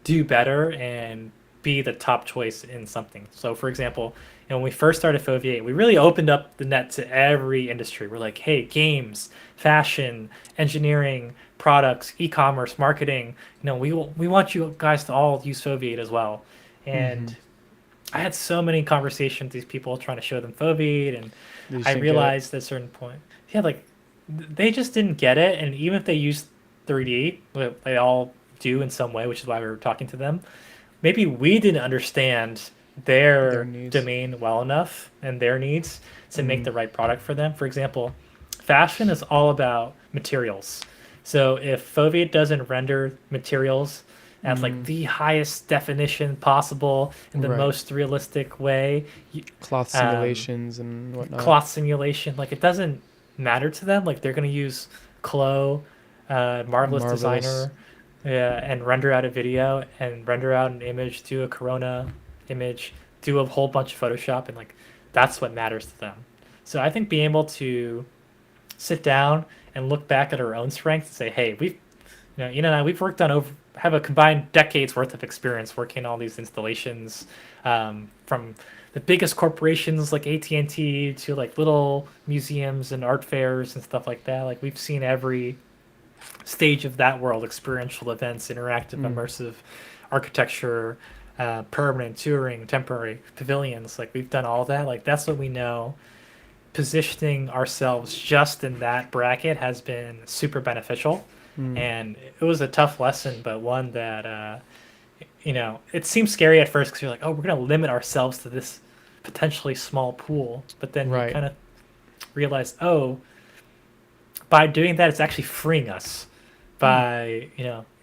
do better and be the top choice in something. So for example, when we first started Foveate, we really opened up the net to every industry. We're like, hey, games, fashion, engineering, products, e-commerce, marketing, we want you guys to all use Foveate as well. And I had so many conversations with these people trying to show them Foveate, and I realized at a certain point, like they just didn't get it. And even if they use 3D, they all do in some way, which is why we were talking to them. Maybe we didn't understand their domain well enough and their needs to make the right product for them. For example, fashion is all about materials. So if Foveate doesn't render materials at like the highest definition possible in the most realistic way, cloth simulations and whatnot. Cloth simulation, like it doesn't matter to them. Like they're going to use Clo, Marvelous Designer, and render out a video and render out an image, do a Corona image, do a whole bunch of Photoshop, and like that's what matters to them. So I think being able to sit down and look back at our own strengths and say, hey, we've worked on have a combined decades worth of experience working on all these installations, from the biggest corporations like AT&T to like little museums and art fairs and stuff like that. Like we've seen every stage of that world: experiential events, interactive, immersive architecture, permanent, touring, temporary pavilions. Like we've done all that. Like that's what we know. Positioning ourselves just in that bracket has been super beneficial. And it was a tough lesson, but one that it seems scary at first because you're like, oh, we're going to limit ourselves to this potentially small pool. But then you kind of realize, oh, by doing that, it's actually freeing us by,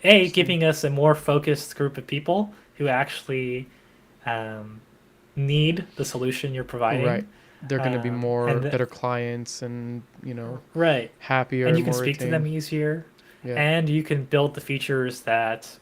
giving us a more focused group of people who actually need the solution you're providing. Right. They're going to be better clients and, happier. And you can speak to them easier. Yeah. And you can build the features that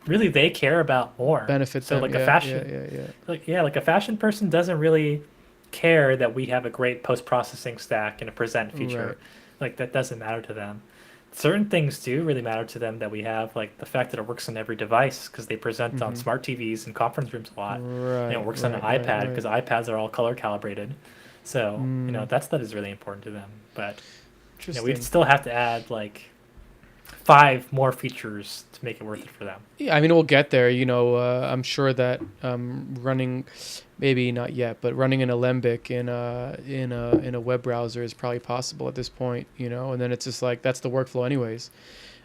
really they care about more. Benefit so them. Like a fashion, like a fashion person doesn't really care that we have a great post-processing stack and a present feature. Right. Like that doesn't matter to them. Certain things do really matter to them that we have, like the fact that it works on every device because they present on smart TVs and conference rooms a lot. Right. It works on an iPad because iPads are all color calibrated. So that stuff is really important to them. But we still have to add like 5 more features to make it worth it for them. Yeah, I mean, we'll get there. I'm sure that running, maybe not yet, but running an Alembic in a web browser is probably possible at this point. And then it's just like that's the workflow anyways.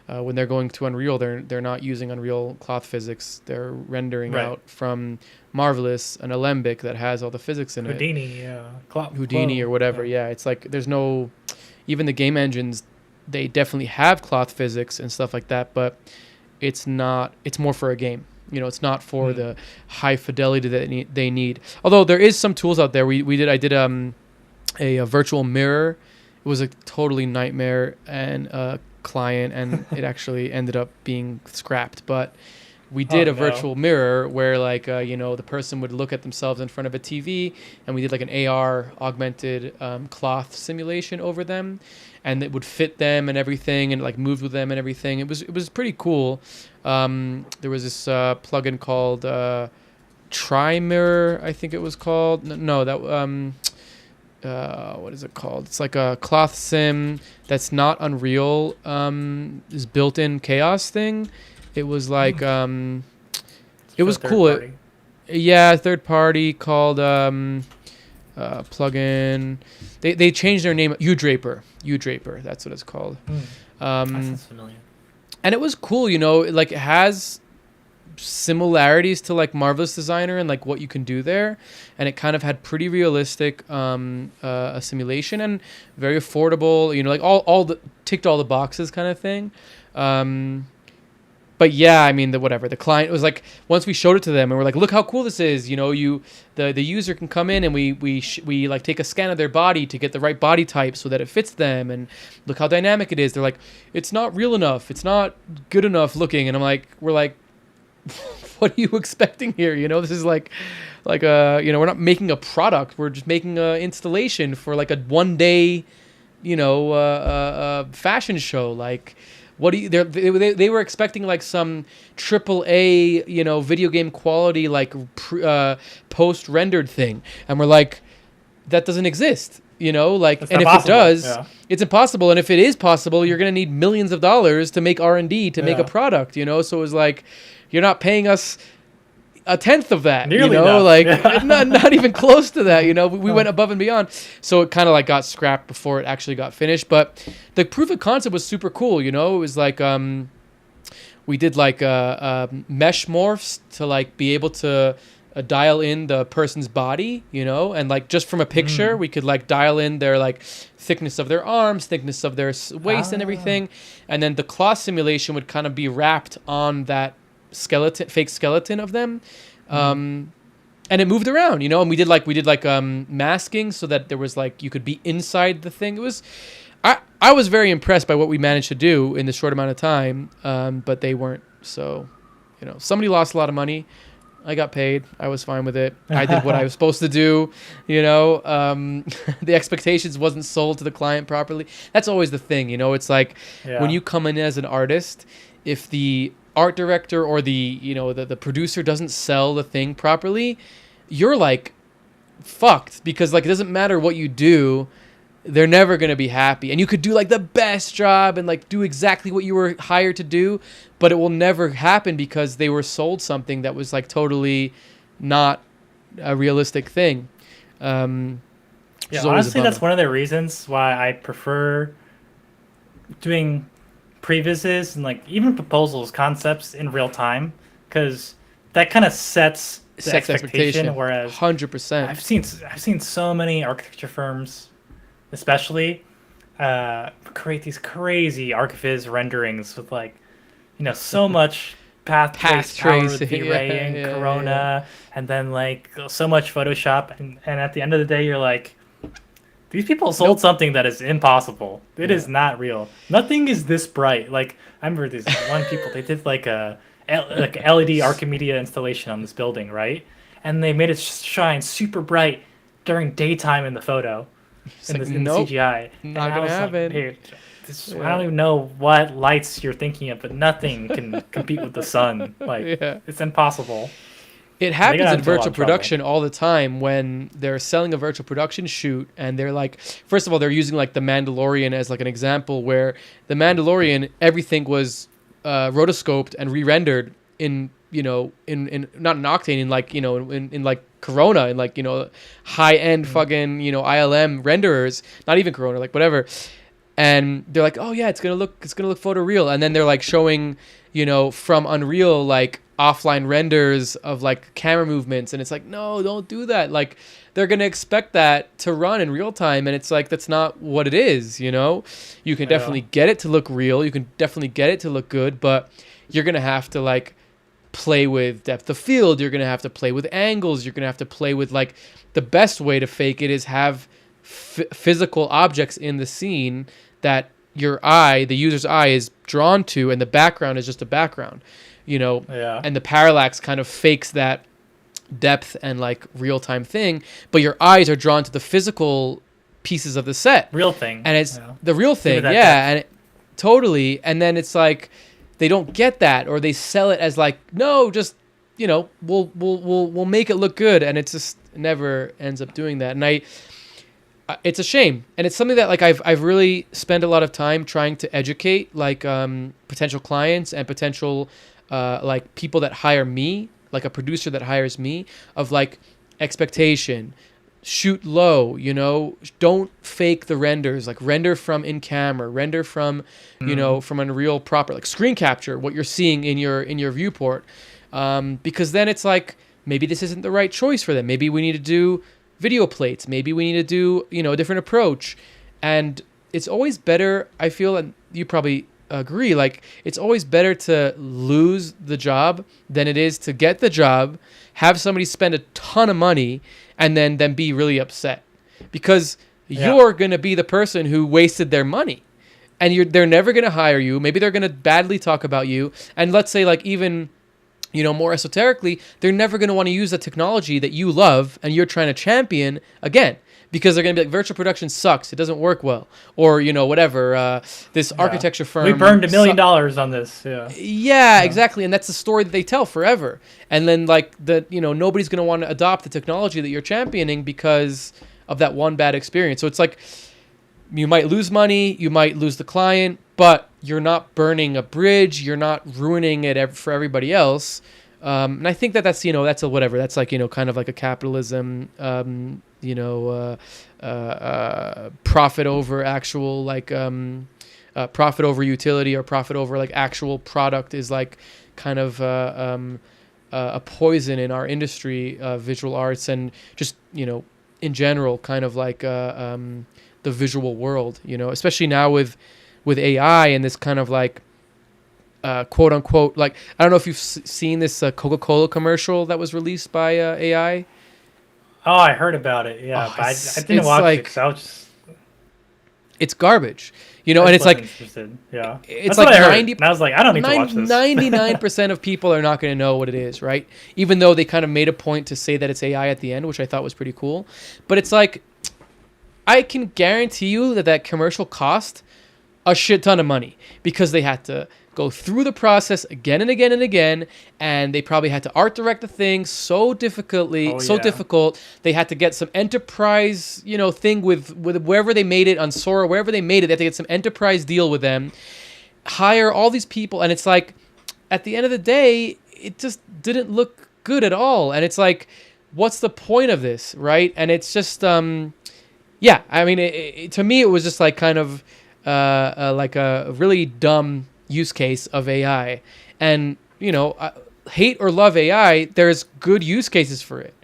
When they're going to Unreal, they're not using Unreal cloth physics. They're rendering out from Marvelous an Alembic that has all the physics in Houdini, it. Houdini or whatever. Yeah, it's like there's no. Even the game engines, they definitely have cloth physics and stuff like that, but it's not. It's more for a game. It's not for the high fidelity that they need. Although there is some tools out there. I did a virtual mirror. It was a totally nightmare and client, and it actually ended up being scrapped. But we did a virtual mirror where the person would look at themselves in front of a TV, and we did like an AR augmented cloth simulation over them, and it would fit them and everything, and like moved with them and everything. It was pretty cool. There was this plugin called Tri-Mirror, I think it was called. What is it called? It's like a cloth sim that's not Unreal. This built-in chaos thing. It was like it was cool. Third party called plugin. They changed their name. U-Draper, that's what it's called. That sounds familiar. And it was cool, like it has similarities to like Marvelous Designer and like what you can do there, and it kind of had pretty realistic a simulation and very affordable. Like all the ticked all the boxes kind of thing. but yeah, I mean, the client was like, once we showed it to them and we're like, look how cool this is, the user can come in and we like take a scan of their body to get the right body type so that it fits them, and look how dynamic it is. They're like, it's not real enough, it's not good enough looking, and we're like, what are you expecting here? This is like we're not making a product, we're just making an installation for like a 1 day, fashion show. Like, what do you? They were expecting like some AAA, video game quality, like post rendered thing, and we're like, that doesn't exist, like, It's and not if possible. it does, Yeah. it's impossible. And if it is possible, you're gonna need millions of dollars to make R&D to make a product, So it was like, you're not paying us a tenth of that, Nearly enough. like Yeah. not even close to that, we went above and beyond. So it kind of like got scrapped before it actually got finished. But the proof of concept was super cool, it was like, we did like mesh morphs to like be able to dial in the person's body, and like just from a picture, we could like dial in their like thickness of their arms, thickness of their waist and everything. And then the claw simulation would kind of be wrapped on that fake skeleton of them, and it moved around, and we did like masking so that there was like, you could be inside the thing. It was, I was very impressed by what we managed to do in this short amount of time, but they weren't. So somebody lost a lot of money, I got paid, I was fine with it, I did what I was supposed to do. The expectations wasn't sold to the client properly. That's always the thing, it's like, when you come in as an artist, if the art director or the the producer doesn't sell the thing properly, you're like fucked, because like, it doesn't matter what you do, they're never going to be happy. And you could do like the best job and like do exactly what you were hired to do, but it will never happen because they were sold something that was like totally not a realistic thing. Honestly, that's one of the reasons why I prefer doing previses and like even proposals, concepts in real time, because that kind of sets the expectation. Whereas 100%, I've seen so many architecture firms, especially, create these crazy archiviz renderings with like, so much path trace, V-Ray, Corona, and then like so much Photoshop, and at the end of the day, you're like, these people sold something that is impossible. It is not real. Nothing is this bright. Like, I remember these one people, they did like a LED Archimedia installation on this building, right? And they made it shine super bright during daytime in the photo, in the CGI. Not gonna happen. Hey, I don't even know what lights you're thinking of, but nothing can compete with the sun. Like, it's impossible. It happens in virtual production all the time when they're selling a virtual production shoot, and they're like, first of all, they're using like The Mandalorian as like an example, where The Mandalorian, everything was rotoscoped and re-rendered in not in Octane, in like, in like Corona, and like, high end fucking, ILM renderers, not even Corona, like whatever. And they're like, oh yeah, it's gonna look photoreal. And then they're like showing, from Unreal, like offline renders of like camera movements, and it's like, no, don't do that. Like, they're gonna expect that to run in real time, and it's like, that's not what it is. You can definitely get it to look real, you can definitely get it to look good, but you're gonna have to like play with depth of field, you're gonna have to play with angles, you're gonna have to play with like, the best way to fake it is have physical objects in the scene that the user's eye is drawn to, and the background is just a background, and the parallax kind of fakes that depth and like real-time thing, but your eyes are drawn to the physical pieces of the set, real thing, and it's the real thing, and totally. And then it's like, they don't get that, or they sell it as like, no, just we'll make it look good, and it just never ends up doing that. And it's a shame, and it's something that like I've really spent a lot of time trying to educate like potential clients and potential like people that hire me, like a producer that hires me, of like expectation, shoot low, don't fake the renders, like render from in camera, render from from Unreal proper, like screen capture what you're seeing in your viewport, because then it's like, maybe this isn't the right choice for them, maybe we need to do video plates, maybe we need to do a different approach. And it's always better, I feel, and you probably agree. Like, it's always better to lose the job than it is to get the job, have somebody spend a ton of money, and then be really upset, because you're going to be the person who wasted their money, and they're never going to hire you. Maybe they're going to badly talk about you. And let's say, like, even, more esoterically, they're never going to want to use the technology that you love and you're trying to champion again, because they're going to be like, virtual production sucks. It doesn't work well. Or, whatever, this architecture firm. We burned $1 million on this. Yeah, exactly. And that's the story that they tell forever. And then, like, nobody's going to want to adopt the technology that you're championing because of that one bad experience. So it's like, you might lose money, you might lose the client, but you're not burning a bridge. You're not ruining it for everybody else. And I think that's that's a whatever. That's like, kind of like a capitalism, profit over actual, like, profit over utility, or profit over, like, actual product is, like, kind of a poison in our industry, visual arts, and just, in general, kind of like the visual world, especially now with AI and this kind of, like, quote unquote, like, I don't know if you've seen this Coca-Cola commercial that was released by AI. Oh, I heard about it. Yeah, but I didn't watch it because I was just... It's garbage, and it's like, yeah, it's that's like what I heard. 90. And I was like, I don't need to watch this. 99% of people are not going to know what it is, right? Even though they kind of made a point to say that it's AI at the end, which I thought was pretty cool. But it's like, I can guarantee you that commercial cost a shit ton of money, because they had to go through the process again and again and again, and they probably had to art direct the thing so difficult. They had to get some enterprise, thing with wherever they made it, on Sora, wherever they made it, they had to get some enterprise deal with them, hire all these people, and it's like, at the end of the day, it just didn't look good at all. And it's like, what's the point of this, right? And it's just, I mean, to me, it was just like kind of like a really dumb use case of AI. And, hate or love AI, there's good use cases for it.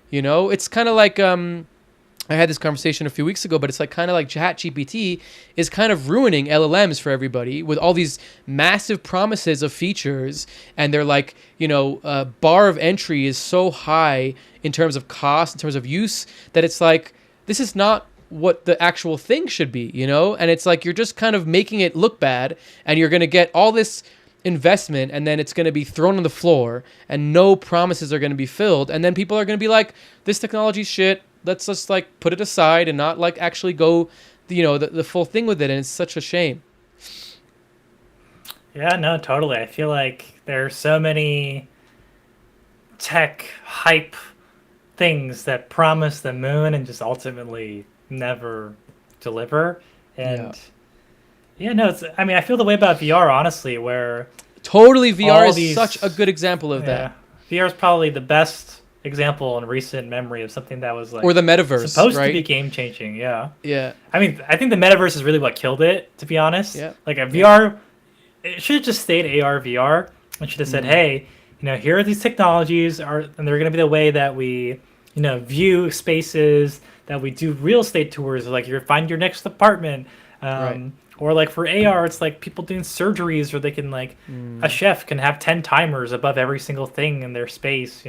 It's kind of like, I had this conversation a few weeks ago, but it's like kind of like ChatGPT is kind of ruining LLMs for everybody with all these massive promises of features. And they're like, bar of entry is so high in terms of cost, in terms of use, that it's like, this is not what the actual thing should be, And it's like, you're just kind of making it look bad, and you're going to get all this investment, and then it's going to be thrown on the floor, and no promises are going to be filled. And then people are going to be like, this technology's shit. Let's just, like, put it aside and not, like, actually go, the full thing with it. And it's such a shame. Yeah, no, totally. I feel like there are so many tech hype things that promise the moon and just ultimately never deliver. And I feel the way about VR, honestly, where totally VR is such a good example of that. VR is probably the best example in recent memory of something that was like, or the metaverse, supposed right? to be game changing. Yeah. I mean, I think the metaverse is really what killed it, to be honest. Like, a VR, it should have just stayed AR VR, and should have said, hey, here are these technologies, and they're going to be the way that we view spaces, that we do real estate tours, like you find your next apartment, right. Or like for AR, it's like people doing surgeries where they can, like, a chef can have 10 timers above every single thing in their space,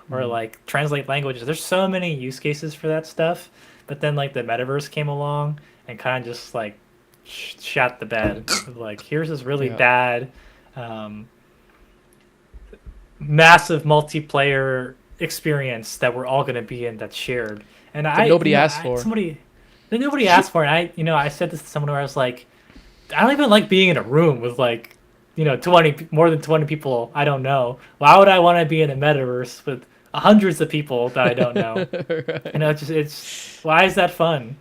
or like translate languages. There's so many use cases for that stuff. But then, like, the metaverse came along and kind of just, like, shot the bed. Like, here's this really bad, massive multiplayer experience that we're all going to be in, that's shared. And nobody asked for. Nobody asked for it. I said this to someone where I was like, I don't even like being in a room with, like, 20, more than 20 people I don't know. Why would I want to be in a metaverse with hundreds of people that I don't know? Right. It's why is that fun?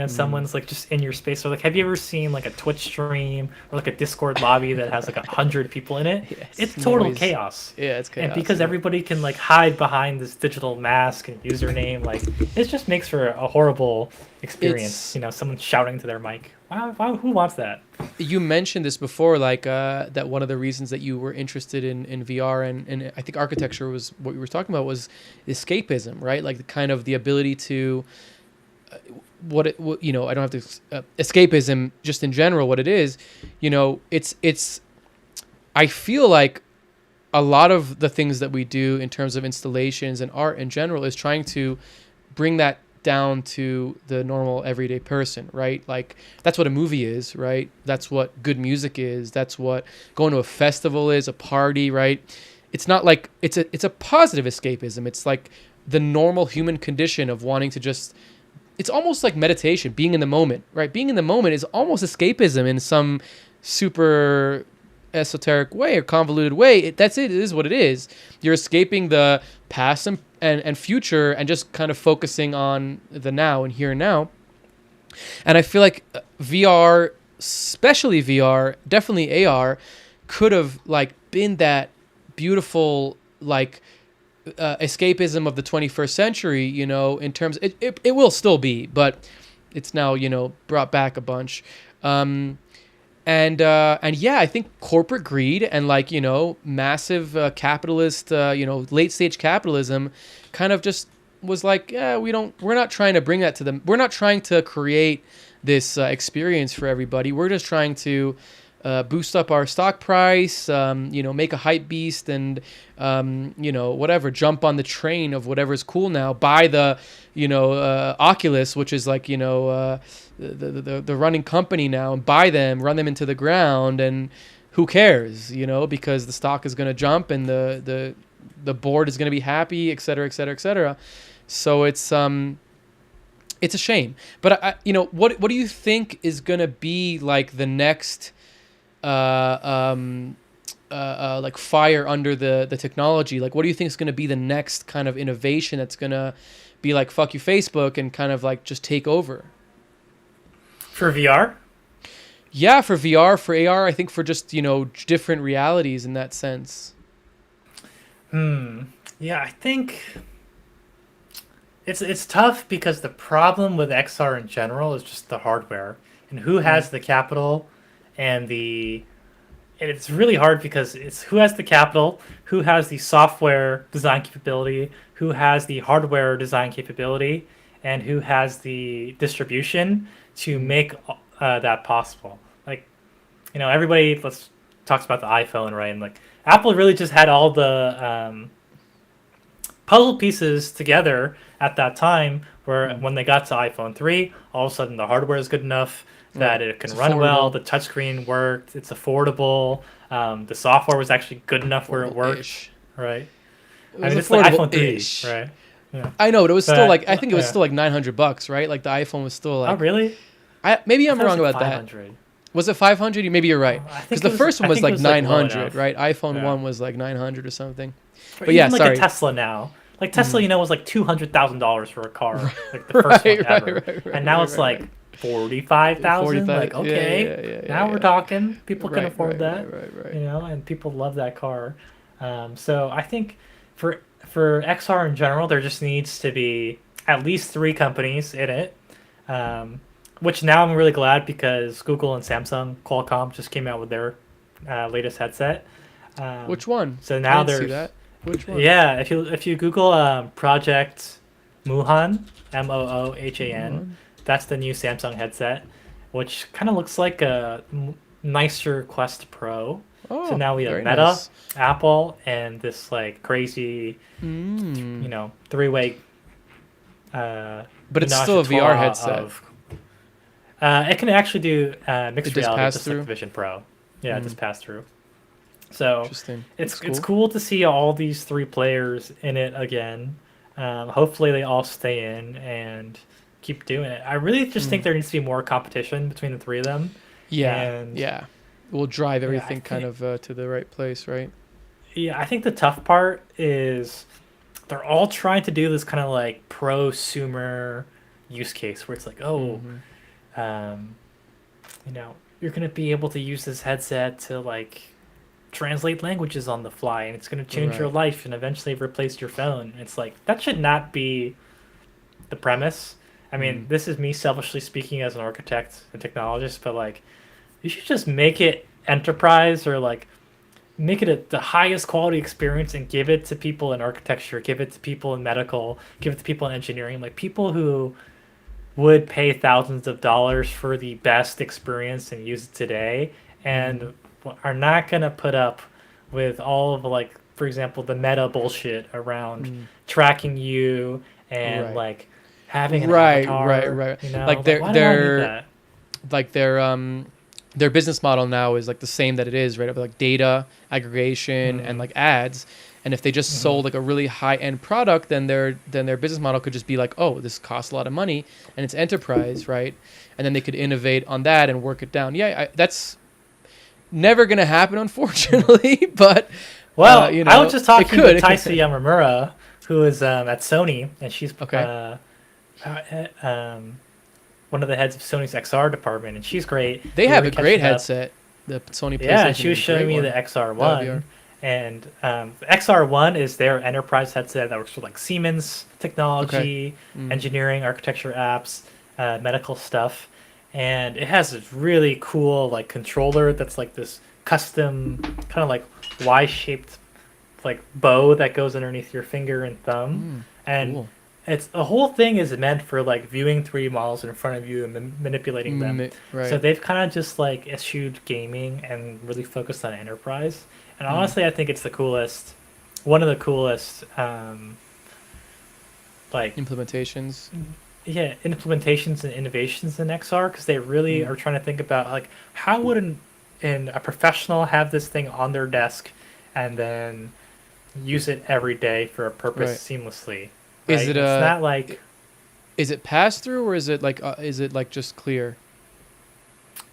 Someone's, like, just in your space. So, like, have you ever seen, like, a Twitch stream or, like, a Discord lobby that has, like, 100 people in it? It's total chaos. Yeah, it's chaos. And because everybody can, like, hide behind this digital mask and username, like, it just makes for a horrible experience. Someone shouting to their mic. Why, who wants that? You mentioned this before, like, that one of the reasons that you were interested in VR and I think architecture was what you were talking about, was escapism, right? Like, the kind of the ability to... I don't have to escapism just in general. What it is, it's. I feel like a lot of the things that we do in terms of installations and art in general is trying to bring that down to the normal everyday person, right? Like that's what a movie is, right? That's what good music is. That's what going to a festival is, a party, right? It's not like it's a positive escapism. It's like the normal human condition of wanting to just, it's almost like meditation, being in the moment, right? Being in the moment is almost escapism in some super esoteric way or convoluted way. It is what it is. You're escaping the past and future and just kind of focusing on the now and here and now. And I feel like VR, especially VR, definitely AR, could have like been that beautiful like escapism of the 21st century, in terms it will still be, but it's now brought back a bunch. And yeah, I think corporate greed and massive capitalist, late stage capitalism kind of just was like, yeah, we're not trying to bring that to them. We're not trying to create this experience for everybody. We're just trying to boost up our stock price, make a hype beast and, whatever, jump on the train of whatever's cool now, buy the, Oculus, which is like, the running company now, and buy them, run them into the ground, and who cares, because the stock is going to jump and the board is going to be happy, et cetera, et cetera, et cetera. So it's a shame. But what do you think is going to be like the next like fire under the technology? Like, what do you think is going to be the next kind of innovation that's going to be like, fuck you, Facebook, and kind of like just take over? For VR? Yeah, for VR, for AR, I think for just, different realities in that sense. Yeah, I think it's tough because the problem with XR in general is just the hardware and who has the capital and it's really hard because it's who has the capital, who has the software design capability, who has the hardware design capability, and who has the distribution to make that possible. Like, everybody talks about the iPhone, right? And like Apple really just had all the puzzle pieces together at that time where when they got to iPhone 3, all of a sudden the hardware is good enough that it can run well, the touchscreen worked, it's affordable, the software was actually good enough where it worked, right? It's like iPhone 3, right? Yeah. I know, but it was still like, I think it was still like $900, right? Like the iPhone was still like... Oh, really? Maybe I'm wrong about 500. that. Was it 500? Maybe you're right. Because the first one was like 900, right? iPhone 1 was like 900 or something. But yeah, like sorry. a Tesla now. Like Tesla, was like $200,000 for a car, like the first one ever. And now it's like 45,000. Like, okay, now we're talking. People can afford that, right. and people love that car. So I think for XR in general, there just needs to be at least 3 companies in it. Which now I'm really glad because Google and Samsung, Qualcomm just came out with their latest headset. Which one? So now I didn't see there's that. Which one? Yeah, if you Google Project Moohan, Moohan, that's the new Samsung headset, which kind of looks like a nicer Quest Pro. Oh, so now we have Meta, nice. Apple, and this like crazy, 3-way. But it's still a VR headset. It can actually do mixed reality, just through? like the Vision Pro. Yeah, it just pass through. So Interesting. It's cool to see all these 3 players in it again. Hopefully they all stay in and keep doing it. I really just think there needs to be more competition between the 3 of them. Yeah. We'll drive everything kind of to the right place, right? Yeah, I think the tough part is they're all trying to do this kind of like prosumer use case where it's like, you're going to be able to use this headset to like translate languages on the fly and it's going to change your life and eventually replace your phone. It's like, that should not be the premise. I mean, this is me selfishly speaking as an architect and technologist, but like, you should just make it enterprise or like make it the highest quality experience and give it to people in architecture, give it to people in medical, give it to people in engineering, like people who would pay thousands of dollars for the best experience and use it today, and are not gonna put up with all of like, for example, the meta bullshit around tracking you and Right. like having an Right, avatar. right. You know, Like why do I need that? like their business model now is like the same that it is, right? Of like data aggregation and like ads. And if they just sold like a really high end product, then their business model could just be like, oh, this costs a lot of money and it's enterprise, right? And then they could innovate on that and work it down. Yeah, that's never gonna happen, unfortunately. But Well, you know, I was just talking to it could. Taisa Yamamura, who is at Sony, and she's Okay. one of the heads of Sony's XR department, and she's great. They We have were a great catching up. headset. The Sony PlayStation. Yeah, she was is a showing great me one. the XR1, VR. and the XR1 is their enterprise headset that works with like Siemens technology, engineering, architecture apps, medical stuff, and it has this really cool like controller that's like this custom kind of like Y-shaped like bow that goes underneath your finger and thumb, and Cool. it's the whole thing is meant for like viewing 3D models in front of you and manipulating them. Right. So they've kind of just like eschewed gaming and really focused on enterprise. And honestly, I think it's the coolest, one of the coolest, like Implementations. implementations and innovations in XR, because they really are trying to think about like how would a professional have this thing on their desk and then use it every day for a purpose seamlessly. Right? Is it it's not like is it pass through or is it like just clear?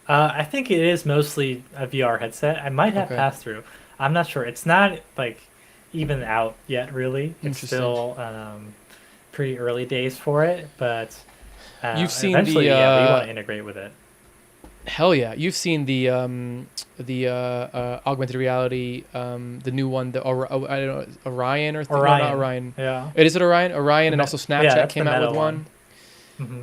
I think it is mostly a VR headset. I might have Okay. pass through. I'm not sure. It's not like even out yet, really. It's Interesting. still pretty early days for it, but You've seen eventually, the, yeah, we want to integrate with it. Hell yeah! You've seen the augmented reality, the new one, I don't know, Orion or no, not Orion. Yeah. Is it Orion? Orion, and also Snapchat that's came the out Meta with one.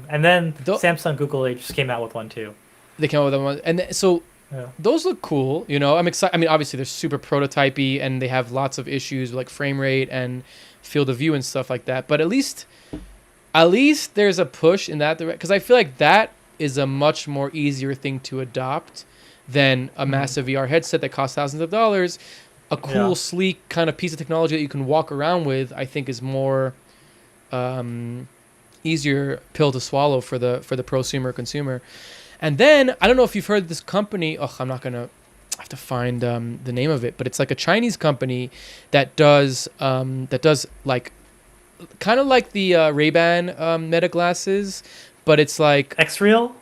And then Tho- Samsung, Google, they just came out with one too. They came out with one, and so Yeah. those look cool. You know, I'm excited. I mean, obviously they're super prototypey, and they have lots of issues with like frame rate and field of view and stuff like that. But at least there's a push in that direction, because I feel like that is a much more easier thing to adopt than a massive VR headset that costs thousands of dollars. A cool, sleek kind of piece of technology that you can walk around with, I think, is more easier pill to swallow for the prosumer consumer. And then I don't know if you've heard this company. Oh, I'm not gonna. I have to find the name of it, but it's like a Chinese company that does like kind of like the Ray-Ban Meta glasses, but it's like X-Real?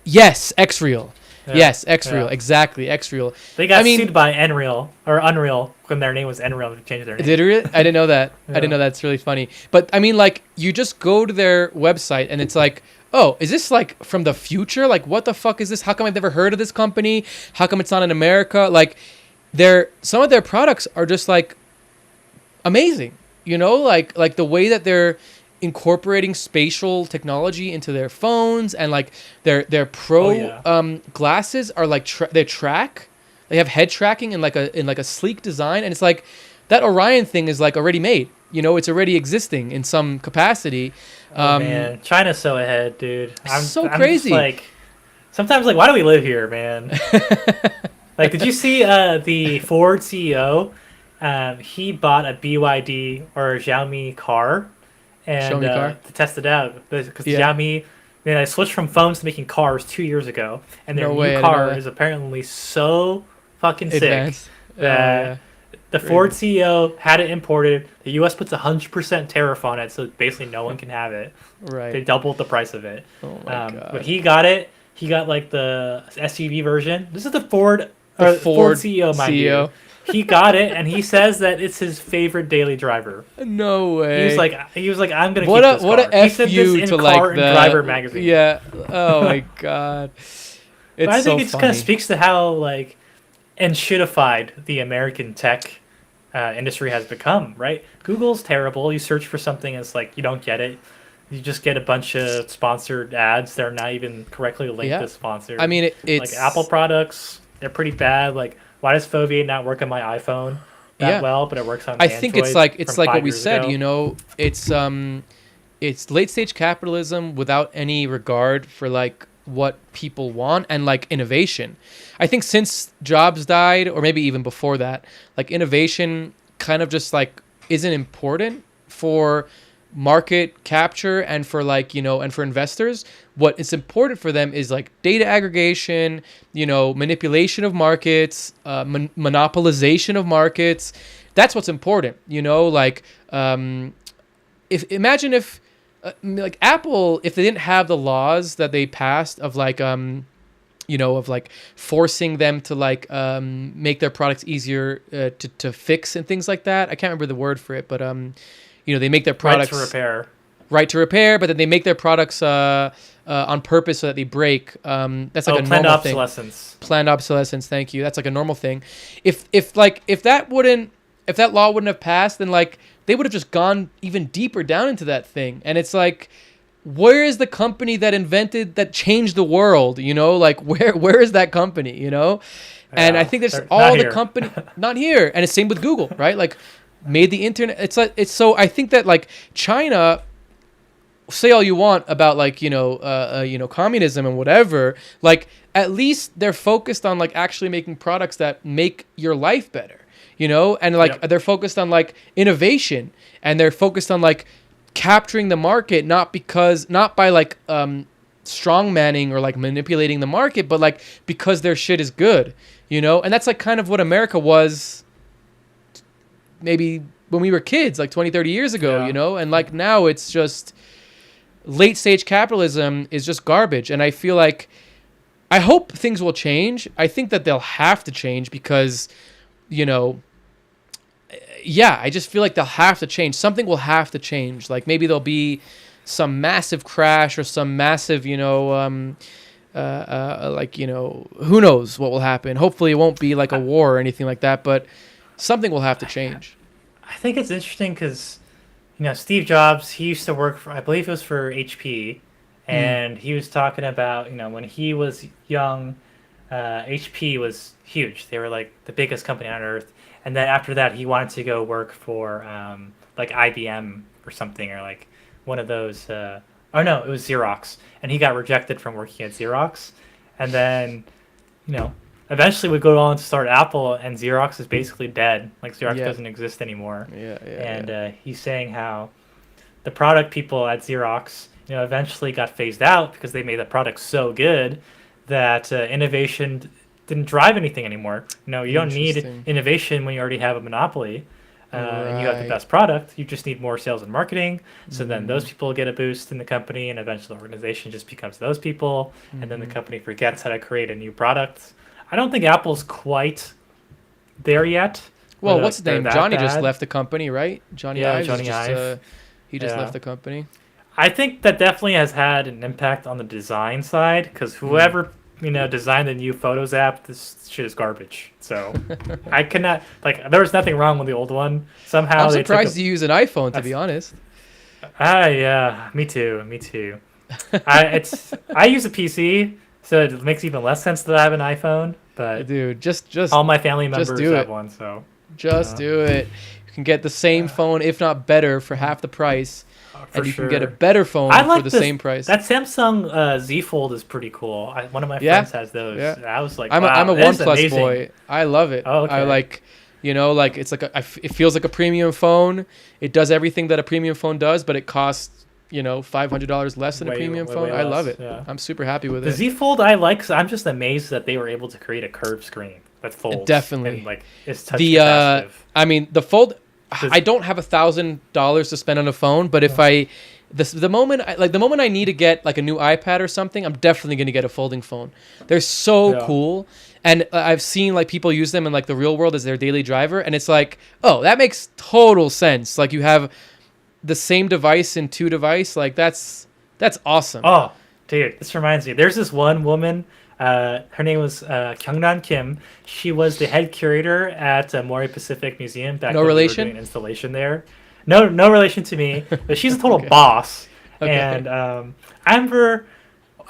yes, X-Real. Yeah. Yes, X-Real. Yeah. Exactly, X-Real. They got I mean, sued by Unreal when their name was Unreal to change their name. did it? Really? I didn't know that. I didn't Yeah. know that. It's really funny. But I mean, like, you just go to their website and it's like, oh, is this like from the future? Like, what the fuck is this? How come I've never heard of this company? How come it's not in America? Like, some of their products are just like amazing. You know, like the way that they're incorporating spatial technology into their phones, and like their pro glasses are like they have head tracking in like a sleek design, and it's like that Orion thing is like already made. You know, it's already existing in some capacity. Man, China's so ahead, dude. I'm crazy. Just like, sometimes, like, why do we live here, man? Like, did you see the Ford CEO? He bought a BYD or a Xiaomi car, and Xiaomi car? to test it out, because Yeah. Xiaomi, they switched from phones to making cars 2 years ago, and their No way, I new didn't know car that. is apparently so fucking sick Advanced. that the Ford CEO had it imported. The U.S. puts 100% tariff on it, so basically no one can have it. Right. They doubled the price of it. Oh my God. But he got it. He got like the SUV version. This is the Ford CEO, mind CEO. you. He got it, and he says that it's his favorite daily driver. No way. He was like, I'm gonna what keep a this what car. a He f said this you in to Car like and the Driver magazine. Yeah. Oh my God. It's But I think so it just kind funny. of speaks to how like shitified the American tech industry has become. Right? Google's terrible. You search for something, and it's like you don't get it. You just get a bunch of sponsored ads that are not even correctly linked Yeah. to sponsored. I mean, it's like Apple products. They're pretty bad. Like, why does Foveate not work on my iPhone that Yeah. well, but it works on I Android think it's like from what 5 we years said. ago? You know, it's it's late stage capitalism without any regard for like what people want and like innovation. I think since Jobs died, or maybe even before that, like innovation kind of just like isn't important for market capture and for like, you know, and for investors. What is important for them is like data aggregation, you know, manipulation of markets, monopolization of markets. That's what's important, you know, like if imagine if like Apple, if they didn't have the laws that they passed of like you know, of like forcing them to like make their products easier to fix and things like that. I can't remember the word for it, but you know, they make their products right to repair, but then they make their products on purpose so that they break. That's like a planned normal obsolescence. Thing. Planned obsolescence. Thank you. That's like a normal thing. If that law wouldn't have passed, then like they would have just gone even deeper down into that thing. And it's like, where is the company that changed the world? You know, like where is that company? You know, and I think there's all the company not here. And it's same with Google, right? Like made the internet. It's so I think that like China. Say all you want about like you know communism and whatever, like at least they're focused on like actually making products that make your life better, you know, and like they're focused on like innovation, and they're focused on like capturing the market, not by like strong manning or like manipulating the market, but like because their shit is good, you know. And that's like kind of what America was maybe when we were kids like 20-30 years ago, you know. And like now it's just late stage capitalism is just garbage. And I feel like I hope things will change. I think that they'll have to change because, you know, I just feel like they'll have to change. Something will have to change. Like maybe there'll be some massive crash or some massive, you know, like, you know, who knows what will happen. Hopefully it won't be like a war or anything like that, but something will have to change. I think it's interesting because, you know, Steve Jobs, he used to work for, I believe it was for HP, and he was talking about, you know, when he was young, HP was huge. They were like the biggest company on earth. And then after that, he wanted to go work for like IBM or something, or like one of those. Oh no, it was Xerox, and he got rejected from working at Xerox. And then, you know, eventually we go on to start Apple, and Xerox is basically dead. Like Xerox doesn't exist anymore. And he's saying how the product people at Xerox, you know, eventually got phased out because they made the product so good that innovation didn't drive anything anymore. You know, you don't need innovation when you already have a monopoly. And you have the best product. You just need more sales and marketing. So then those people get a boost in the company, and eventually the organization just becomes those people. And then the company forgets how to create a new product. I don't think Apple's quite there yet. Well, what's his name? Johnny just left the company, right? Johnny Ive. He just left the company. I think that definitely has had an impact on the design side, because whoever you know designed the new Photos app, this shit is garbage. So I cannot there was nothing wrong with the old one. Somehow I'm surprised you use an iPhone, to be honest. Yeah, me too. I use a PC, so it makes even less sense that I have an iPhone. But dude, just all my family members have one, so just do it. You can get the same phone, if not better, for half the price. And you can get a better phone for the same price. That Samsung Z Fold is pretty cool. One of my friends has those. Yeah. I was like, I'm a OnePlus boy. I love it. Oh, okay. I like, you know, like it's like it feels like a premium phone. It does everything that a premium phone does, but it costs, you know, $500 less than a premium phone. I love it. Yeah. I'm super happy with it. The Z Fold I like. So I'm just amazed that they were able to create a curved screen that folds. Definitely. And, like, it's touch capacitive. I mean, the Fold. I don't have $1,000 to spend on a phone, but if the moment I need to get like a new iPad or something, I'm definitely going to get a folding phone. They're so cool, and I've seen like people use them in like the real world as their daily driver, and it's like, oh, that makes total sense. Like you have the same device in two device, like that's awesome. Oh, dude, this reminds me. There's this one woman. Her name was Kyungnan Kim. She was the head curator at Mori Pacific Museum back when we were doing an installation there. No relation to me, but she's a total boss. Okay. And I remember,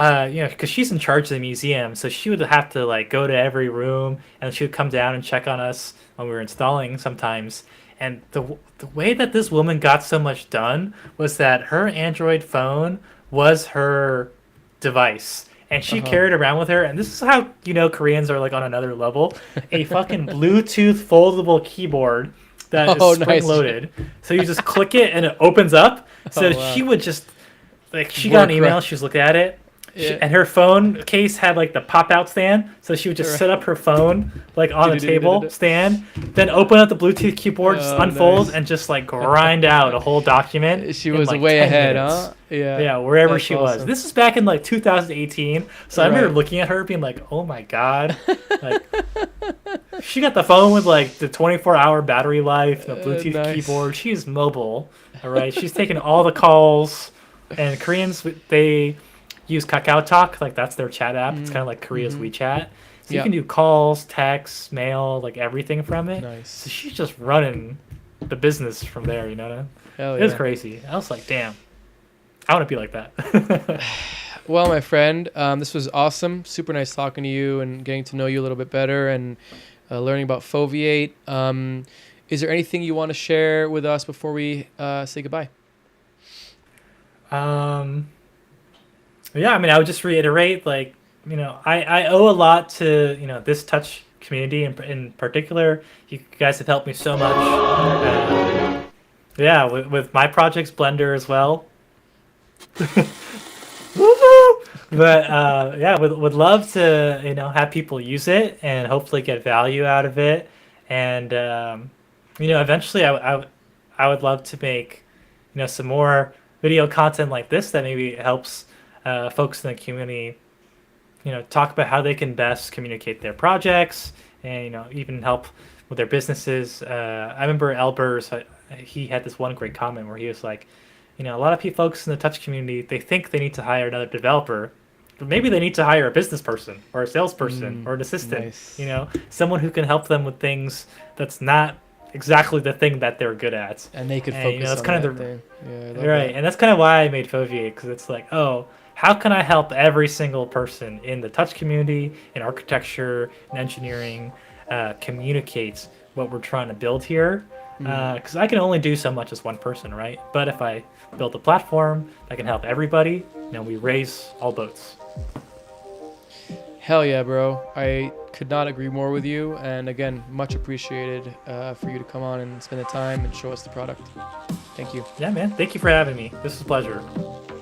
you know, because she's in charge of the museum, so she would have to like go to every room, and she would come down and check on us when we were installing sometimes. And the way that this woman got so much done was that her Android phone was her device. And she carried around with her, and this is how Koreans are like on another level, a fucking Bluetooth foldable keyboard that is spring loaded. Nice. So you just click it and it opens up. So she would just she got an email, she was looking at it. Yeah. And her phone case had like the pop-out stand, so she would just set up her phone like on the table stand, then open up the Bluetooth keyboard, just unfolds, and just like grind out a whole document. She was way ahead, huh? Yeah, wherever she was. This is back in like 2018, so I remember looking at her being like, "Oh my god!" Like, she got the phone with like the 24-hour battery life, the Bluetooth keyboard. She's mobile, all right. She's taking all the calls, and Koreans they use Kakao Talk, like that's their chat app. It's kind of like Korea's WeChat. So you can do calls, texts, mail, like everything from it. Nice. So she's just running the business from there, you know? Hell yeah. It was crazy. I was like, damn, I want to be like that. Well, my friend, this was awesome. Super nice talking to you and getting to know you a little bit better and learning about Foveate. Is there anything you want to share with us before we say goodbye? Yeah, I mean, I would just reiterate, like, I owe a lot to, this touch community in particular. You guys have helped me so much. With my projects, Blender as well. But, would love to, have people use it and hopefully get value out of it. And, eventually I would love to make, some more video content like this that maybe helps folks in the community, talk about how they can best communicate their projects and, even help with their businesses. I remember Elbers, he had this one great comment where he was like, a lot of folks in the touch community, they think they need to hire another developer, but maybe they need to hire a business person or a salesperson or an assistant, nice. Someone who can help them with things that's not exactly the thing that they're good at. And they could focus that's on kind that of the thing. Yeah, right. And that's kind of why I made Foveate, because it's like, oh, how can I help every single person in the touch community, in architecture, in engineering, communicate what we're trying to build here? Because I can only do so much as one person, right? But if I build a platform that can help everybody, we raise all boats. Hell yeah, bro. I could not agree more with you. And again, much appreciated for you to come on and spend the time and show us the product. Thank you. Yeah, man. Thank you for having me. This was a pleasure.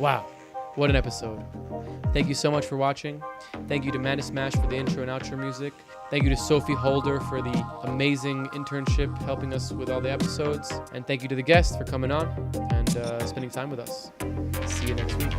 Wow. What an episode. Thank you so much for watching. Thank you to Manda Smash for the intro and outro music. Thank you to Sophie Holder for the amazing internship helping us with all the episodes. And thank you to the guests for coming on and spending time with us. See you next week.